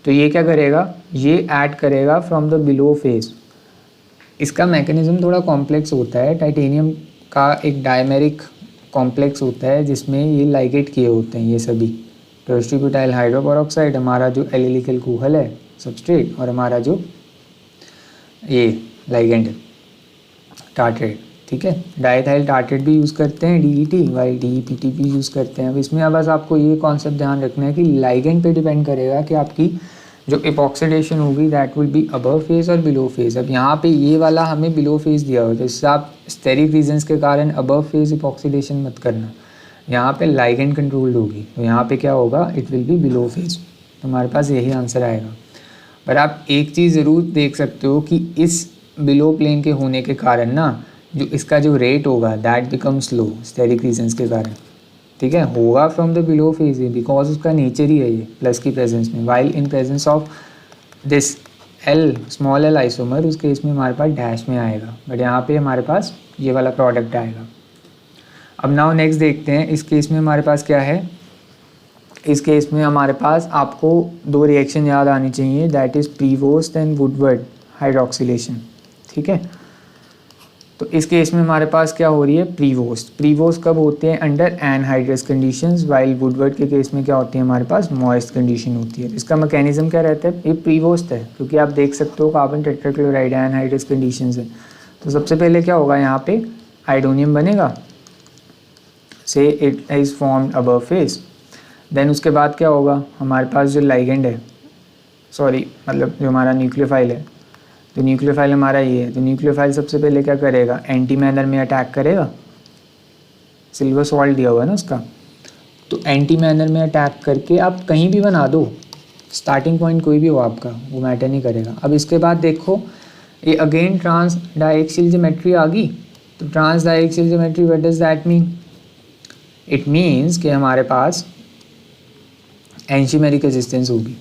तो ये क्या करेगा? ये ऐड करेगा फ्रॉम द बिलो फेज। इसका मैकेनिज्म थोड़ा कॉम्प्लेक्स होता है। टाइटेनियम का एक डायमेरिक कॉम्प्लेक्स होता है जिसमें ये लाइगेट किए होते हैं ये सभी। टर्शियरी ब्यूटाइल हाइड्रोपेरोक्साइड हमारा जो एलिलिक एल्कोहल है सबस्ट्रेट, और हमारा जो ये लाइगेंड टार्ट्रेट, ठीक है। डाइथाइल टार्ट्रेट भी यूज़ करते हैं DET, वाइल DEPT भी यूज़ करते हैं। अब इसमें बस आपको ये कॉन्सेप्ट ध्यान रखना है कि लाइगेंड पे डिपेंड करेगा कि आपकी जो इपॉक्सीडेशन होगी that will be above phase और बिलो फेज। अब यहाँ पे ये वाला हमें बिलो फेज दिया हुआ है, तो इससे आप स्टेरिक रीजन्स के कारण अबव फेज इपॉक्सीडेशन मत करना। यहाँ पे लाइगेंड कंट्रोल्ड होगी, तो यहाँ पे क्या होगा? It will be below phase. तो हमारे पास यही आंसर आएगा। पर आप एक चीज़ ज़रूर देख सकते हो कि इस बिलो प्लेन के होने के कारण ना जो इसका जो रेट होगा that become slow steric reasons के कारण, ठीक है। होगा from the below phase because उसका नेचर ही है ये प्लस की प्रेजेंस में। While in presence of this small l isomer, उस केस में हमारे पास डैश में आएगा, बट यहाँ पे हमारे पास ये वाला प्रोडक्ट आएगा। अब नाउ नेक्स्ट देखते हैं इस केस में हमारे पास क्या है। इस केस में हमारे पास आपको दो रिएक्शन याद आनी चाहिए, that is Prevost and Woodward hydroxylation, ठीक है। तो इस केस में हमारे पास क्या हो रही है? प्रीवोस्ट। प्रीवोस्ट कब होते हैं? Under anhydrous conditions, while Woodward के केस में क्या होती है? हमारे पास मॉइस्ट कंडीशन होती है। इसका मैकेनिज्म क्या रहता है? ये प्रीवोस्ट है क्योंकि आप देख सकते हो कार्बन टेट्राक्लोराइड एनहाइड्रस कंडीशंस है। तो सबसे पहले क्या होगा? यहाँ पे आइडोनियम बनेगा, say it is formed above phase. Then उसके बाद क्या होगा? हमारे पास जो लाइगेंड है, सॉरी मतलब जो हमारा न्यूक्लियोफाइल है, तो न्यूक्लियोफाइल हमारा ये है। तो न्यूक्लियोफाइल सबसे पहले क्या करेगा? एंटी मैनर में अटैक करेगा। सिल्वर सॉल्ट दिया हुआ है ना उसका, तो एंटी मैनर में अटैक करके आप कहीं भी बना दो, स्टार्टिंग पॉइंट कोई भी हो आपका, वो मैटर नहीं करेगा। अब इसके बाद देखो ये अगेन ट्रांस डायएक्सियल ज्योमेट्री आ गई। तो trans diaxial geometry what does that mean? It means कि हमारे पास एंशीमेरिक रेजिस्टेंस होगी।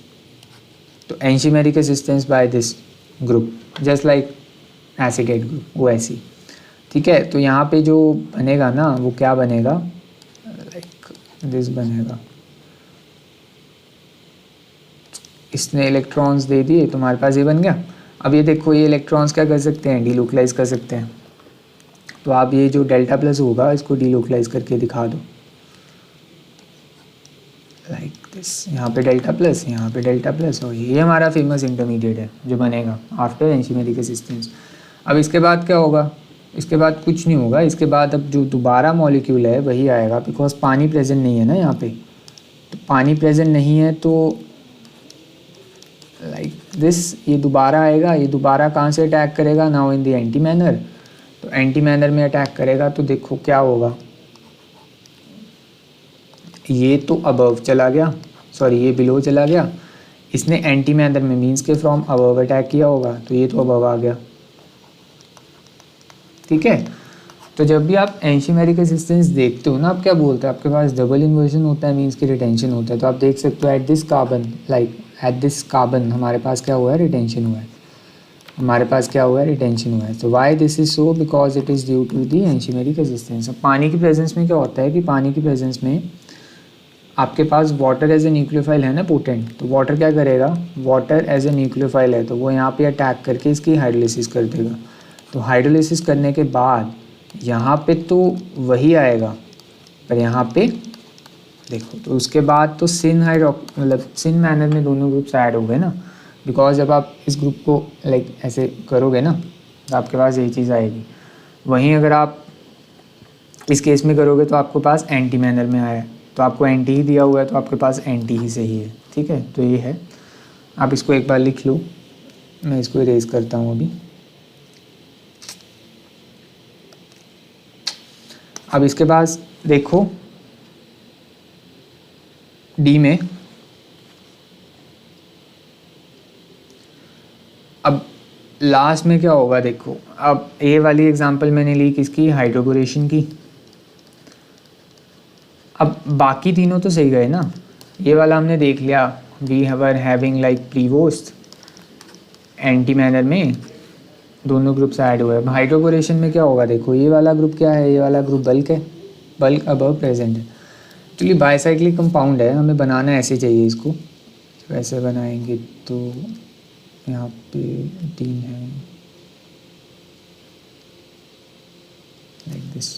तो anchimeric resistance by this group just like acetate group OAC, ठीक है। तो यहाँ पे जो बनेगा ना वो क्या बनेगा? लाइक दिस बनेगा। इसने इलेक्ट्रॉन्स दे दिए तो हमारे पास ये बन गया। अब ये देखो ये इलेक्ट्रॉन्स क्या कर सकते हैं? डीलोकलाइज कर सकते हैं। तो आप ये जो डेल्टा प्लस होगा इसको डीलोकलाइज करके दिखा दो लाइक दिस। यहाँ पे डेल्टा प्लस, यहाँ पे डेल्टा प्लस, और ये हमारा फेमस इंटरमीडिएट है जो बनेगा आफ्टर एंशीमेरिक रेजिस्टेंस। अब इसके बाद क्या होगा? इसके बाद कुछ नहीं होगा। इसके बाद अब जो दोबारा मॉलिक्यूल है वही आएगा, बिकॉज पानी प्रेजेंट नहीं है ना यहाँ पे। तो पानी प्रेजेंट नहीं है तो लाइक दिस ये दोबारा आएगा। ये दोबारा कहाँ से अटैक करेगा? Now in the anti manner. तो एंटी मैनर में अटैक करेगा तो देखो क्या होगा, ये तो अबव चला गया, सॉरी ये बिलो चला गया। इसने एंटी मैनर में मीन्स के फ्रॉम अबव अटैक किया होगा, तो ये तो अबव आ गया, ठीक है। तो जब भी आप एंशीमेरिक रेजिस्टेंस देखते हो ना, आप क्या बोलते हैं? आपके पास डबल इन्वर्जन होता है, मीन्स की रिटेंशन होता है। तो आप देख सकते हो at this carbon, like at this carbon हमारे पास क्या हुआ है, रिटेंशन हुआ है, हमारे पास क्या हुआ है, रिटेंशन हुआ है। तो why this is so, because it is due to the anchimeric resistance. अब पानी की प्रेजेंस में क्या होता है कि पानी की प्रेजेंस में आपके पास वाटर एज ए न्यूक्लियोफाइल है ना पोटेंट, तो वाटर क्या करेगा, वाटर एज ए न्यूक्लियोफाइल है तो वो यहाँ पे अटैक करके इसकी हाइड्रोलिसिस कर देगा। तो हाइड्रोलिसिस करने के बाद यहाँ पे तो वही आएगा, पर यहाँ पे देखो तो उसके बाद तो सिन मतलब सिन मैनर में दोनों ग्रुप्स ऐड हो गए ना, बिकॉज जब आप इस ग्रुप को लाइक ऐसे करोगे ना तो आपके पास यही चीज़ आएगी। वहीं अगर आप इस केस में करोगे तो आपके पास एंटी मैनर में आया है, तो आपको एंटी ही दिया हुआ है तो आपके पास एंटी ही सही है, ठीक है। तो ये है, आप इसको एक बार लिख लो, मैं इसको इरेज करता हूँ अभी। अब इसके पास देखो डी में, अब लास्ट में क्या होगा देखो, अब ए वाली एग्जांपल मैंने ली किसकी, हाइड्रोबोरेशन की। अब बाकी तीनों तो सही गए ना, ये वाला हमने देख लिया, we have a having like Prevost, anti manner में दोनों ग्रुप्स ऐड हुए। अब हाइड्रोबोरेशन में क्या होगा देखो, ये वाला ग्रुप क्या है, ये वाला ग्रुप बल्क है, बल्क अबव प्रेजेंट है। एक्चुअली बाइसाइक्लिक कंपाउंड है, हमें बनाना ऐसे चाहिए इसको, तो ऐसे बनाएंगे तो यहाँ पे 3 है लाइक दिस,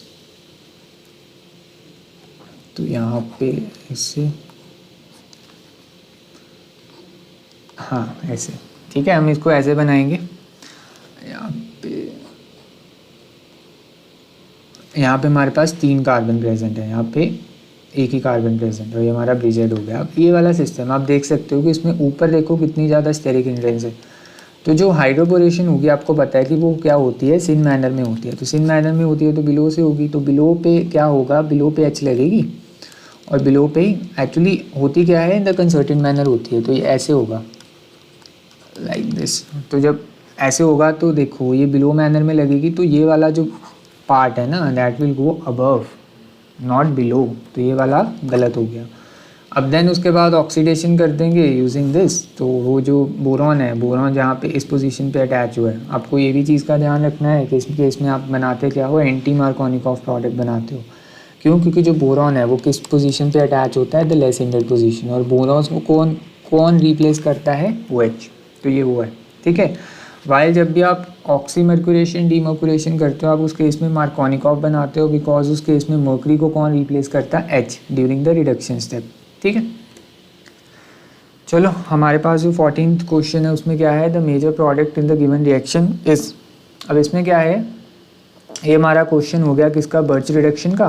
तो यहाँ पे इससे हाँ ऐसे, ठीक है, हम इसको ऐसे बनाएंगे। यहाँ पे हमारे पास 3 कार्बन प्रेजेंट है, यहाँ पे एक ही कार्बन प्रेजेंट है, और ये हमारा ब्रिजेड हो गया। अब ये वाला सिस्टम आप देख सकते हो कि इसमें ऊपर देखो कितनी ज़्यादा स्टेरिक हिंड्रेंस है। तो जो हाइड्रोबोरेशन होगी आपको पता है कि वो क्या होती है, सिन मैनर में होती है। तो सिन मैनर में होती है तो बिलो से होगी, तो बिलो पे क्या होगा, बिलो पे एच लगेगी, और बिलो पे एक्चुअली होती क्या है, इन द कंसर्टेड मैनर होती है। तो ये ऐसे होगा लाइक दिस। तो जब ऐसे होगा तो देखो ये बिलो मैनर में लगेगी, तो ये वाला जो पार्ट है ना that will go above not below, तो ये वाला गलत हो गया। अब देन उसके बाद ऑक्सीडेशन कर देंगे यूजिंग दिस, तो वो जो बोरॉन है, बोरॉन जहाँ पे इस पोजीशन पे अटैच हुआ है, आपको ये भी चीज़ का ध्यान रखना है कि इस केस में आप बनाते क्या हो, एंटी मार्कोनिकॉफ प्रोडक्ट बनाते हो। क्यों, क्योंकि जो बोरॉन है वो किस पोजीशन पे अटैच होता है, द लेस हिंडर्ड पोजीशन, और बोरॉन्स को कौन रिप्लेस करता है, OH, तो ये वो है, ठीक है। वाइल जब भी आप ऑक्सीमर्क्यूरेशन डीमर्क्यूरेशन करते हो आप उस केस में मार्कोनिकॉफ बनाते हो, बिकॉज उस केस में मर्करी को कौन रिप्लेस करता है, H during the reduction step, ठीक है। चलो हमारे पास जो 14th क्वेश्चन है उसमें क्या है, the major product in the given reaction is. अब इसमें क्या है, ये हमारा क्वेश्चन हो गया किसका, बर्च रिडक्शन का,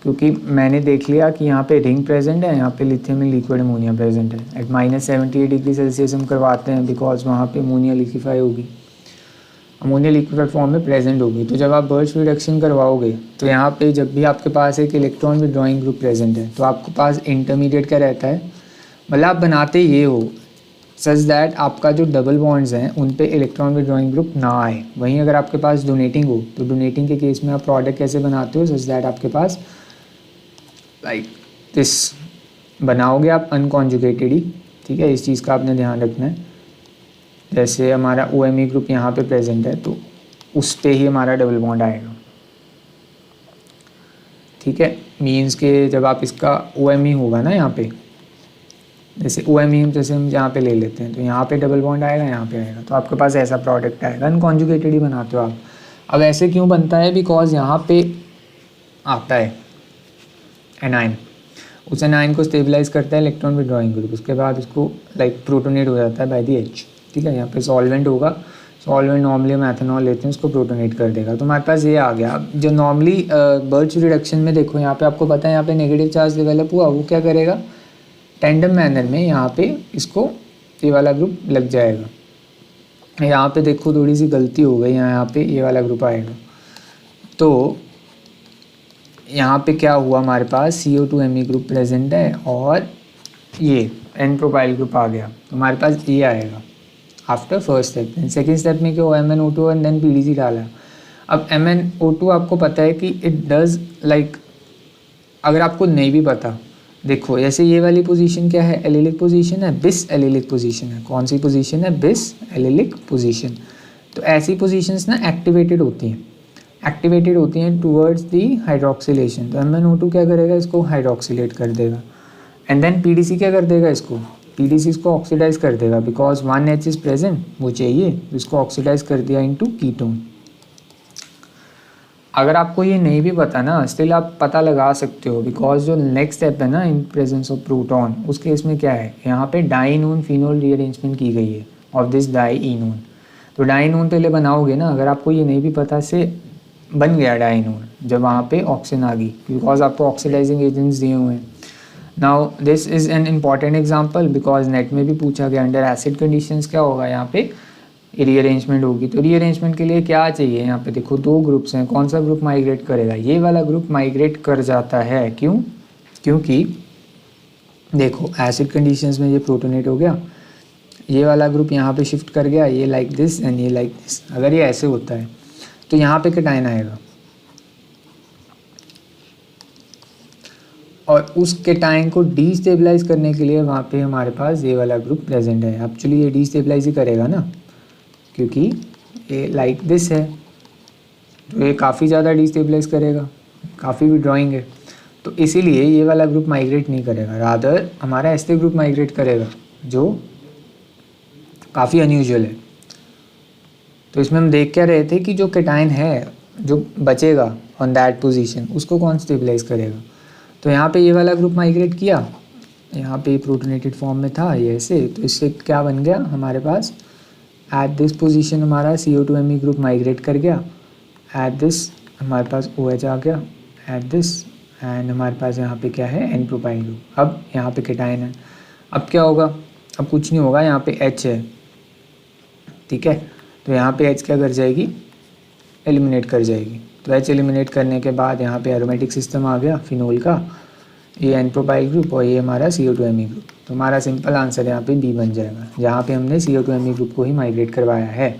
क्योंकि मैंने देख लिया कि यहाँ पे रिंग प्रेजेंट है, यहाँ पे लिथियम में लिक्विड अमोनिया प्रेजेंट है। एट -78 डिग्री सेल्सियस हम करवाते हैं बिकॉज वहाँ पे अमोनिया लिक्विफाई होगी, अमोनिया लिक्विफाइड फॉर्म में प्रेजेंट होगी। तो जब आप बर्च रिडक्शन करवाओगे तो यहाँ पे जब भी आपके पास एक इलेक्ट्रॉन विड्रॉइंग ग्रुप प्रेजेंट है तो आपके पास इंटरमीडिएट क्या रहता है, मतलब आप बनाते ये हो सच दैट आपका जो डबल बॉन्ड्स हैं उन पे इलेक्ट्रॉन विड्रॉइंग ग्रुप ना आए। वहीं अगर आपके पास डोनेटिंग हो तो डोनेटिंग के केस में आप प्रोडक्ट कैसे बनाते हो, सच दैट आपके पास लाइक दिस बनाओगे आप अनकॉन्जुगेटेड ही, ठीक है। इस चीज़ का आपने ध्यान रखना है। जैसे हमारा OMe ग्रुप यहाँ पे प्रेजेंट है तो उस पे ही हमारा डबल बॉन्ड आएगा, ठीक है। मीन्स के जब आप इसका OMe होगा ना यहाँ पे, जैसे OMe जैसे हम यहाँ पे ले लेते हैं तो यहाँ पे डबल बॉन्ड आएगा, यहाँ पे आएगा, तो आपके पास ऐसा प्रोडक्ट आएगा, अनकॉन्जुगेटेड ही बनाते हो आप। अब ऐसे क्यों बनता है, बिकॉज यहाँ पे आता है एनाइन, उस एनाइन को स्टेबलाइज करता है इलेक्ट्रॉन विड्रॉइंग ग्रुप, उसके बाद उसको लाइक प्रोटोनेट हो जाता है बाय दी H, ठीक है। यहाँ पे सॉल्वेंट होगा, सॉल्वेंट नॉर्मली हम एथेनॉल लेते हैं उसको प्रोटोनेट कर देगा, तो हमारे पास ये आ गया। जो नॉर्मली बर्च रिडक्शन में देखो यहाँ पे आपको पता है यहाँ पे नेगेटिव चार्ज डेवलप हुआ, वो क्या करेगा, टेंडम मैनर में यहाँ पे इसको ये वाला ग्रुप लग जाएगा। यहाँ पे देखो थोड़ी सी गलती हो गई, यहाँ पे ये वाला ग्रुप आएगा, तो यहाँ पे क्या हुआ, हमारे पास CO2Me ग्रुप प्रेजेंट है और ये N प्रोपाइल ग्रुप आ गया, तो हमारे पास ये आएगा after first step. Second step में क्या हुआ, MnO2 एंड देन PDC डाला। अब MnO2 आपको पता है कि इट डज लाइक, अगर आपको नहीं भी पता देखो ऐसे ये वाली पोजीशन क्या है, एलिलिक पोजीशन है, बिस एलिलिक पोजीशन है। कौन सी पोजीशन है, बिस एलिलिक पोजीशन। तो ऐसी पोजीशंस ना एक्टिवेटेड होती हैं टुवर्ड्स दी हाइड्रोक्सिलेशन। तो MnO2 क्या करेगा, इसको हाइड्रोक्सिलेट कर देगा। एंड देन PDC क्या कर देगा, PDC इसको ऑक्सीडाइज कर देगा, बिकॉज 1H इज प्रेजेंट, वो चाहिए, इसको ऑक्सीडाइज कर दिया इनटू कीटोन। अगर आपको ये नहीं भी पता ना, स्टिल आप पता लगा सकते हो, बिकॉज जो नेक्स्ट स्टेप है ना इन प्रेजेंस ऑफ प्रोटॉन, उस केस में क्या है, यहाँ पे डाइनोन फिनोल रीअरेंजमेंट की गई है ऑफ दिस डाइनोन। तो डाइनोन पहले बनाओगे ना, अगर आपको ये नहीं भी पता से बन गया डाइनोन, जब वहाँ पे ऑक्सीजन आ गई, बिकॉज आपको ऑक्सीडाइजिंग एजेंट्स दिए हुए हैं। Now this is an important example, because net में भी पूछा गया अंडर एसिड कंडीशंस क्या होगा, यहाँ पे रीअरेंजमेंट होगी। तो रीअरेंजमेंट के लिए क्या चाहिए, यहाँ पे देखो 2 ग्रुप्स हैं, कौन सा ग्रुप माइग्रेट करेगा, ये वाला ग्रुप माइग्रेट कर जाता है। क्यों, क्योंकि देखो एसिड कंडीशंस में ये प्रोटोनेट हो गया, ये वाला ग्रुप यहाँ पे शिफ्ट कर गया, ये लाइक दिस एंड ये लाइक दिस। अगर ये ऐसे होता है तो यहाँ पे कैटायन आएगा, और उस कैटायन को डीस्टेबलाइज करने के लिए वहाँ पे हमारे पास ये वाला ग्रुप प्रेजेंट है। एक्चुअली ये डीस्टेबलाइज ही करेगा ना, क्योंकि ये लाइक दिस है, तो ये काफ़ी ज़्यादा डीस्टेबलाइज करेगा, काफ़ी विड्रॉइंग है, तो इसीलिए ये वाला ग्रुप माइग्रेट नहीं करेगा, रादर हमारा ऐसे ग्रुप माइग्रेट करेगा जो काफ़ी अनयूजुअल है। तो इसमें हम देख क्या रहे थे कि जो कैटायन है जो बचेगा ऑन दैट पोजीशन, उसको कौन स्टेबलाइज करेगा। तो यहाँ पे ये वाला ग्रुप माइग्रेट किया, यहाँ पे प्रोटोनेटेड फॉर्म में था ये ऐसे, तो इससे क्या बन गया हमारे पास, एट दिस पोजीशन हमारा CO2Me ग्रुप माइग्रेट कर गया, एट दिस हमारे पास OH आ गया, एट दिस, एंड हमारे पास यहाँ पे क्या है, N प्रोपाइल ग्रुप। अब यहाँ पे कैटायन है, अब क्या होगा, अब कुछ नहीं होगा, यहाँ पे H है, ठीक है। तो यहाँ पे H क्या कर जाएगी, एलिमिनेट कर जाएगी। तो H एलिमिनेट करने के बाद यहाँ पे एरोमेटिक सिस्टम आ गया फिनोल का, ये N प्रोपाइल ग्रुप और ये हमारा CO2Me ग्रुप। तो हमारा सिंपल आंसर यहाँ पे B बन जाएगा, जहाँ पे हमने CO2Me ग्रुप को ही माइग्रेट करवाया है,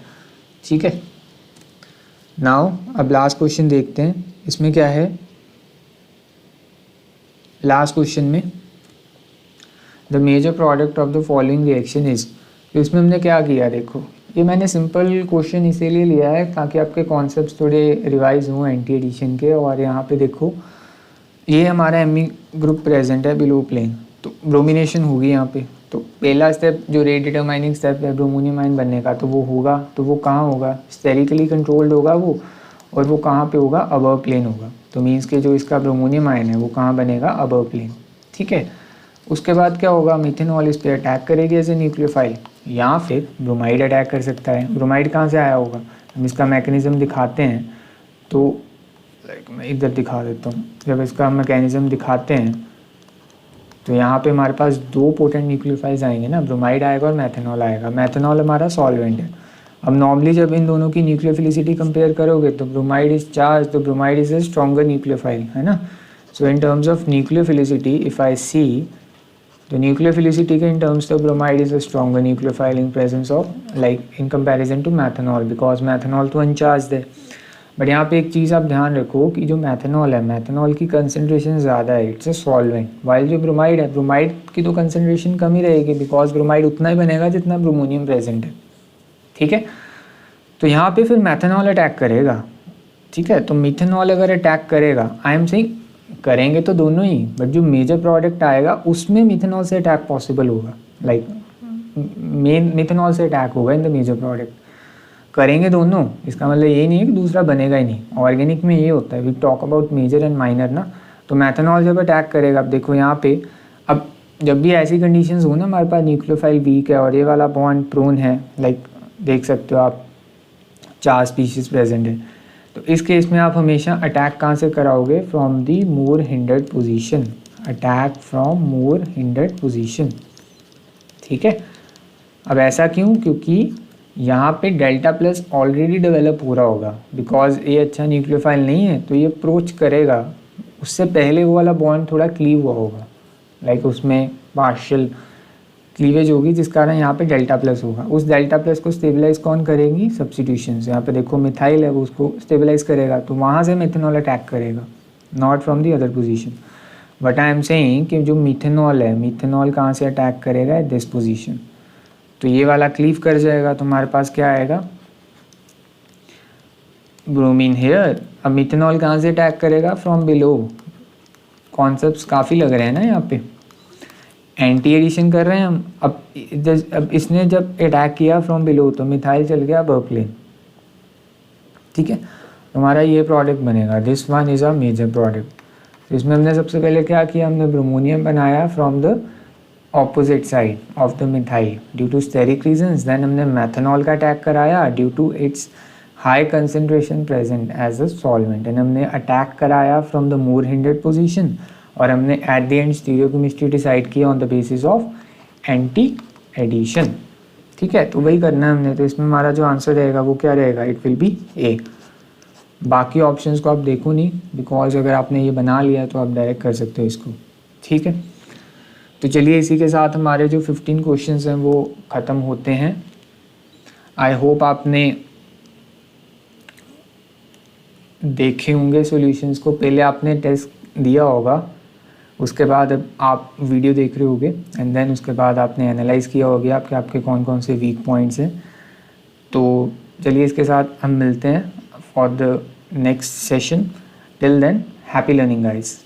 ठीक है। नाउ अब लास्ट क्वेश्चन देखते हैं, इसमें क्या है, लास्ट क्वेश्चन में the major product of the following reaction is. तो इसमें हमने क्या किया, देखो ये मैंने सिंपल क्वेश्चन इसीलिए लिया है ताकि आपके कॉन्सेप्ट्स थोड़े रिवाइज हों एंटी एडिशन के। और यहाँ पे देखो ये हमारा Me ग्रुप प्रेजेंट है बिलो प्लेन, तो ब्रोमिनेशन होगी यहाँ पे। तो पहला स्टेप जो रेट डिटरमाइनिंग स्टेप है ब्रोमोनियम आयन बनने का, तो वो होगा, तो वो कहाँ होगा, स्टेरिकली कंट्रोल्ड होगा वो, और वो कहाँ पे होगा, अबव प्लेन होगा। तो मीन्स के जो इसका ब्रोमोनियम आयन है वो कहाँ बनेगा, अबव प्लेन, ठीक है। उसके बाद क्या होगा, मिथेनॉल इस पर अटैक करेगी एज ए न्यूक्लियोफाइल, या फिर ब्रोमाइड अटैक कर सकता है। ब्रोमाइड कहाँ से आया होगा, हम इसका मैकेनिज्म दिखाते हैं, तो लाइक मैं इधर दिखा देता हूँ। जब इसका मैकेनिज्म दिखाते हैं तो यहाँ पे हमारे पास 2 पोटेंट न्यूक्लियोफाइल्स आएंगे ना, ब्रोमाइड आएगा और मैथेनॉल आएगा। मैथेनॉल हमारा सॉल्वेंट है। अब नॉर्मली जब इन दोनों की न्यूक्लियोफिलिसिटी कंपेयर करोगे तो ब्रोमाइड इज चार्ज, तो bromide is a stronger nucleophile, है ना। So in terms of nucleophilicity if I see, तो न्यूक्लियोफिलिसिटी के इन टर्म्स तो bromide is a stronger nucleophile in presence of like in comparison to methanol, because methanol तो uncharged है। But यहाँ पे एक चीज़ आप ध्यान रखो कि जो मैथेनॉल है, मैथेनॉल की कंसनट्रेशन ज़्यादा है, इट्स अ सॉल्वेंट, वाइल जो ब्रोमाइड है, ब्रोमाइड की तो कंसनट्रेशन कम ही रहेगी, बिकॉज ब्रोमाइड उतना ही बनेगा जितना ब्रोमोनियम प्रेजेंट है, ठीक है। तो यहाँ पे फिर मैथेनॉल अटैक करेगा, ठीक है। तो मिथेनॉल अगर अटैक करेगा, आई एम सेइंग करेंगे तो दोनों ही, बट जो मेजर प्रोडक्ट आएगा उसमें मिथेनॉल से अटैक पॉसिबल होगा, लाइक मेन मिथेनॉल से अटैक होगा इन द मेजर प्रोडक्ट। करेंगे दोनों, इसका मतलब ये नहीं है कि दूसरा बनेगा ही नहीं। ऑर्गेनिक में ये होता है, we talk about major and minor ना। तो मैथेनॉल जब अटैक करेगा, अब देखो यहाँ पे, अब जब भी ऐसी कंडीशंस हो ना, हमारे पास न्यूक्लियोफाइल वीक है और ये वाला बॉन्ड प्रोन है, लाइक देख सकते हो आप 4 स्पीशीज प्रेजेंट है, तो इस केस में आप हमेशा अटैक कहाँ से कराओगे, from the more hindered position, attack from more hindered position, ठीक है। अब ऐसा क्यों, क्योंकि यहाँ पे डेल्टा प्लस ऑलरेडी डेवलप हो रहा होगा, बिकॉज ये अच्छा न्यूक्लियोफाइल नहीं है, तो ये अप्रोच करेगा, उससे पहले वो वाला बॉन्ड थोड़ा क्लीव हुआ होगा, लाइक उसमें पार्शियल क्लीवेज होगी, जिस कारण यहाँ पे डेल्टा प्लस होगा। उस डेल्टा प्लस को स्टेबलाइज कौन करेगी, सब्स्टिट्यूशन से। यहाँ पे देखो मिथाइल है, वो उसको स्टेबलाइज करेगा, तो वहाँ से मिथेनॉल अटैक करेगा, not from the other position. But I am saying कि जो मीथेनॉल है, मीथेनॉल कहाँ से अटैक करेगा, दिस पोजीशन, तो ये वाला क्लीव कर जाएगा, तो हमारे पास क्या आएगा, ब्रोमीन हेयर। अब मीथेनॉल कहाँ से अटैक करेगा, फ्रॉम बिलो। कॉन्सेप्ट्स काफ़ी लग रहे हैं ना यहाँ पे, एंटी एडिशन कर रहे हैं हम। अब इसने जब अटैक किया फ्रॉम बिलो तो मिथाइल चल गया अबव प्लेन, ठीक है, हमारा ये प्रोडक्ट बनेगा, this one is a major product. तो इसमें हमने सबसे पहले क्या किया, हमने ब्रोमोनियम बनाया from the opposite side of the methyl due to steric reasons. Then हमने मैथनॉल का अटैक कराया due to its high concentration present as a solvent, and हमने अटैक कराया from the more hindered position, और हमने at the end stereochemistry decide किया on the basis of anti addition, ठीक है। तो वही करना है हमने, तो इसमें हमारा जो आंसर रहेगा वो क्या रहेगा, इट विल बी ए। बाकी ऑप्शंस को आप देखो नहीं, बिकॉज अगर आपने ये बना लिया तो आप डायरेक्ट कर सकते हो इसको, ठीक है। तो चलिए इसी के साथ हमारे जो 15 क्वेश्चंस हैं वो ख़त्म होते हैं। आई होप आपने देखे होंगे सॉल्यूशंस को, पहले आपने टेस्ट दिया होगा, उसके बाद अब आप वीडियो देख रहे होगे, एंड देन उसके बाद आपने एनालाइज़ किया होगा आपके कौन कौन से वीक पॉइंट्स हैं। तो चलिए इसके साथ हम मिलते हैं for the next session. Till than happy learning guys.